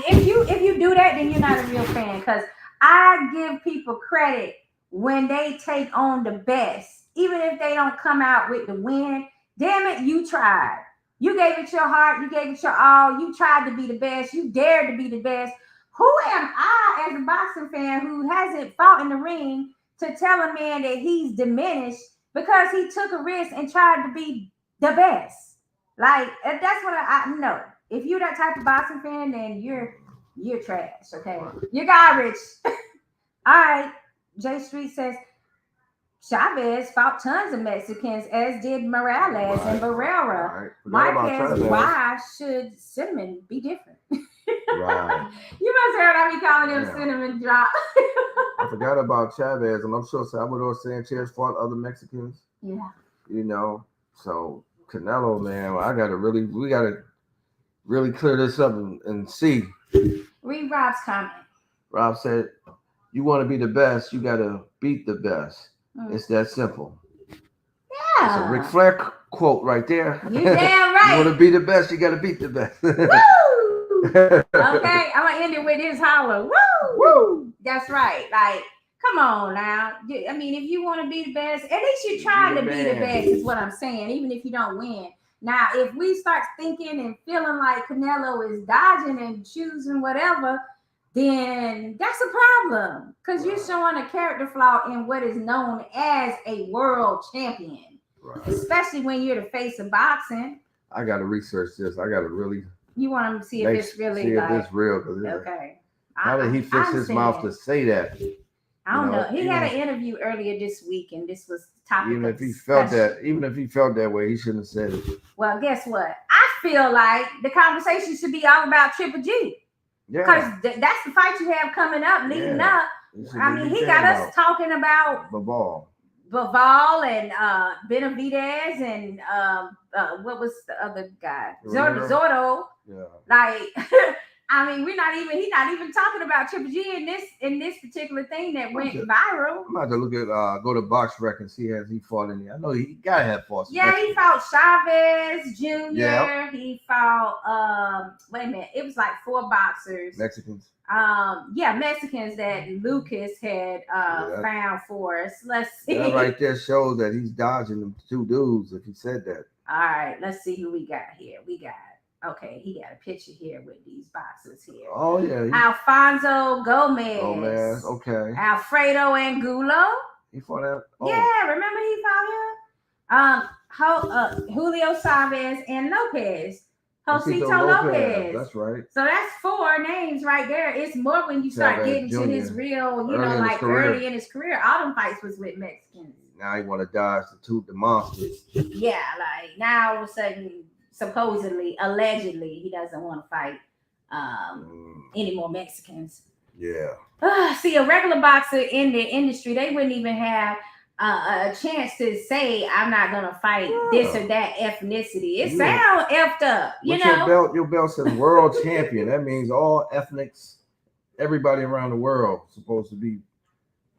if you do that, then you're not a real fan. Because I give people credit when they take on the best, even if they don't come out with the win. Damn it, you tried. You gave it your heart. You gave it your all. You tried to be the best. You dared to be the best. Who am I as a boxing fan who hasn't fought in the ring to tell a man that he's diminished because he took a risk and tried to be the best? That's what I know. If you're that type of boxing fan, then you're trash, okay? You're garbage. All right. Jay Street says, Chavez fought tons of Mexicans, as did Morales and Barrera. Marquez, why should Cinnamon be different? Right. You must have heard I be calling him Cinnamon Drop. I forgot about Chavez, and I'm sure Salvador Sanchez fought other Mexicans. Yeah. You know, so Canelo, man, we gotta really clear this up and see. Read Rob's comment. Rob said, "You want to be the best, you gotta beat the best. It's that simple." Yeah. It's a Ric Flair quote right there. You damn right. You want to be the best, you gotta beat the best. Woo! Okay, I'm gonna end it with this holler. Woo! Woo! That's right. Like, come on now. I mean, if you want to be the best, at least you're trying to be the best, is what I'm saying, even if you don't win. Now, if we start thinking and feeling like Canelo is dodging and choosing whatever, then that's a problem, because you're showing a character flaw in what is known as a world champion, especially when you're the face of boxing. I got to research this. I got to really. You want to see if it's really see if it's real. Okay. How did he fix his mouth to say that? I don't know. He had an interview earlier this week, and this was the topic. Even if he felt that way, he shouldn't have said it. Well, guess what? I feel like the conversation should be all about Triple G. Yeah. Because that's the fight you have coming up, leading up. I mean, he got us talking about Bivol and Benavidez and what was the other guy? Zordo. Yeah. Like, I mean, he's not even talking about Triple G in this particular thing that went viral. I'm about to look at go to Box Rec and see has he fought any. I know he gotta have fought. Yeah, he fought Chavez Jr. Yep. He fought wait a minute, it was like 4 boxers. Mexicans. Mexicans that Lucas had found for us. Let's see. That right there shows that he's dodging them 2 dudes if he said that. All right, let's see who we got here. Okay, he got a picture here with these boxers here. Oh, yeah. Alfonso Gomez. Okay. Alfredo Angulo. He fought that? Oh. Yeah, remember he fought him? Julio Chavez and Lopez. Josito Lopez. That's right. So that's 4 names right there. It's more when you start getting to his real, early in his career. All them fights was with Mexicans. Now he want to dodge the monsters. Yeah, like now all of a sudden, supposedly, allegedly, he doesn't want to fight any more Mexicans. Yeah. See, a regular boxer in the industry, they wouldn't even have a chance to say, I'm not going to fight this or that ethnicity. It sounds effed up, you know? Your belt says world champion. That means all ethnics, everybody around the world supposed to be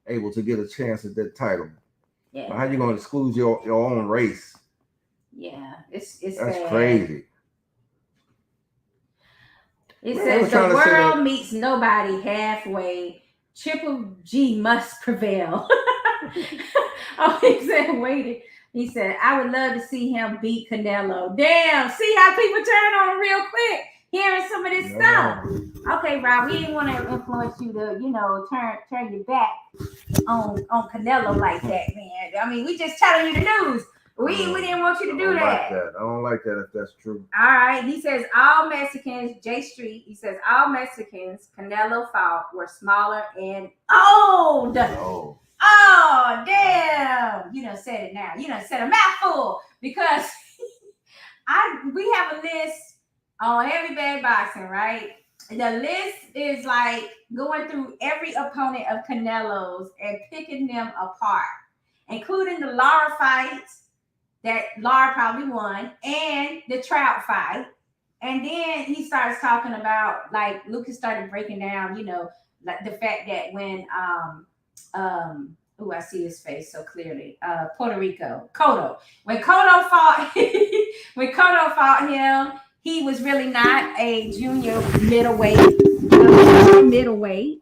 able to get a chance at that title. Yeah. But how you going to exclude your own race? Yeah, it's that's bad. Crazy. It says the world meets nobody halfway. Triple G must prevail. Oh, he said, wait. He said, I would love to see him beat Canelo. Damn, see how people turn on him real quick, hearing some of this stuff. Okay, Rob, we didn't want to influence you to, turn your back on Canelo like that, man. I mean, we just telling you the news. We didn't want you to do that. I don't like that if that's true. All right. He says all Mexicans, J Street, he says all Mexicans Canelo fought were smaller and old. Oh, damn. You done said it now. You done said a mouthful, because we have a list on Heavy Bad Boxing, right? The list is like going through every opponent of Canelo's and picking them apart, including the Lara fights that Lara probably won, and the Trout fight. And then he starts talking about, like, Lucas started breaking down, like the fact that when I see his face so clearly. Puerto Rico, Cotto. When Cotto fought him, he was really not a junior middleweight.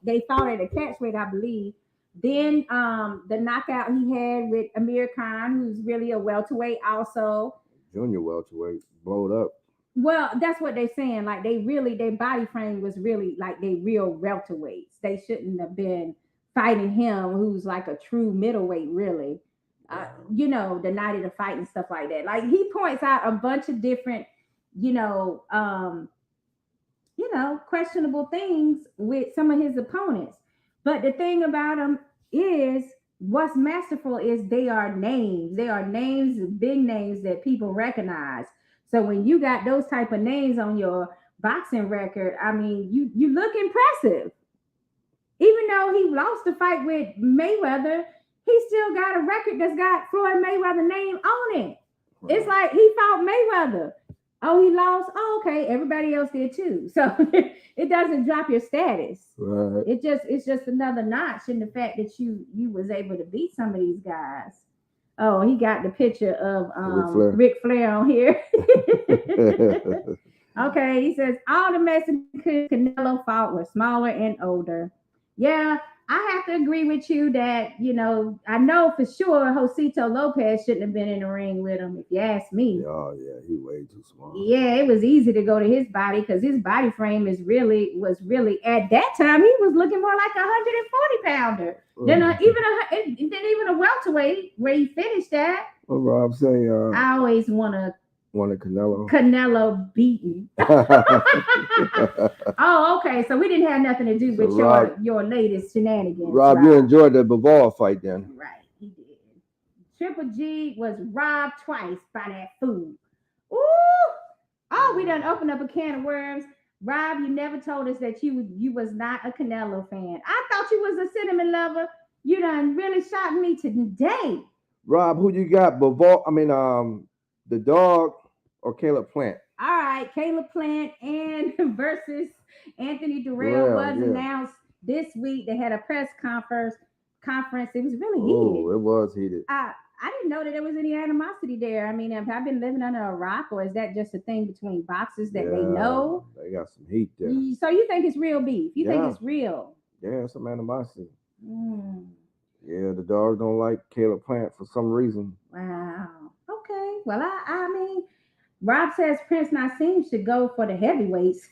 They fought at a catchweight, I believe. Then the knockout he had with Amir Khan, who's really a welterweight also. Junior welterweight, blowed up. Well, that's what they're saying. Like, their body frame was really like they real welterweights. They shouldn't have been fighting him, who's like a true middleweight, really. The night of the fight and stuff like that. Like, he points out a bunch of different, questionable things with some of his opponents. But the thing about him is what's masterful is they are names. They are names, big names that people recognize. So when you got those type of names on your boxing record, I mean, you look impressive. Even though he lost the fight with Mayweather, he still got a record that's got Floyd Mayweather name on it. Right. It's like he fought Mayweather. Oh, he lost. Oh, okay. Everybody else did too. So it doesn't drop your status. Right. It's just another notch in the fact that you was able to beat some of these guys. Oh, he got the picture of Ric Flair on here. Okay, he says all the Mexicans Canelo fought were smaller and older. Yeah, I have to agree with you that, I know for sure Josito Lopez shouldn't have been in the ring with him, if you ask me. Oh, yeah, he way too small. Yeah, it was easy to go to his body because his body frame was really, at that time, he was looking more like a 140-pounder than even a welterweight where he finished at. Well, Rob say, I always wanted Canelo. Canelo beaten. Oh, okay. So we didn't have nothing to do with your latest shenanigans. Rob, you enjoyed the Bivol fight then. Right, he did. Triple G was robbed twice by that fool. Ooh! Oh, we done opened up a can of worms. Rob, you never told us that you was not a Canelo fan. I thought you was a cinnamon lover. You done really shocked me today. Rob, who you got? Bivol? I mean, the dog or Caleb Plant? All right, Caleb Plant and versus Anthony Durrell was announced this week. They had a press conference. It was really heated. Oh, it was heated. I didn't know that there was any animosity there. I mean, have I been living under a rock, or is that just a thing between boxers that they know? They got some heat there. So you think it's real beef? You think it's real? Yeah, some animosity. Yeah, the dog don't like Caleb Plant for some reason. Wow. Okay. Well, I mean, Rob says Prince Nassim should go for the heavyweights.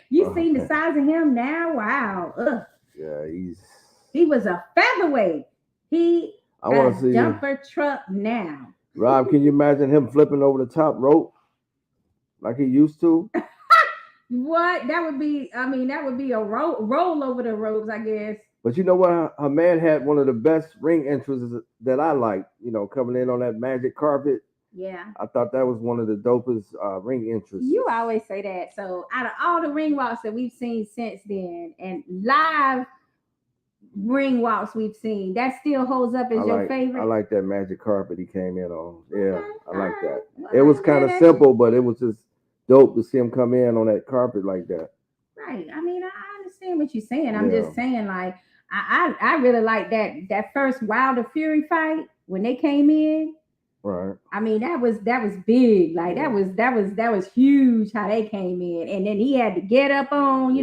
You seen the size of him now? Wow. Ugh. Yeah, he was a featherweight. I want to see jumper truck now. Rob, can you imagine him flipping over the top rope like he used to? What? That would be a roll over the ropes, I guess. But you know what? Her man had one of the best ring entrances that I liked, coming in on that magic carpet. Yeah. I thought that was one of the dopest ring entrances. You always say that. So out of all the ring walks that we've seen since then and live ring walks we've seen, that still holds up as your favorite? I like that magic carpet he came in on. Yeah, okay. I like that. Well, it was kind of simple, but it was just dope to see him come in on that carpet like that. Right. I mean, I understand what you're saying. I'm just saying, like, I really like that first Wilder Fury fight when they came in. Right. I mean, that was big. Like that was huge how they came in, and then he had to get up on,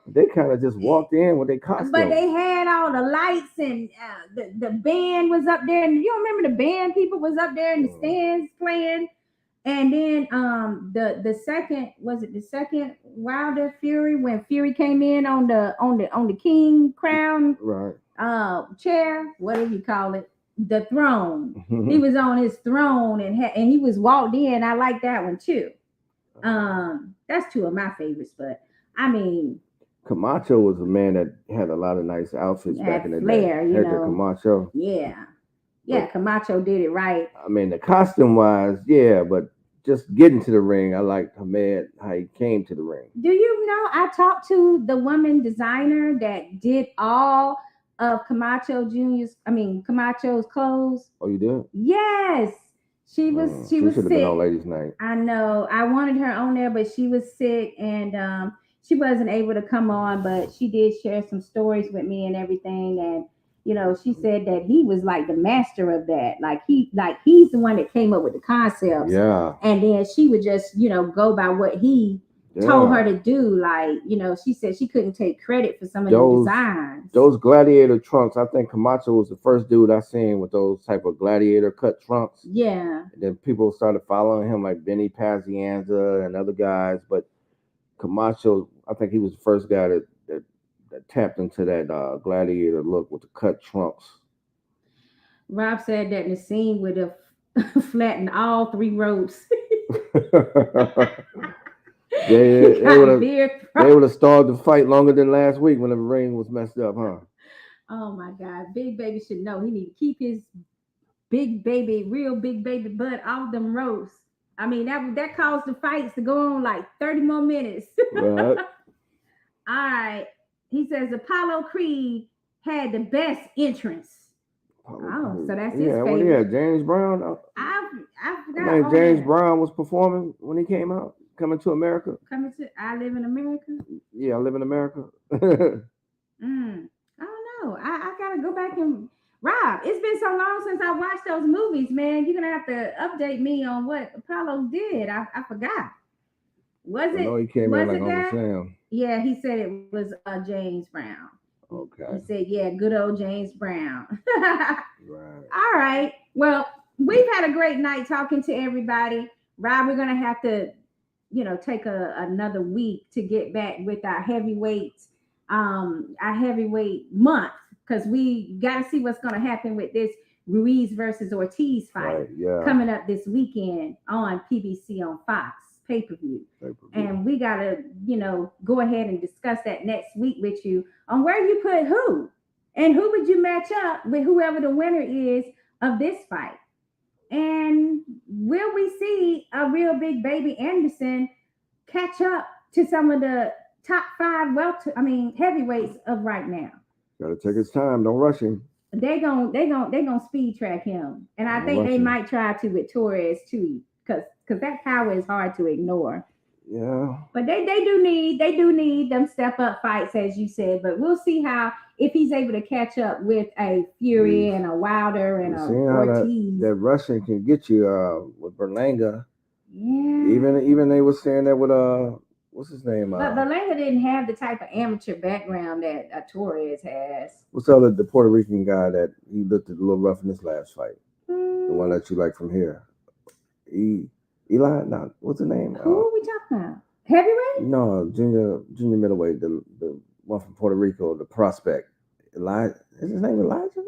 They kind of just walked in with their costumes. But they had all the lights and the band was up there, and you remember the band people was up there in the stands playing. And then the second Wilder Fury when Fury came in on the king crown chair, whatever you call it. The throne. He was on his throne and he was walked in. I like that one too. That's two of my favorites. But I mean, Camacho was a man that had a lot of nice outfits back in the day. Hector Camacho. Yeah, Camacho did it right. I mean, the costume wise, but just getting to the ring, I liked Hamed how he came to the ring. Do you know I talked to the woman designer that did all of Camacho's clothes. Oh, you did? Yes. She was should have sick. Been on ladies' night. I know. I wanted her on there, but she was sick and she wasn't able to come on, but she did share some stories with me and everything. And she said that he was like the master of that. He's the one that came up with the concepts. Yeah. And then she would just, go by what he told her to do. She said she couldn't take credit for some of the designs. Those gladiator trunks, I think Camacho was the first dude I seen with those type of gladiator cut trunks. Yeah. And then people started following him like Benny Pazienza and other guys. But Camacho, I think he was the first guy that tapped into that gladiator look with the cut trunks. Rob said that Nassim would have flattened all three ropes. They would have stalled the fight longer than last week when the ring was messed up, huh? Oh my God, Big Baby should know. He need to keep his real big baby butt off them ropes. I mean, that caused the fights to go on like 30 more minutes. Right. All right. He says Apollo Creed had the best entrance. Oh, so that's his favorite. What he had, James Brown. I forgot. I think James Brown was performing when he came out, Coming to America. I Live in America. Yeah, I Live in America. I don't know. I gotta go back and Rob. It's been so long since I watched those movies, man. You're gonna have to update me on what Apollo did. I forgot. Was it? I know he came in like on the Sam. Yeah, he said it was James Brown. Okay. He said, yeah, good old James Brown. Right. All right. Well, we've had a great night talking to everybody. Rob, we're going to have to, take another week to get back with our heavyweight month, because we got to see what's going to happen with this Ruiz versus Ortiz fight coming up this weekend on PBC on Fox. Pay-per-view. And we gotta, go ahead and discuss that next week with you on where you put who and who would you match up with whoever the winner is of this fight. And will we see a real Big Baby Anderson catch up to some of the top 5 heavyweights of right now? Gotta take his time. Don't rush him. They gonna speed track him, and I think they might try to with Torres too, because that power is hard to ignore. Yeah. But they do need them step up fights, as you said. But we'll see if he's able to catch up with a Fury and a Wilder and a Ortiz. That Russian can get you with Berlanga. Yeah. Even they were saying that with what's his name? But Berlanga didn't have the type of amateur background that Torres has. What's the Puerto Rican guy that he looked a little rough in this last fight? The one that you like from here. Eli, no, what's the name? Who are we talking about? Heavyweight? No, junior middleweight, the one from Puerto Rico, the prospect. Elijah, is his name Elijah?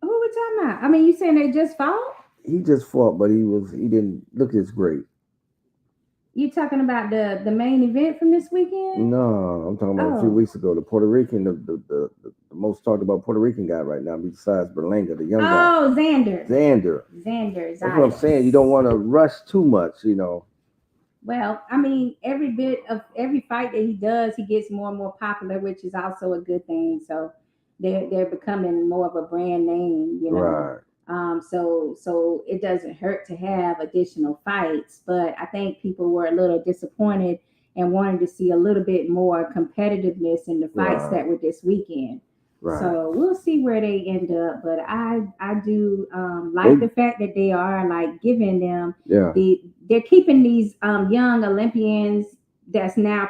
Who are we talking about? I mean, you saying they just fought? He just fought, but he didn't look as great. You talking about the main event from this weekend? No, I'm talking about a few weeks ago. The Puerto Rican, the most talked about Puerto Rican guy right now, besides Berlanga, the young guy. Oh, Xander. That's what I'm saying. You don't want to rush too much, Well, I mean, every fight that he does, he gets more and more popular, which is also a good thing. So they're becoming more of a brand name, Right. So it doesn't hurt to have additional fights, but I think people were a little disappointed and wanted to see a little bit more competitiveness in the fights that were this weekend. Right. So we'll see where they end up, but I do like the fact that they are like giving them they're keeping these young Olympians that's now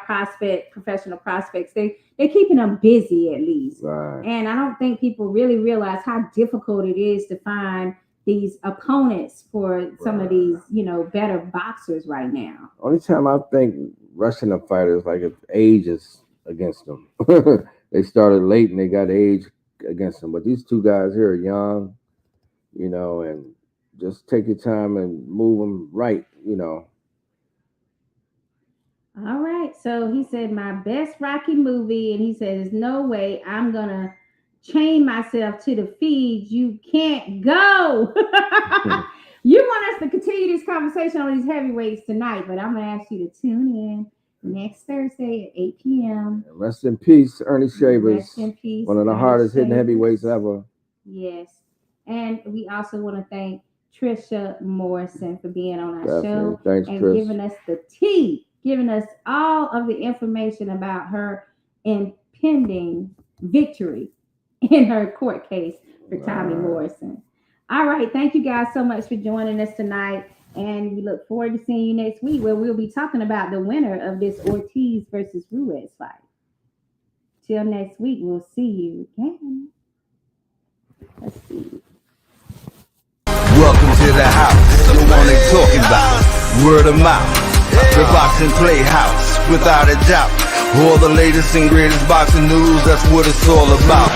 professional prospects. They're keeping them busy at least. Right. And I don't think people really realize how difficult it is to find these opponents for some of these, better boxers right now. Only time I think rushing a fighter is like if age is against them. They started late and they got age against them. But these two guys here are young, and just take your time and move them right, All right. So he said, my best Rocky movie. And he said, there's no way I'm going to chain myself to the feed. You can't go. You want us to continue this conversation on these heavyweights tonight, but I'm going to ask you to tune in next Thursday at 8 p.m. Rest in peace, Ernie Shavers. Rest in peace. One of the hardest hitting heavyweights ever. Yes. And we also want to thank Trisha Morrison for being on our show. Thanks, and Trish. Giving us the tea, giving us all of the information about her impending victory in her court case for Tommy Morrison. All right. Thank you guys so much for joining us tonight. And we look forward to seeing you next week, where we'll be talking about the winner of this Ortiz versus Ruiz fight. Till next week, we'll see you again. Let's see. Welcome to the house, the one they talking about. Word of mouth, the Boxing PlayHouse, without a doubt. All the latest and greatest boxing news, that's what it's all about.